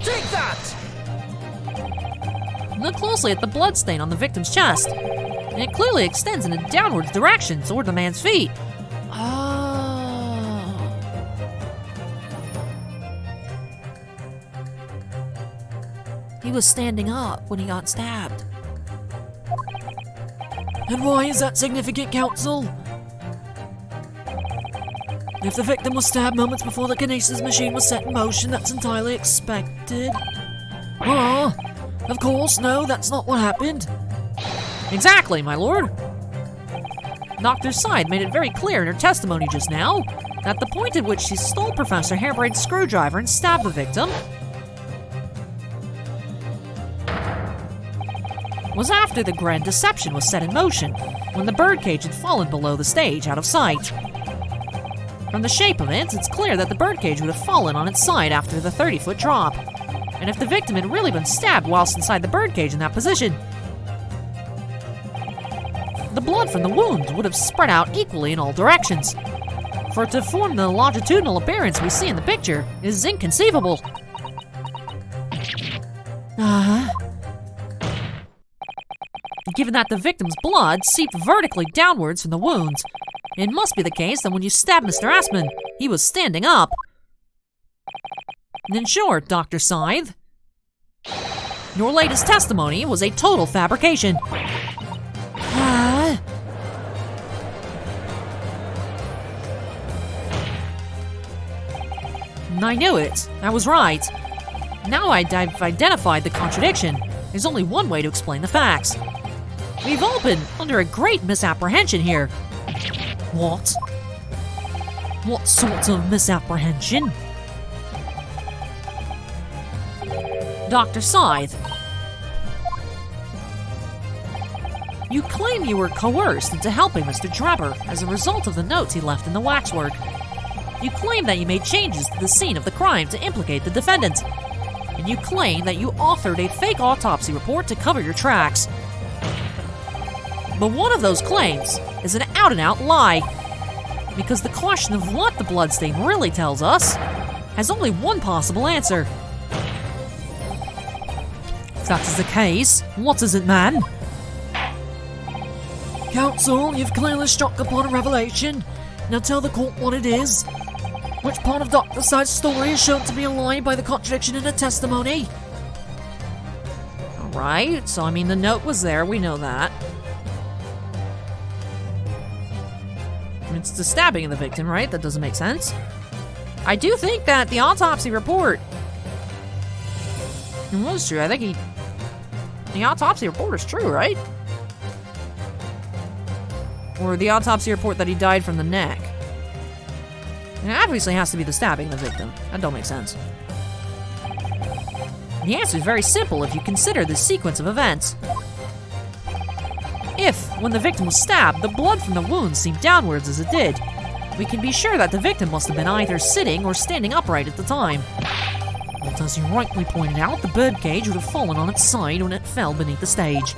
Take that! Look closely at the bloodstain on the victim's chest. And it clearly extends in a downward direction toward the man's feet. Oh. He was standing up when he got stabbed. And why is that significant, Counsel? If the victim was stabbed moments before the kinesis machine was set in motion, that's entirely expected. Oh, Of course, no, that's not what happened. Exactly, my lord. Dr. Side made it very clear in her testimony just now that the point at which she stole Professor Hairbrain's screwdriver and stabbed the victim was after the grand deception was set in motion, when the birdcage had fallen below the stage out of sight. From the shape of it, it's clear that the birdcage would have fallen on its side after the 30-foot drop. And if the victim had really been stabbed whilst inside the birdcage in that position, the blood from the wound would have spread out equally in all directions. For it to form the longitudinal appearance we see in the picture is inconceivable. Given that the victim's blood seeped vertically downwards from the wound, it must be the case that when you stabbed Mr. Aspen, he was standing up. In short, Dr. Scythe, your latest testimony was a total fabrication. I knew it. I was right. Now I've identified the contradiction. There's only one way to explain the facts. We've all been under a great misapprehension here. What? What sort of misapprehension? Dr. Scythe, you claim you were coerced into helping Mr. Drebber as a result of the notes he left in the waxwork. You claim that you made changes to the scene of the crime to implicate the defendant. And you claim that you authored a fake autopsy report to cover your tracks. But one of those claims is an out-and-out lie. Because the question of what the bloodstain really tells us has only one possible answer. If that is the case, what is it, man? Counsel, you've clearly struck upon a revelation. Now tell the court what it is. Which part of Dr. Side's story is shown to be a lie by the contradiction in her testimony? Alright, so I mean the note was there, we know that. It's the stabbing of the victim, right? That doesn't make sense. I do think that the autopsy report... It was true, I think the autopsy report is true, right? Or the autopsy report that he died from the neck. It obviously has to be the stabbing of the victim. That don't make sense. The answer is very simple if you consider this sequence of events. If, when the victim was stabbed, the blood from the wound seeped downwards as it did, we can be sure that the victim must have been either sitting or standing upright at the time. But as you rightly pointed out, the birdcage would have fallen on its side when it fell beneath the stage.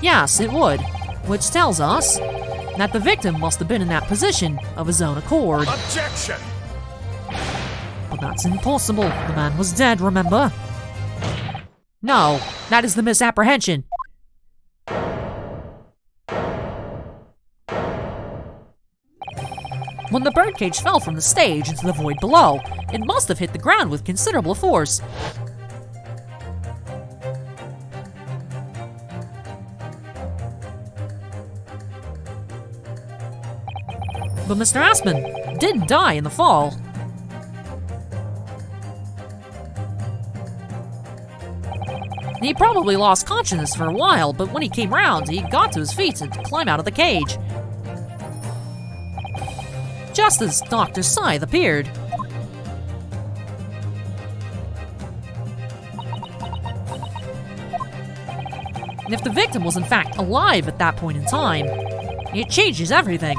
Yes, it would, which tells us that the victim must have been in that position of his own accord. Objection! But that's impossible. The man was dead, remember? No, that is the misapprehension. When the birdcage fell from the stage into the void below, it must have hit the ground with considerable force. But Mr. Aspen didn't die in the fall. He probably lost consciousness for a while, but when he came round, he got to his feet to climb out of the cage. Just as Dr. Scythe appeared. And if the victim was in fact alive at that point in time, it changes everything.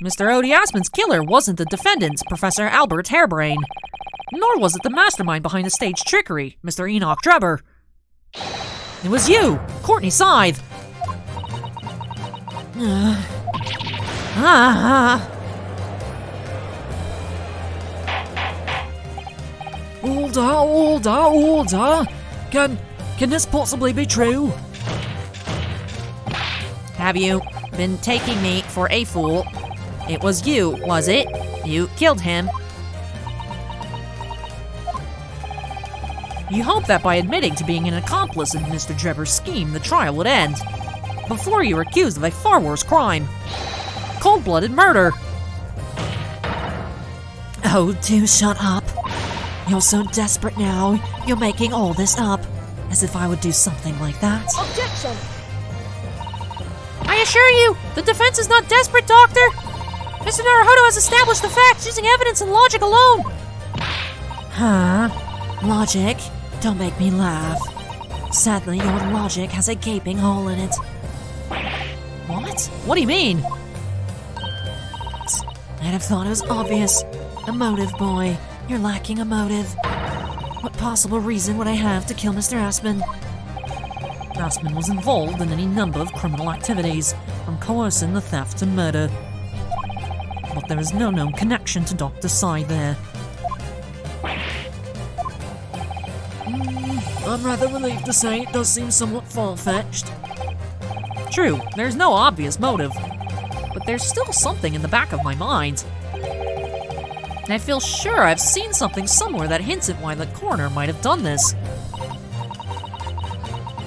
Mr. Odie Aspen's killer wasn't the defendant, Professor Albert Hairbrain. Nor was it the mastermind behind the stage trickery, Mr. Enoch Drebber. It was you, Courtney Scythe. Order. Can this possibly be true? Have you been taking me for a fool? It was you, was it? You killed him. You hoped that by admitting to being an accomplice in Mr. Drebber's scheme, the trial would end. Before you were accused of a far worse crime. Cold-blooded murder. Oh, do shut up. You're so desperate now, you're making all this up. As if I would do something like that. Objection! I assure you, the defense is not desperate, Doctor. Mr. Naruhodo has established the facts using evidence and logic alone. Huh? Logic? Don't make me laugh. Sadly, your logic has a gaping hole in it. What? What do you mean? I'd have thought it was obvious. A motive, boy. You're lacking a motive. What possible reason would I have to kill Mr. Aspen? Aspen was involved in any number of criminal activities, from coercing the theft to murder. But there is no known connection to Dr. Sy there. I'm rather relieved to say it does seem somewhat far-fetched. True, there's no obvious motive, but there's still something in the back of my mind. I feel sure I've seen something somewhere that hints at why the coroner might have done this.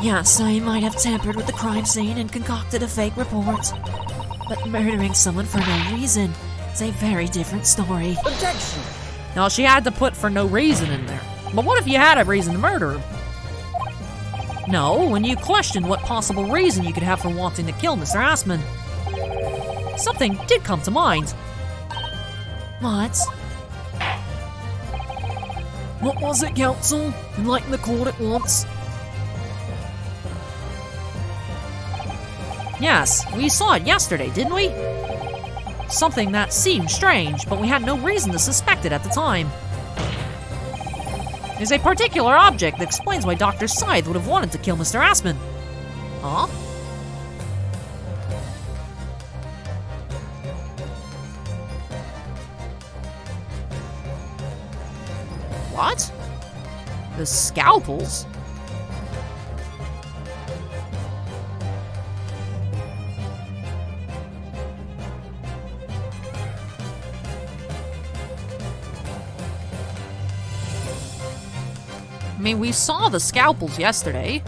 Yes, I might have tampered with the crime scene and concocted a fake report. But murdering someone for no reason is a very different story. Objection! Now, she had to put for no reason in there. But what if you had a reason to murder him? No, when you questioned what possible reason you could have for wanting to kill Mr. Aspen, something did come to mind. What? What was it, counsel? Enlighten the court at once. Yes, we saw it yesterday, didn't we? Something that seemed strange, but we had no reason to suspect it at the time. There's a particular object that explains why Dr. Scythe would have wanted to kill Mr. Aspen. Huh? What? The scalpels? I mean, we saw the scalpels yesterday.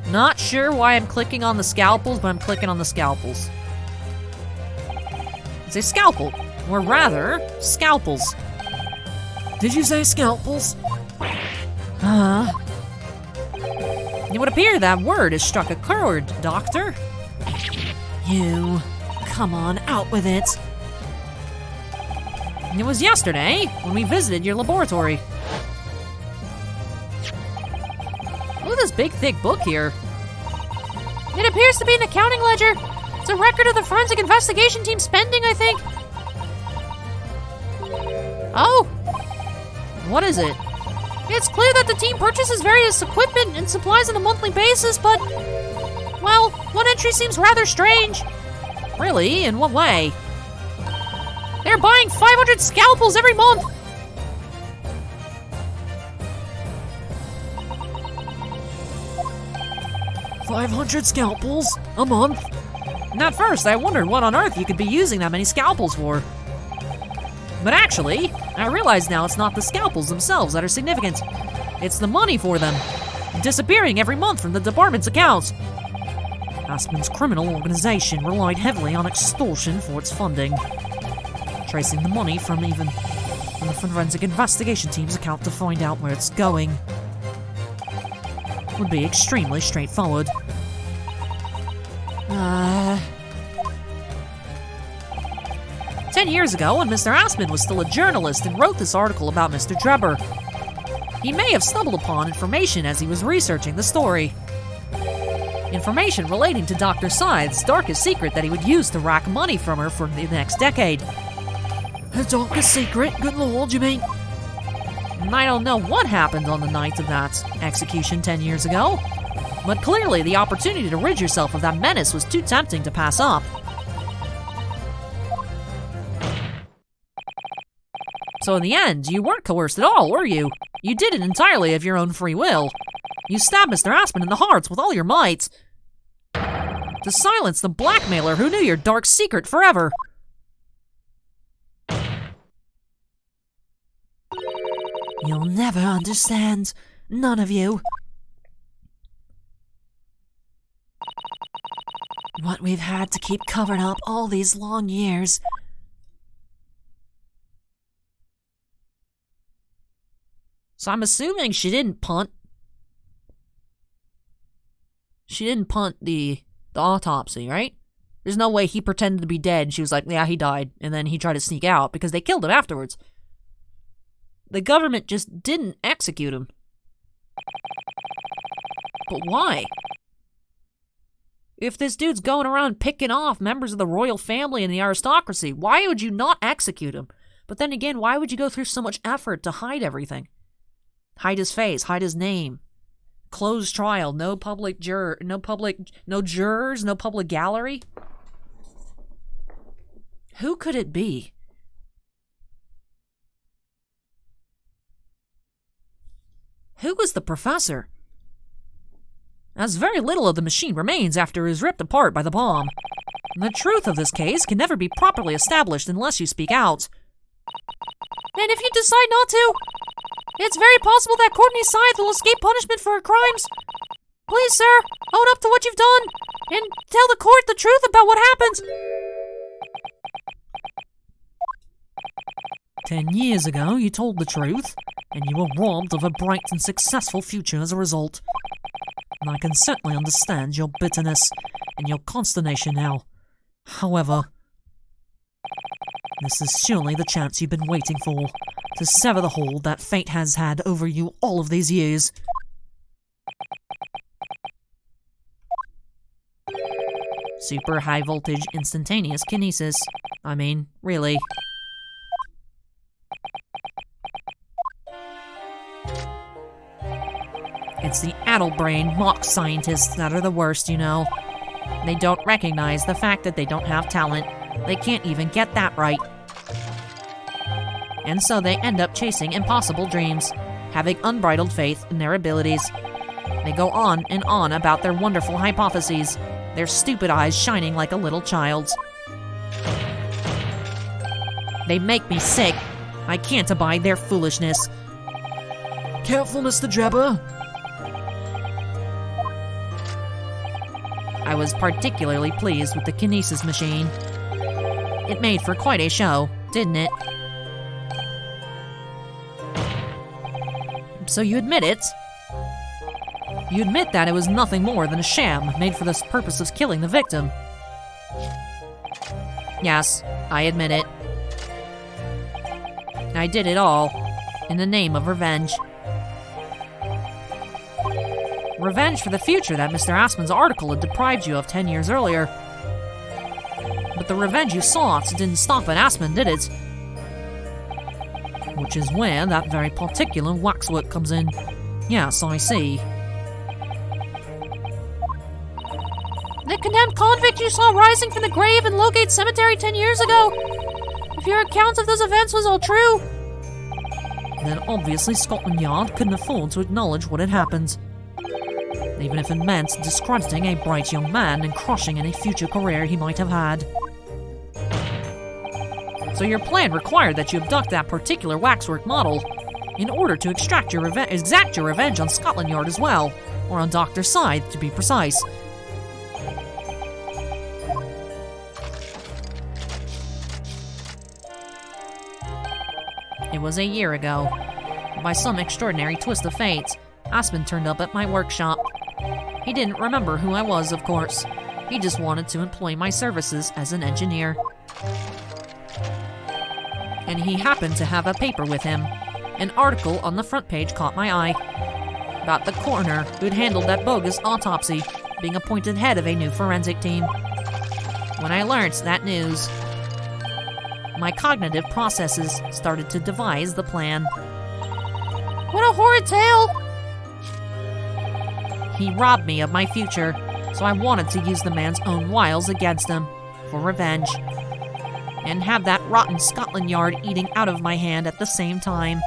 Not sure why I'm clicking on the scalpels, but I'm clicking on the scalpels. It's a scalpel, or rather, scalpels. Did you say scalpels? It would appear that word has struck a chord, Doctor. You. Come on, out with it. It was yesterday, when we visited your laboratory. Look at this big, thick book here. It appears to be an accounting ledger. It's a record of the forensic investigation team spending, I think. Oh! What is it? It's clear that the team purchases various equipment and supplies on a monthly basis, but, well, one entry seems rather strange. Really? In what way? They're buying 500 scalpels every month. $500 scalpels? A month? And at first, I wondered what on earth you could be using that many scalpels for. But actually, I realize now it's not the scalpels themselves that are significant. It's the money for them, disappearing every month from the department's accounts. Aspen's criminal organization relied heavily on extortion for its funding. Tracing the money from the forensic investigation team's account to find out where it's going would be extremely straightforward. 10 years ago, when Mr. Aspen was still a journalist and wrote this article about Mr. Drebber, he may have stumbled upon information as he was researching the story. Information relating to Dr. Scythe's darkest secret that he would use to rack money from her for the next decade. A darkest secret? Good lord, you mean? And I don't know what happened on the night of that execution 10 years ago, but clearly the opportunity to rid yourself of that menace was too tempting to pass up. So in the end, you weren't coerced at all, were you? You did it entirely of your own free will. You stabbed Mr. Aspen in the heart with all your might to silence the blackmailer who knew your dark secret forever. You'll never understand. None of you. What we've had to keep covered up all these long years. So I'm assuming she didn't punt. She didn't punt the autopsy, right? There's no way he pretended to be dead. She was like, yeah, he died. And then he tried to sneak out because they killed him afterwards. The government just didn't execute him. But why? If this dude's going around picking off members of the royal family and the aristocracy, why would you not execute him? But then again, why would you go through so much effort to hide everything? Hide his face, hide his name. Closed trial, no jurors, no public gallery. Who could it be? Who was the professor? As very little of the machine remains after it is ripped apart by the bomb. The truth of this case can never be properly established unless you speak out. And if you decide not to, it's very possible that Courtney Scythe will escape punishment for her crimes. Please, sir, own up to what you've done, and tell the court the truth about what happened. 10 years ago, you told the truth, and you were robbed of a bright and successful future as a result. And I can certainly understand your bitterness and your consternation now. However, this is surely the chance you've been waiting for, to sever the hold that fate has had over you all of these years. Super high voltage instantaneous kinesis. I mean, really. It's the addle-brained mock scientists that are the worst, you know. They don't recognize the fact that they don't have talent. They can't even get that right. And so they end up chasing impossible dreams, having unbridled faith in their abilities. They go on and on about their wonderful hypotheses, their stupid eyes shining like a little child's. They make me sick. I can't abide their foolishness. Careful, Mr. Jabber. I was particularly pleased with the kinesis machine. It made for quite a show, didn't it? So you admit it? You admit that it was nothing more than a sham made for the purpose of killing the victim. Yes, I admit it. I did it all in the name of revenge. Revenge for the future that Mr. Aspen's article had deprived you of 10 years earlier. But the revenge you sought didn't stop at Aspen, did it? Which is where that very particular waxwork comes in. Yes, I see. The condemned convict you saw rising from the grave in Lowgate Cemetery 10 years ago. If your account of those events was all true, Then obviously Scotland Yard couldn't afford to acknowledge what had happened. Even if it meant discrediting a bright young man and crushing any future career he might have had. So your plan required that you abduct that particular waxwork model in order to exact your revenge on Scotland Yard as well, or on Dr. Scythe to be precise. It was a year ago. By some extraordinary twist of fate, Aspen turned up at my workshop. He didn't remember who I was, of course. He just wanted to employ my services as an engineer. And he happened to have a paper with him. An article on the front page caught my eye. About the coroner who'd handled that bogus autopsy, being appointed head of a new forensic team. When I learned that news, my cognitive processes started to devise the plan. what a horrid tale! He robbed me of my future, so I wanted to use the man's own wiles against him, for revenge. And have that rotten Scotland Yard eating out of my hand at the same time.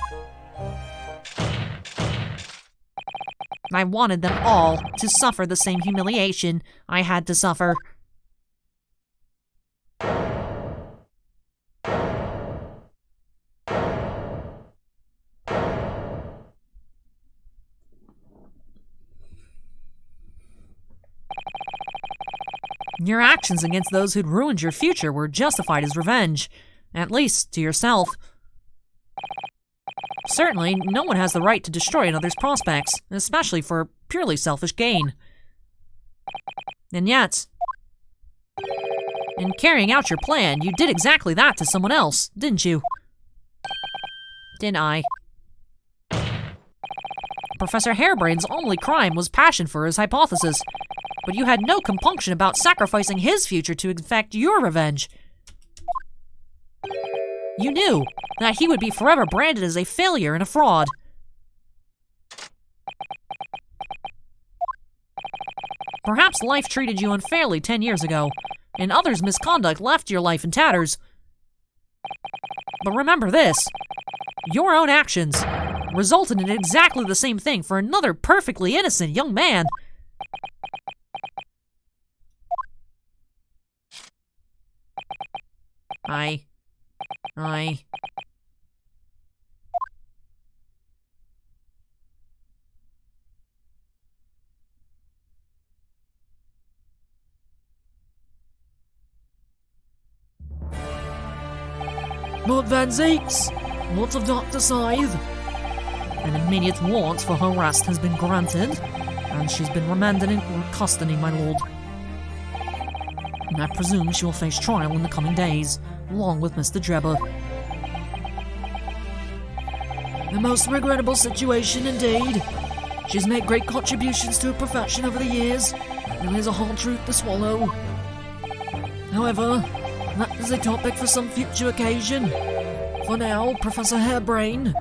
I wanted them all to suffer the same humiliation I had to suffer. Your actions against those who'd ruined your future were justified as revenge, at least to yourself. Certainly, no one has the right to destroy another's prospects, especially for purely selfish gain. And yet, in carrying out your plan, you did exactly that to someone else, didn't you? Didn't I? Professor Harebrain's only crime was passion for his hypothesis, but you had no compunction about sacrificing his future to effect your revenge. You knew that he would be forever branded as a failure and a fraud. Perhaps life treated you unfairly 10 years ago, and others' misconduct left your life in tatters. But remember this, your own actions resulted in exactly the same thing for another perfectly innocent young man. Lord Van Zeeks, Lords of Dr. Scythe. An immediate warrant for her arrest has been granted, and she's been remanded in custody, my lord. And I presume she will face trial in the coming days, along with Mr. Drebber. A most regrettable situation indeed. She's made great contributions to her profession over the years, and is a hard truth to swallow. However, that is a topic for some future occasion. For now, Professor Harebrain.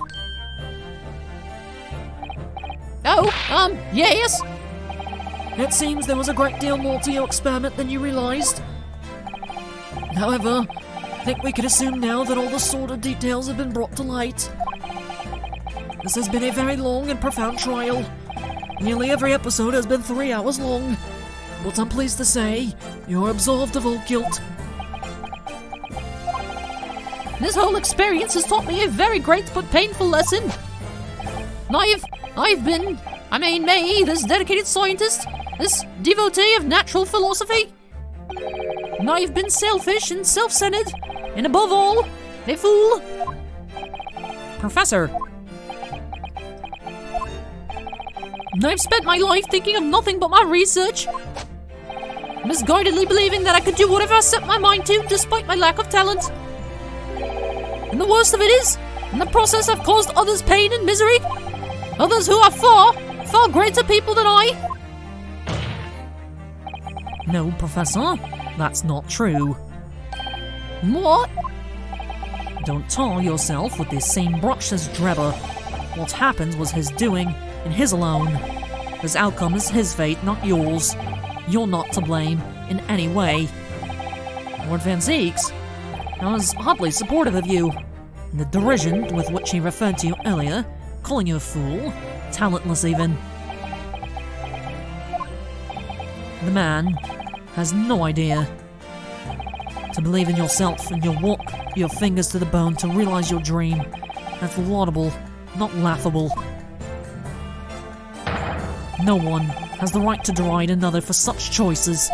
Oh, yes? It seems there was a great deal more to your experiment than you realized. However, I think we can assume now that all the sordid details have been brought to light. This has been a very long and profound trial. Nearly every episode has been 3 hours long. But I'm pleased to say, you're absolved of all guilt. This whole experience has taught me a very great but painful lesson. Me, this dedicated scientist, this devotee of natural philosophy. And I've been selfish and self-centered, and above all, a fool. Professor! And I've spent my life thinking of nothing but my research, misguidedly believing that I could do whatever I set my mind to, despite my lack of talent. And the worst of it is, in the process I've caused others pain and misery, others who are far greater people than I. No, Professor, that's not true. What? Don't tar yourself with the same brush as Drebber. What happened was his doing, and his alone. His outcome is his fate, not yours. You're not to blame in any way. Lord Van Zeeks, I was oddly supportive of you. And the derision with which he referred to you earlier, calling you a fool, talentless even. The man has no idea. To believe in yourself and your walk your fingers to the bone to realize your dream, that's laudable, not laughable. No one has the right to deride another for such choices.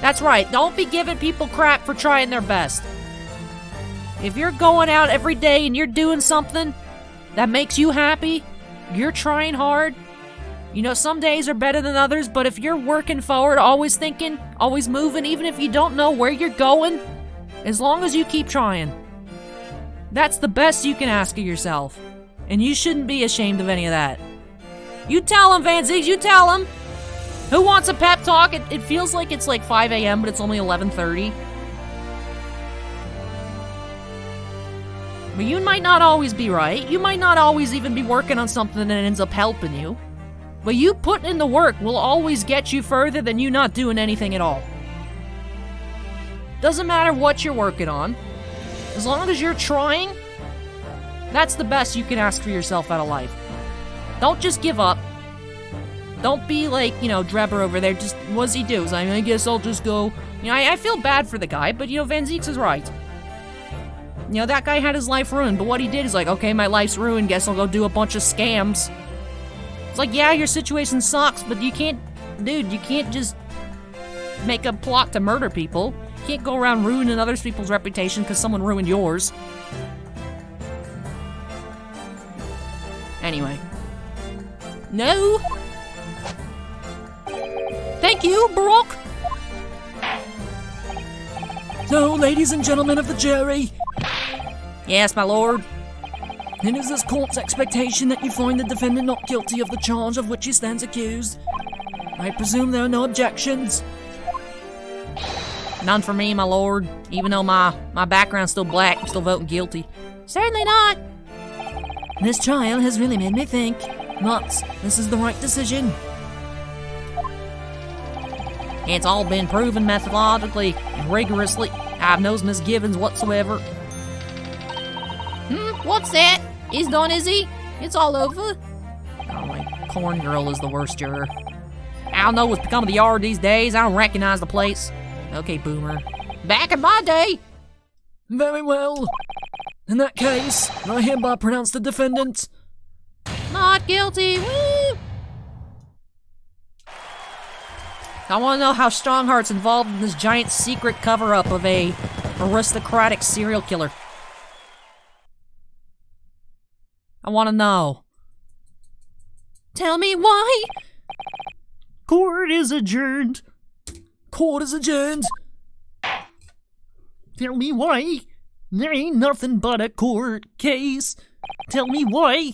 That's right, don't be giving people crap for trying their best. If you're going out every day and you're doing something that makes you happy, you're trying hard, you know, some days are better than others, but if you're working forward, always thinking, always moving, even if you don't know where you're going, as long as you keep trying, that's the best you can ask of yourself. And you shouldn't be ashamed of any of that. You tell him, Van Zeeks, you tell him. Who wants a pep talk? It feels like it's like 5 a.m., but it's only 11:30. But you might not always be right. You might not always even be working on something that ends up helping you. But you putting in the work will always get you further than you not doing anything at all. Doesn't matter what you're working on. As long as you're trying, that's the best you can ask for yourself out of life. Don't just give up. Don't be like, you know, Drebber over there. Just, what's he do? I guess I'll just go. You know, I feel bad for the guy, but, you know, Van Zeeks is right. You know, that guy had his life ruined, but what he did is like, okay, my life's ruined, guess I'll go do a bunch of scams. It's like, yeah, your situation sucks, but you can't, dude, you can't just make a plot to murder people. You can't go around ruining other people's reputation because someone ruined yours. Anyway. No! Thank you, Baroque! So, ladies and gentlemen of the jury, Yes, my lord. it is this court's expectation that you find the defendant not guilty of the charge of which he stands accused. I presume there are no objections. None for me, my lord. Even though my background's still black, I'm still voting guilty. Certainly not. This trial has really made me think, but this is the right decision. It's all been proven methodologically and rigorously. I have no misgivings whatsoever. What's that? He's done, is he? It's all over. Oh, my corn girl is the worst juror. I don't know what's become of the yard these days. I don't recognize the place. Okay, boomer. Back in my day. Very well. In that case, I hereby pronounce the defendant Not guilty. Woo! I want to know how Strongheart's involved in this giant secret cover-up of a aristocratic serial killer. I want to know. Tell me why. Court is adjourned. Court is adjourned. Tell me why. There ain't nothing but a court case. Tell me why.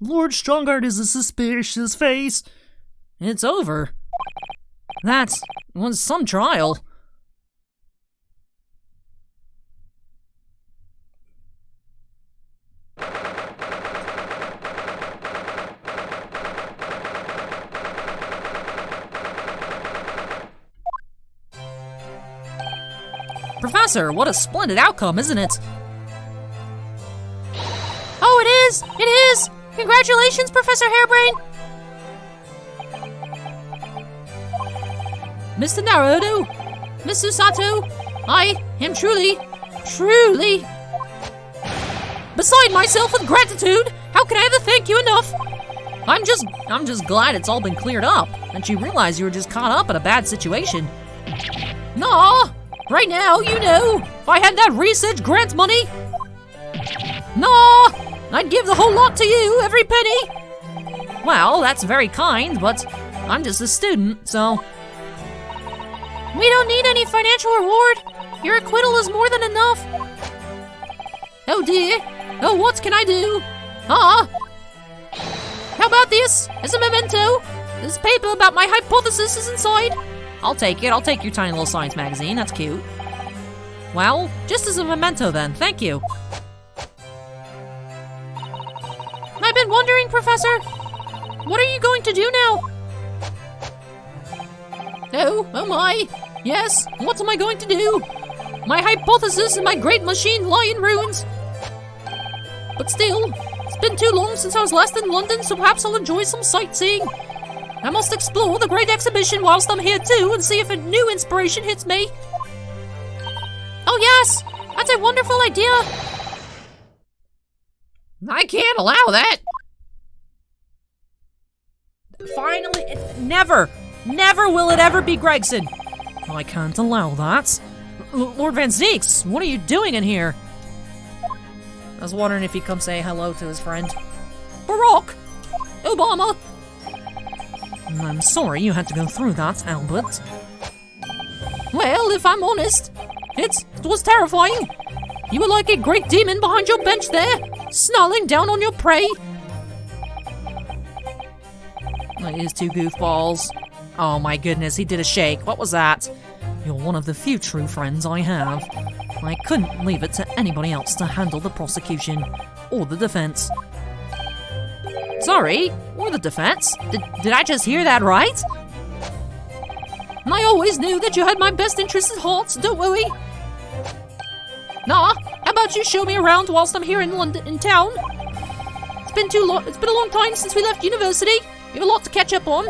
Lord Strongheart is a suspicious face. It's over. That was some trial. Professor, what a splendid outcome, isn't it? Oh, it is. It is. Congratulations, Professor Hairbrain. Mr. Naruto, Miss Susato, I am truly beside myself with gratitude. How can I ever thank you enough? I'm just glad it's all been cleared up, and you realize you were just caught up in a bad situation. Nah, right now, you know, if I had that research grant money, nah, I'd give the whole lot to you, every penny. Well, that's very kind, but I'm just a student, so... We don't need any financial reward. Your acquittal is more than enough. Oh dear. Oh, what can I do? How about this? As a memento, this paper about my hypothesis is inside. I'll take it. I'll take your tiny little science magazine. That's cute. Well, just as a memento then. Thank you. I've been wondering, Professor, what are you going to do now? Oh my. Yes, what am I going to do? My hypothesis and my great machine lie in ruins. But still, it's been too long since I was last in London, so perhaps I'll enjoy some sightseeing. I must explore the great exhibition whilst I'm here too and see if a new inspiration hits me. Oh yes, that's a wonderful idea. I can't allow that. Finally, never will it ever be Gregson. I can't allow that. Lord Van Zeeks, what are you doing in here? I was wondering if he'd come say hello to his friend. Barack Obama. I'm sorry you had to go through that, Albert. Well, if I'm honest, it was terrifying. You were like a great demon behind your bench there, snarling down on your prey. It is two goofballs. Oh my goodness, he did a shake. What was that? You're one of the few true friends I have. I couldn't leave it to anybody else to handle the prosecution or the defense. Sorry, or the defense? Did I just hear that right? I always knew that you had my best interests at heart, so don't worry. Nah, how about you show me around whilst I'm here in London, in town? It's been a long time since we left university. We have a lot to catch up on.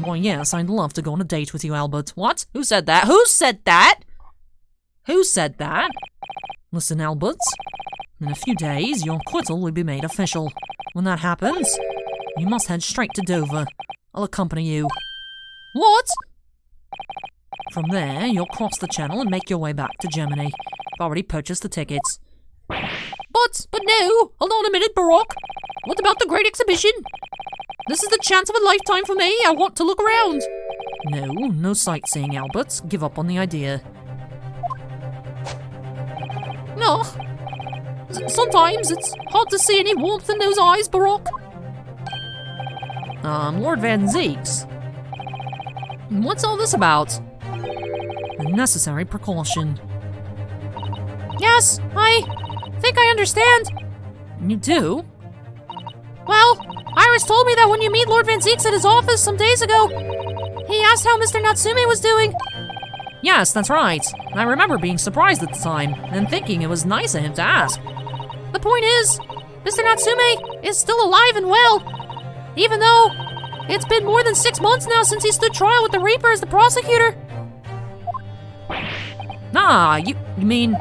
Why, yes, I'd love to go on a date with you, Albert. What? Who said that? Who said that? Who said that? Listen, Albert. In a few days, your acquittal will be made official. When that happens, you must head straight to Dover. I'll accompany you. What? From there, you'll cross the channel and make your way back to Germany. I've already purchased the tickets. But no! Hold on a minute, Baroque! What about the Great Exhibition? This is the chance of a lifetime for me! I want to look around! No sightseeing, Albert. Give up on the idea. No. Sometimes it's hard to see any warmth in those eyes, Baroque. Lord Van Zeeks. What's all this about? A necessary precaution. Yes, I think I understand. You do? Well, Iris told me that when you meet Lord Van Zeeks at his office some days ago, he asked how Mr. Natsume was doing. Yes, that's right. I remember being surprised at the time, and thinking it was nice of him to ask. The point is, Mr. Natsume is still alive and well, even though it's been more than 6 months now since he stood trial with the Reaper as the prosecutor. Ah, you mean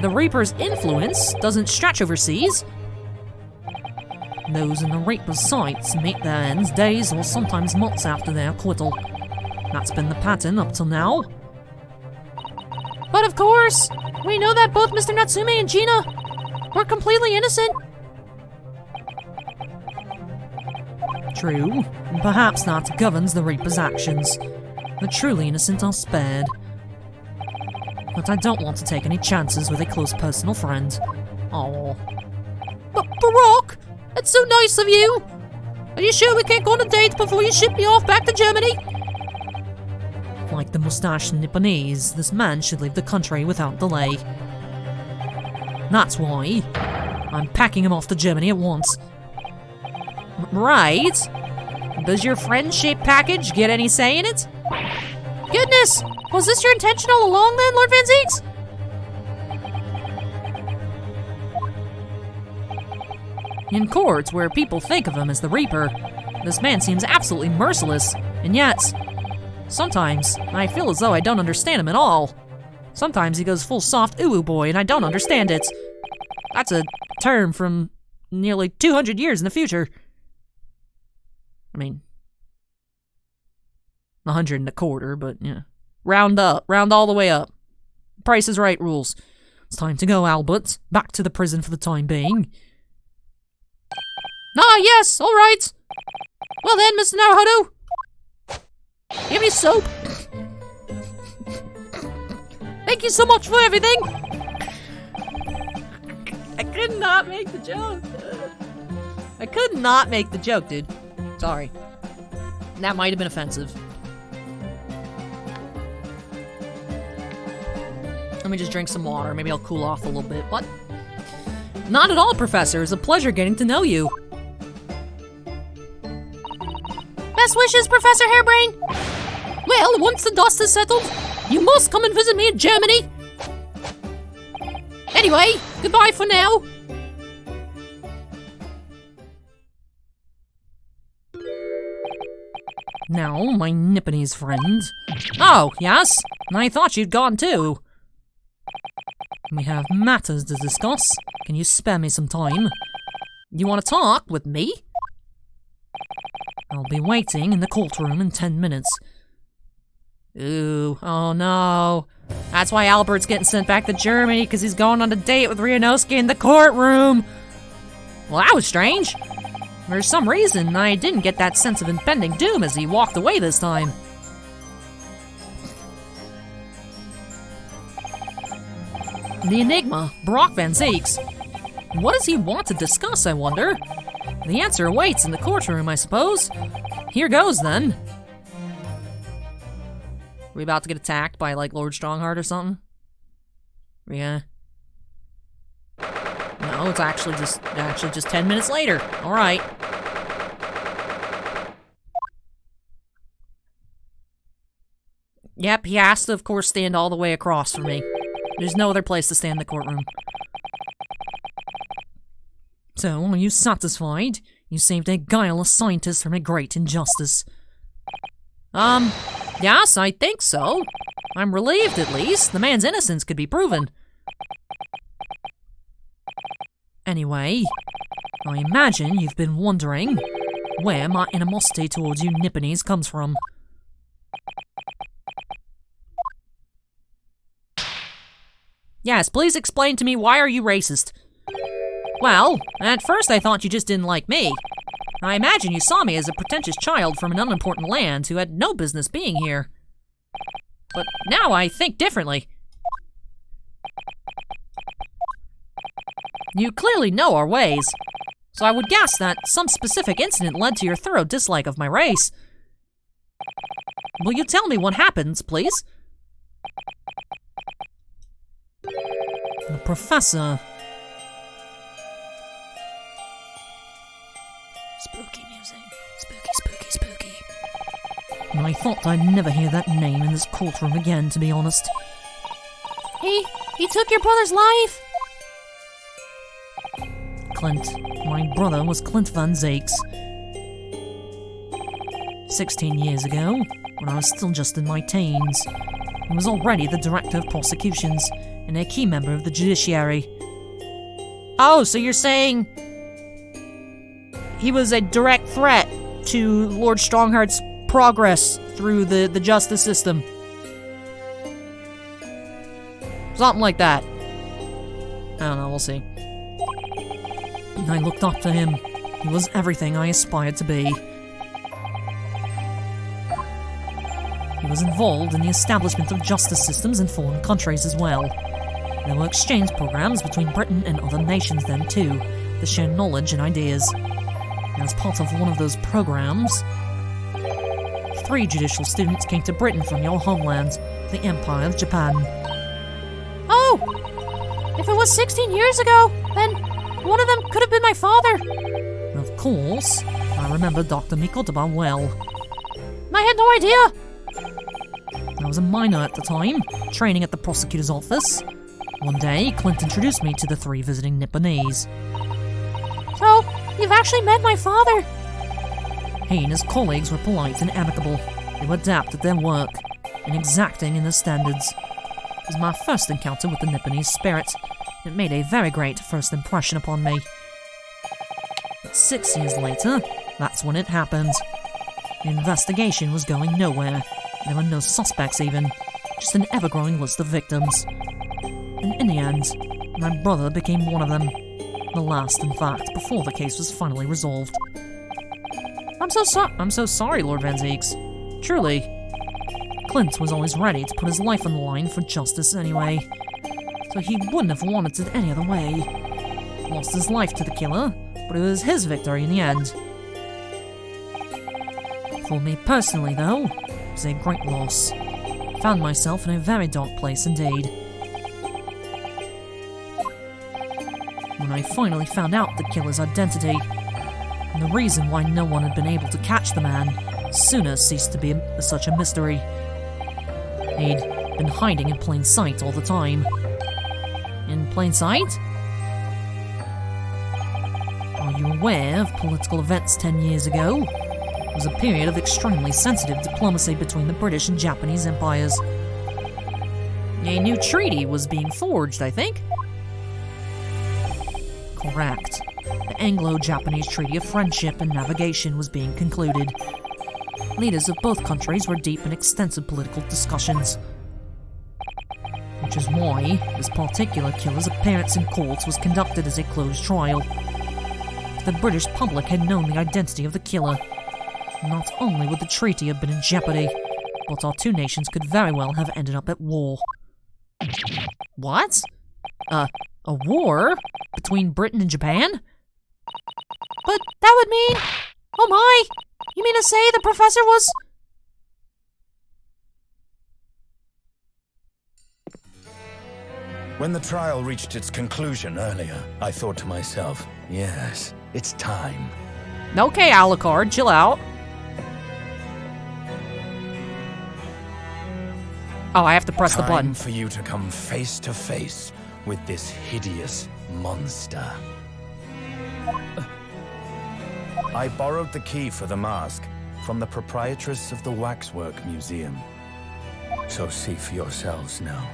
the Reaper's influence doesn't stretch overseas? Those in the Reaper's sights meet their ends days or sometimes months after their acquittal. That's been the pattern up till now. But of course, we know that both Mr. Natsume and Gina were completely innocent. True, and perhaps that governs the Reaper's actions. The truly innocent are spared. But I don't want to take any chances with a close personal friend. Oh. But Baroque, that's so nice of you. Are you sure we can't go on a date before you ship me off back to Germany? Like the mustached Nipponese, this man should leave the country without delay. That's why I'm packing him off to Germany at once. Right? Does your friendship package get any say in it? Goodness! Was this your intention all along then, Lord Van Zeeks? In courts where people think of him as the Reaper, this man seems absolutely merciless, and yet, sometimes I feel as though I don't understand him at all. Sometimes he goes full soft ooh boy and I don't understand it. That's a term from nearly 200 years in the future. I mean, 100 and a quarter, but yeah. Round up, round all the way up. Price is Right rules. It's time to go, Albert. Back to the prison for the time being. Ah, yes, all right. Well then, Mr. Naruhodo, give me soap. Thank you so much for everything. I could not make the joke. I could not make the joke, dude. Sorry. That might have been offensive. Let me just drink some water. Maybe I'll cool off a little bit. What? Not at all, Professor. It's a pleasure getting to know you. Best wishes, Professor Hairbrain. Well, once the dust is settled, you must come and visit me in Germany. Anyway, goodbye for now. Now, my Nipponese friend. Oh, yes? I thought you'd gone too. We have matters to discuss. Can you spare me some time? You want to talk with me? I'll be waiting in the courtroom in 10 minutes. Ooh, oh no. That's why Albert's getting sent back to Germany, because he's going on a date with Ryunosuke in the courtroom. Well, that was strange. For some reason, I didn't get that sense of impending doom as he walked away this time. The enigma, Brock Van Zeeks. What does he want to discuss, I wonder? The answer awaits in the courtroom, I suppose. Here goes, then. We about to get attacked by, like, Lord Strongheart or something? Yeah. No, it's actually just 10 minutes later. Alright. Yep, he has to, of course, stand all the way across from me. There's no other place to stand in the courtroom. So, are you satisfied? You saved a guileless scientist from a great injustice. Yes, I think so. I'm relieved, at least. The man's innocence could be proven. Anyway, I imagine you've been wondering where my animosity towards you Nipponese comes from. Yes, please explain to me, why are you racist? Well, at first I thought you just didn't like me. I imagine you saw me as a pretentious child from an unimportant land who had no business being here. But now I think differently. You clearly know our ways, so I would guess that some specific incident led to your thorough dislike of my race. Will you tell me what happens, please? The professor. Spooky music. Spooky. I thought I'd never hear that name in this courtroom again, to be honest. He took your brother's life. Clint. My brother was Clint Van Zakes. 16 years ago, when I was still just in my teens, he was already the director of prosecutions and a key member of the judiciary. Oh, so you're saying he was a direct threat to Lord Strongheart's progress through the justice system? Something like that. I don't know, we'll see. I looked up to him. He was everything I aspired to be. He was involved in the establishment of justice systems in foreign countries as well. There were exchange programs between Britain and other nations then too, to share knowledge and ideas. And as part of one of those programs, 3 judicial students came to Britain from your homeland, the Empire of Japan. Oh! If it was 16 years ago, then one of them could have been my father. Of course, I remember Dr. Mikotoba well. I had no idea. I was a minor at the time, training at the prosecutor's office. One day, Clint introduced me to the 3 visiting Nipponese. So, you've actually met my father. He and his colleagues were polite and amicable. They were adept at their work and exacting in their standards. It was my first encounter with the Nipponese spirit. It made a very great first impression upon me. But 6 years later, that's when it happened. The investigation was going nowhere. There were no suspects even, just an ever-growing list of victims. And in the end, my brother became one of them. The last, in fact, before the case was finally resolved. I'm so sorry, Lord Van Zakes. Truly. Clint was always ready to put his life on the line for justice anyway, so he wouldn't have wanted it any other way. Lost his life to the killer, but it was his victory in the end. For me personally, though, it was a great loss. Found myself in a very dark place indeed. When I finally found out the killer's identity, and the reason why no one had been able to catch the man sooner ceased to be such a mystery. He'd been hiding in plain sight all the time. In plain sight? Are you aware of political events 10 years ago? It was a period of extremely sensitive diplomacy between the British and Japanese empires. A new treaty was being forged, I think? Correct. The Anglo-Japanese Treaty of Friendship and Navigation was being concluded. Leaders of both countries were deep in extensive political discussions. Which is why this particular killer's appearance in court was conducted as a closed trial. If the British public had known the identity of the killer, not only would the treaty have been in jeopardy, but our 2 nations could very well have ended up at war. What? A war? Between Britain and Japan? But that would mean... Oh my! You mean to say the professor was... When the trial reached its conclusion earlier, I thought to myself, yes, it's time. Okay, Alucard, chill out. Oh, I have to press the button. Time for you to come face to face with this hideous monster. I borrowed the key for the mask from the proprietress of the Waxwork Museum. So see for yourselves now.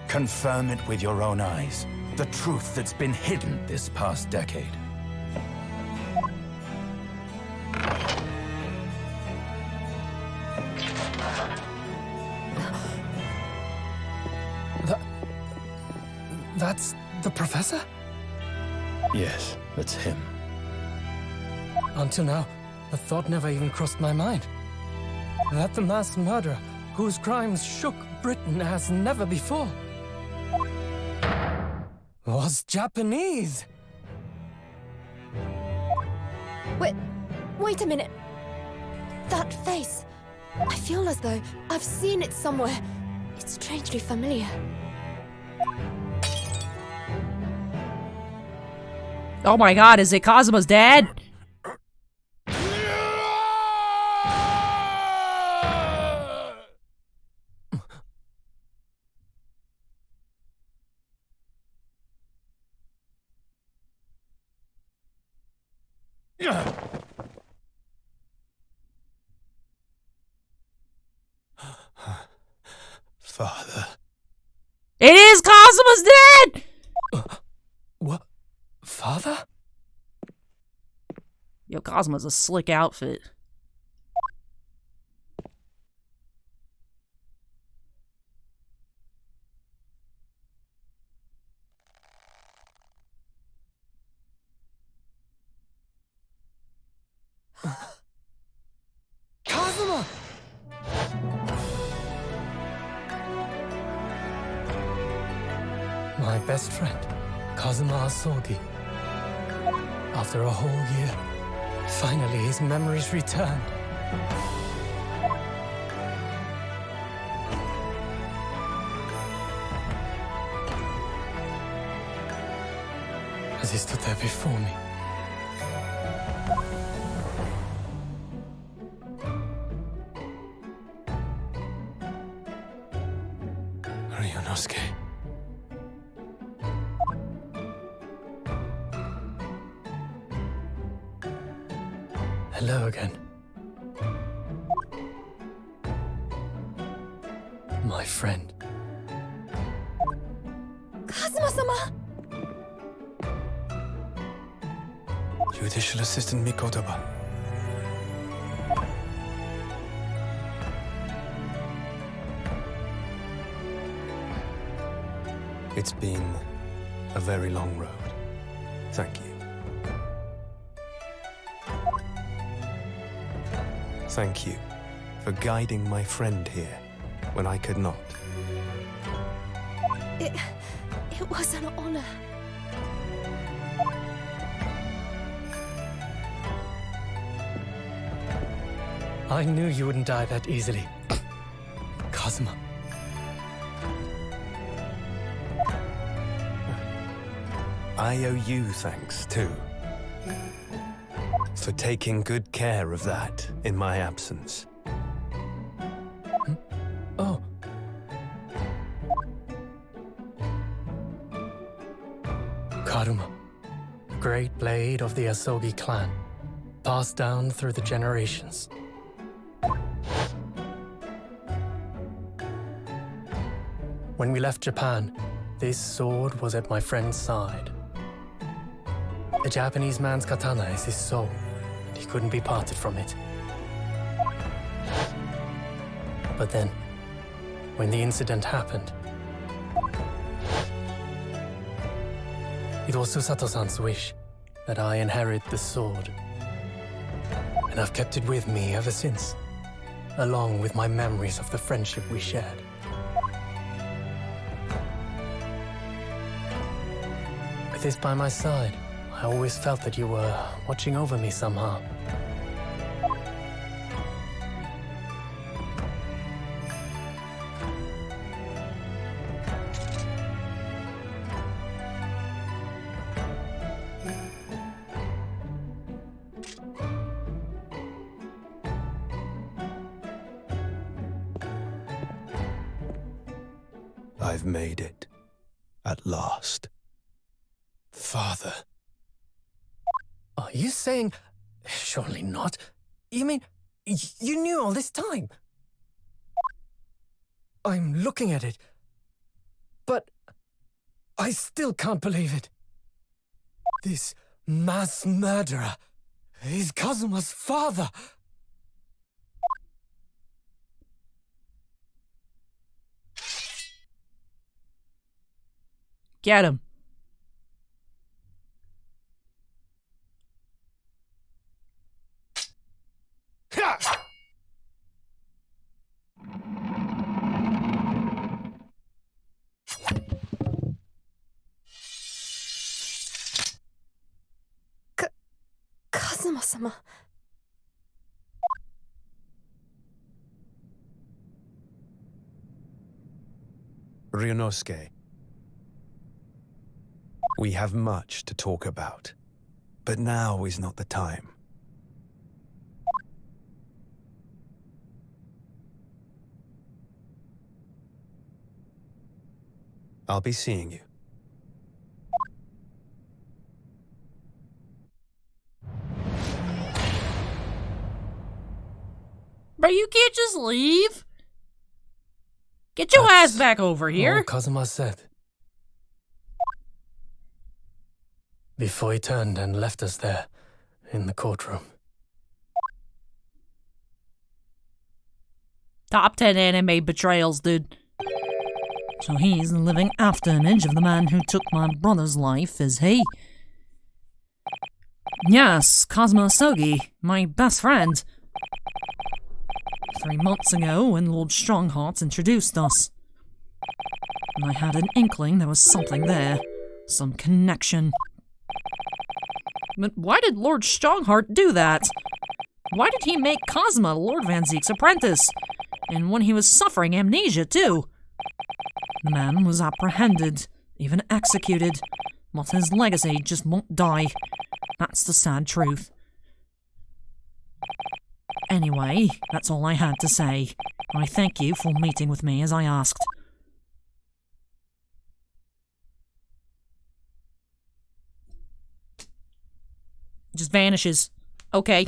Confirm it with your own eyes. The truth that's been hidden this past decade. That's the professor? Yes, that's him. Until now, the thought never even crossed my mind. That the mass murderer, whose crimes shook Britain as never before, was Japanese. Wait a minute. That face. I feel as though I've seen it somewhere. It's strangely familiar. Oh my god, is it Kazuma's dad? Father. It is Kazuma's dad! What? Father? Yo, Kazuma's a slick outfit. Kazuma! My best friend, Kazuma Asogi. After a whole year, finally his memories returned. As he stood there before me, Ryunosuke. Hello again. My friend. Kazuma-sama! Judicial Assistant Mikotoba. It's been a very long road. Thank you. Thank you for guiding my friend here when I could not. It was an honor. I knew you wouldn't die that easily. Kazuma. I owe you thanks, too. For taking good care of that in my absence. Oh. Karuma, great blade of the Asogi clan, passed down through the generations. When we left Japan, this sword was at my friend's side. A Japanese man's katana is his soul, and he couldn't be parted from it. But then, when the incident happened, it was Susato-san's wish that I inherit the sword. And I've kept it with me ever since, along with my memories of the friendship we shared. With this by my side, I always felt that you were watching over me somehow. I've made it. At last. Father. Are you saying... Surely not. You mean, you knew all this time? I'm looking at it, but I still can't believe it. This mass murderer is Kazuma's father. Get him. Kazuma-sama. Ryunosuke, we have much to talk about, but now is not the time. I'll be seeing you. Bro, you can't just leave. Get your ass back over here. All Kazuma said. Before he turned and left us there, in the courtroom. Top 10 anime betrayals, dude. So he's the living after-image of the man who took my brother's life, is he? Yes, Kazuma Sogi, my best friend. 3 months ago, when Lord Strongheart introduced us. And I had an inkling there was something there. Some connection. But why did Lord Strongheart do that? Why did he make Kazuma Lord Van Zeek's apprentice? And when he was suffering amnesia, too? The man was apprehended, even executed, but his legacy just won't die. That's the sad truth. Anyway, that's all I had to say. I thank you for meeting with me as I asked. Just vanishes. Okay.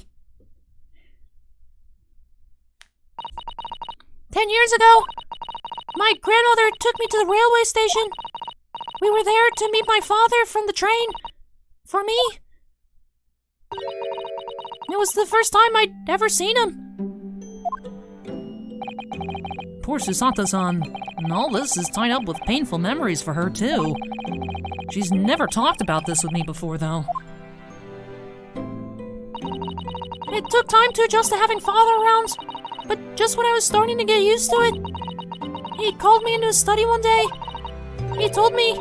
10 years ago, my grandmother took me to the railway station. We were there to meet my father from the train. For me. It was the first time I'd ever seen him. Poor Susato-san. And all this is tied up with painful memories for her, too. She's never talked about this with me before, though. It took time to adjust to having father around, but just when I was starting to get used to it, he called me into his study one day. He told me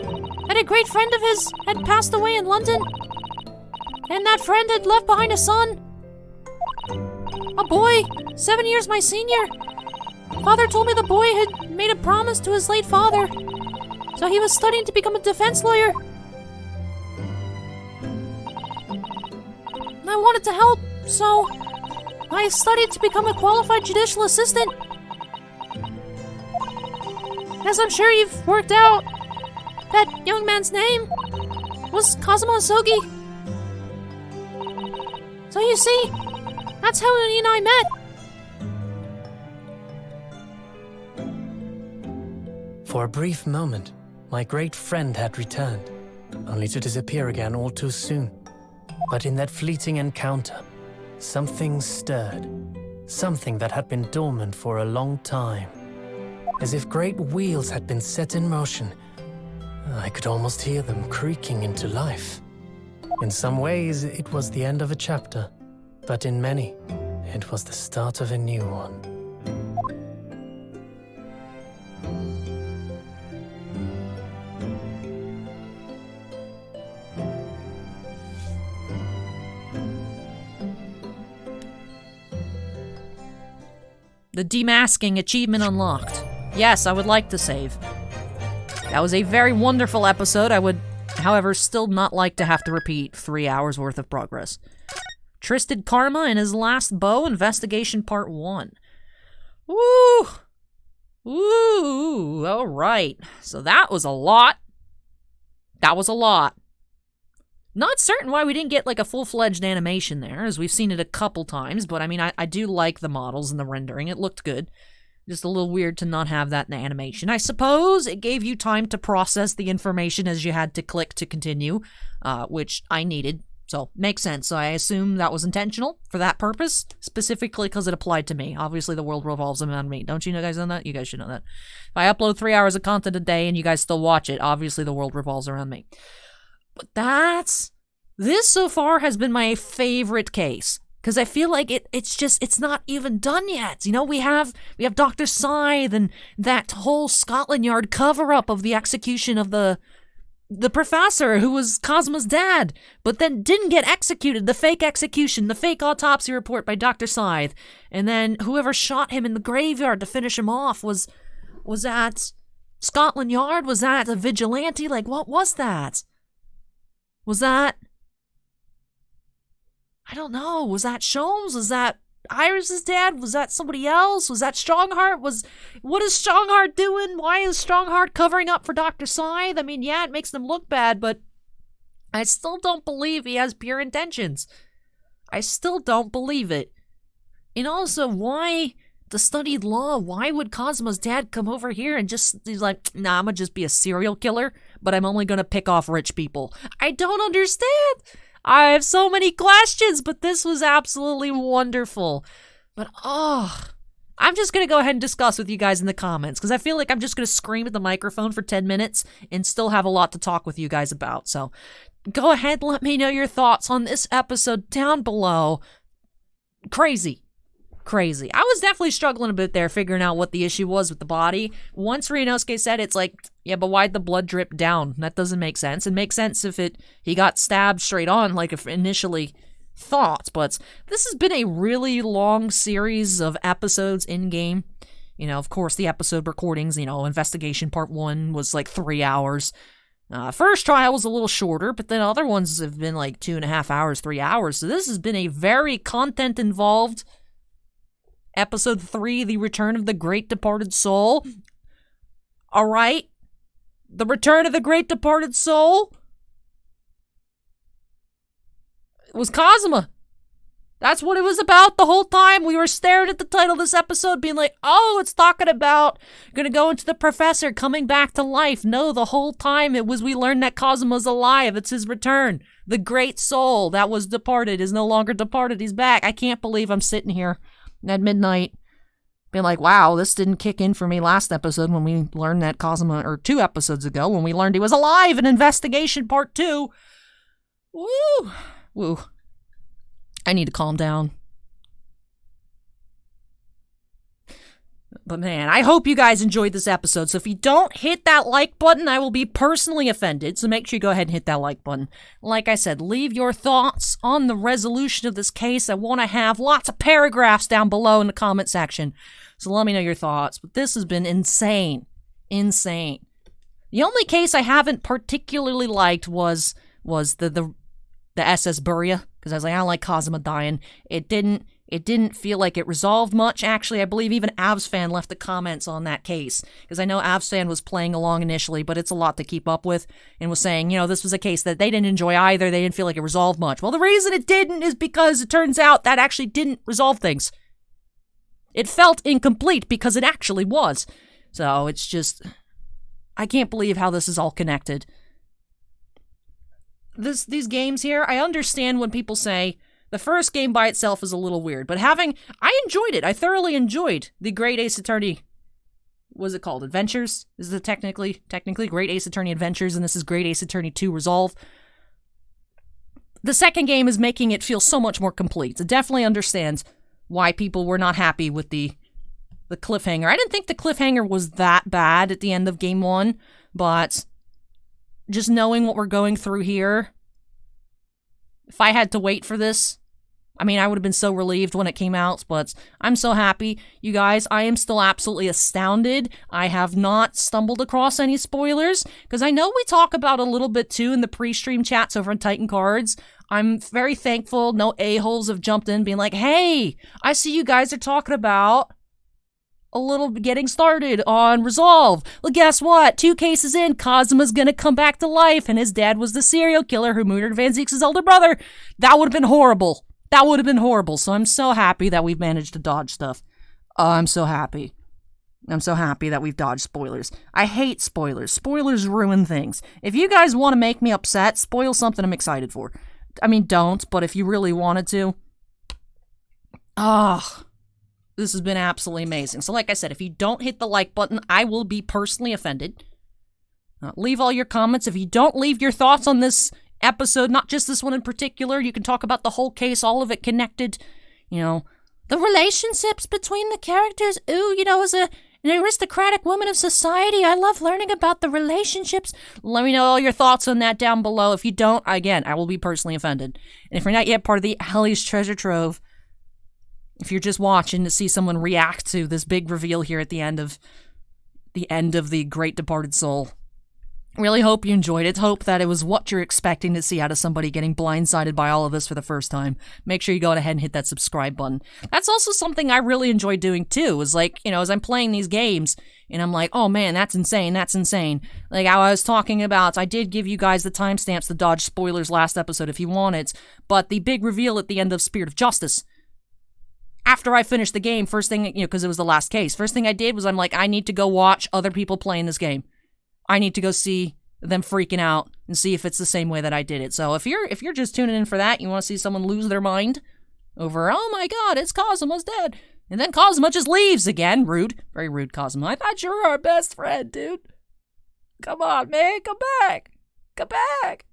that a great friend of his had passed away in London, and that friend had left behind a son. A boy, 7 years my senior. Father told me the boy had made a promise to his late father, so he was studying to become a defense lawyer. I wanted to help, so I studied to become a qualified judicial assistant. As I'm sure you've worked out, that young man's name was Kazuma Sogi. So you see, that's how he and I met. For a brief moment, my great friend had returned, only to disappear again all too soon. But in that fleeting encounter, something stirred. Something that had been dormant for a long time. As if great wheels had been set in motion. I could almost hear them creaking into life. In some ways, it was the end of a chapter, but in many, it was the start of a new one. The demasking achievement unlocked. Yes, I would like to save. That was a very wonderful episode. I would, however, still not like to have to repeat 3 hours worth of progress. Tristed Karma and his last bow, investigation part 1. Woo! Woo! Alright. So that was a lot. That was a lot. Not certain why we didn't get like a full-fledged animation there, as we've seen it a couple times, but I mean, I do like the models and the rendering. It looked good. Just a little weird to not have that in the animation. I suppose it gave you time to process the information as you had to click to continue, which I needed So, makes sense. So I assume that was intentional for that purpose, specifically because it applied to me. Obviously, the world revolves around me. Don't you guys know that? You guys should know that. If I upload 3 hours of content a day and you guys still watch it, obviously the world revolves around me. But this so far has been my favorite case. Because I feel like it's not even done yet. You know, we have Dr. Scythe and that whole Scotland Yard cover-up of the execution of the professor who was Cosmo's dad, but then didn't get executed. The fake execution, the fake autopsy report by Dr. Scythe. And then whoever shot him in the graveyard to finish him off was that Scotland Yard? Was that a vigilante? Like, what was that? Was that... I don't know. Was that Sholmes? Was that Iris's dad? Was that somebody else? Was that Strongheart? What is Strongheart doing? Why is Strongheart covering up for Dr. Scythe? I mean, yeah, it makes them look bad, but I still don't believe he has pure intentions. I still don't believe it. And also, why the studied law? Why would Cosmo's dad come over here and he's like, nah, I'm gonna just be a serial killer, but I'm only gonna pick off rich people? I don't understand. I have so many questions, but this was absolutely wonderful. But, I'm just going to go ahead and discuss with you guys in the comments, because I feel like I'm just going to scream at the microphone for 10 minutes and still have a lot to talk with you guys about. So, go ahead and let me know your thoughts on this episode down below. Crazy. I was definitely struggling a bit there, figuring out what the issue was with the body. Once Ryunosuke said it's like, yeah, but why'd the blood drip down? That doesn't make sense. It makes sense if he got stabbed straight on, like initially thought. But this has been a really long series of episodes in-game. You know, of course, the episode recordings, Investigation Part 1 was like 3 hours. First trial was a little shorter, but then other ones have been like 2.5 hours, 3 hours. So this has been a very content-involved Episode 3, The Return of the Great Departed Soul. Alright? The Return of the Great Departed Soul was Kazuma. That's what it was about the whole time. We were staring at the title of this episode being like, oh, it's talking about gonna go into the professor coming back to life. No, the whole time we learned that Kazuma's alive. It's his return. The great soul that was departed is no longer departed. He's back. I can't believe I'm sitting here at midnight being like, wow, this didn't kick in for me last episode when we learned that Kazuma, or 2 episodes ago when we learned he was alive in Investigation Part 2. Woo. I need to calm down. But man, I hope you guys enjoyed this episode. So if you don't hit that like button, I will be personally offended. So make sure you go ahead and hit that like button. Like I said, leave your thoughts on the resolution of this case. I want to have lots of paragraphs down below in the comment section. So let me know your thoughts. But this has been insane. The only case I haven't particularly liked was the SS Buria, because I was like, I don't like Kazuma dying. It didn't feel like it resolved much. Actually, I believe even Avsfan left the comments on that case, because I know Avsfan was playing along initially, but it's a lot to keep up with, and was saying, this was a case that they didn't enjoy either. They didn't feel like it resolved much. Well, the reason it didn't is because it turns out that actually didn't resolve things. It felt incomplete because it actually was. So it's just, I can't believe how this is all connected. These games here, I understand when people say, the first game by itself is a little weird, but I enjoyed it. I thoroughly enjoyed the Great Ace Attorney. What is it called? Adventures? Is it technically Great Ace Attorney Adventures, and this is Great Ace Attorney 2 Resolve. The second game is making it feel so much more complete. It definitely understands why people were not happy with the cliffhanger. I didn't think the cliffhanger was that bad at the end of Game 1, but just knowing what we're going through here, if I had to wait for this, I would have been so relieved when it came out, but I'm so happy. You guys, I am still absolutely astounded. I have not stumbled across any spoilers, because I know we talk about a little bit too in the pre-stream chats over on Titan Cards. I'm very thankful no a-holes have jumped in being like, hey, I see you guys are talking about a little getting started on Resolve. Well, guess what? 2 cases in, Kazuma's gonna come back to life, and his dad was the serial killer who murdered Van Zieks' older brother. That would have been horrible. So I'm so happy that we've managed to dodge stuff. I'm so happy that we've dodged spoilers. I hate spoilers. Spoilers ruin things. If you guys want to make me upset, spoil something I'm excited for. don't, but if you really wanted to. This has been absolutely amazing. So like I said, if you don't hit the like button, I will be personally offended. Leave all your comments. If you don't leave your thoughts on this episode, not just this one in particular, you can talk about the whole case, all of it connected, the relationships between the characters. Ooh, as an aristocratic woman of society, I love learning about the relationships. Let me know all your thoughts on that down below. If you don't, again, I will be personally offended. And if you're not yet part of the Allie's Treasure Trove, if you're just watching to see someone react to this big reveal here at the end of the Great Departed Soul, really hope you enjoyed it. Hope that it was what you're expecting to see out of somebody getting blindsided by all of this for the first time. Make sure you go ahead and hit that subscribe button. That's also something I really enjoy doing too, is like, as I'm playing these games, and I'm like, oh man, that's insane, that's insane. Like how I was talking about, I did give you guys the timestamps to dodge spoilers last episode if you wanted, but the big reveal at the end of Spirit of Justice, after I finished the game, first thing, because it was the last case, first thing I did was I'm like, I need to go watch other people playing this game. I need to go see them freaking out and see if it's the same way that I did it. So if you're just tuning in for that, you want to see someone lose their mind over, oh my god, it's Cosmo's dead, and then Cosmo just leaves again. Rude. Very rude, Cosmo. I thought you were our best friend, dude. Come on, man. Come back. Come back.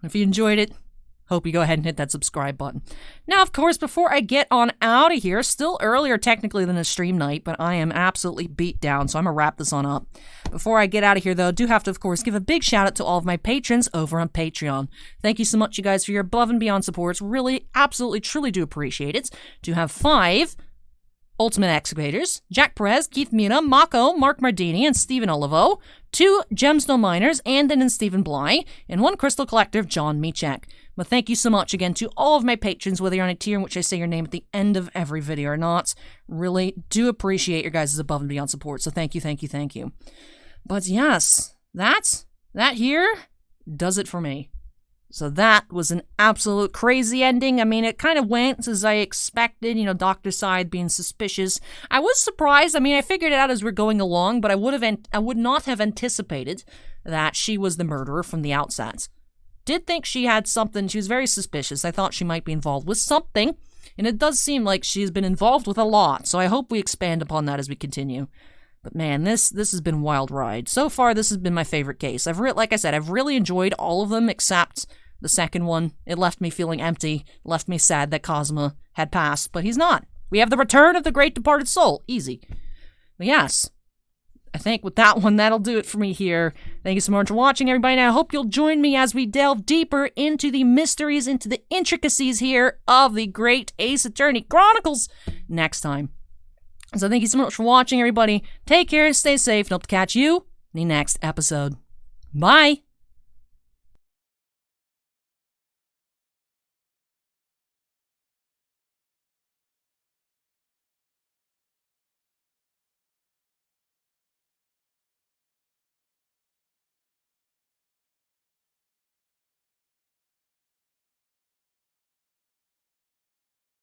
If you enjoyed it, hope you go ahead and hit that subscribe button. Now, of course, before I get on out of here, still earlier technically than a stream night, but I am absolutely beat down, so I'm going to wrap this on up. Before I get out of here, though, I do have to, of course, give a big shout out to all of my patrons over on Patreon. Thank you so much, you guys, for your above and beyond supports. Really, absolutely, truly do appreciate it. To have 5 Ultimate Excavators, Jack Perez, Keith Mina, Mako, Mark Mardini, and Stephen Olivo, 2 Gemstone Miners, Andon and Stephen Bly, and 1 Crystal Collector, John Michek. But thank you so much again to all of my patrons, whether you're on a tier in which I say your name at the end of every video or not. Really do appreciate your guys' above and beyond support, so thank you, thank you, thank you. But yes, that here does it for me. So that was an absolute crazy ending. I mean, it kind of went as I expected, Dr. Side being suspicious. I was surprised. I mean, I figured it out as we're going along, but I would not have anticipated that she was the murderer from the outset. Did think she had something. She was very suspicious. I thought she might be involved with something, and it does seem like she's been involved with a lot, so I hope we expand upon that as we continue. But man, this has been a wild ride. So far, this has been my favorite case. Like I said, I've really enjoyed all of them except the second one. It left me feeling empty, left me sad that Cosmo had passed, but he's not. We have the return of the Great Departed Soul. Easy. But yes, I think with that one, that'll do it for me here. Thank you so much for watching, everybody, and I hope you'll join me as we delve deeper into the mysteries, into the intricacies here of the Great Ace Attorney Chronicles next time. So thank you so much for watching, everybody. Take care, stay safe, and hope to catch you in the next episode. Bye!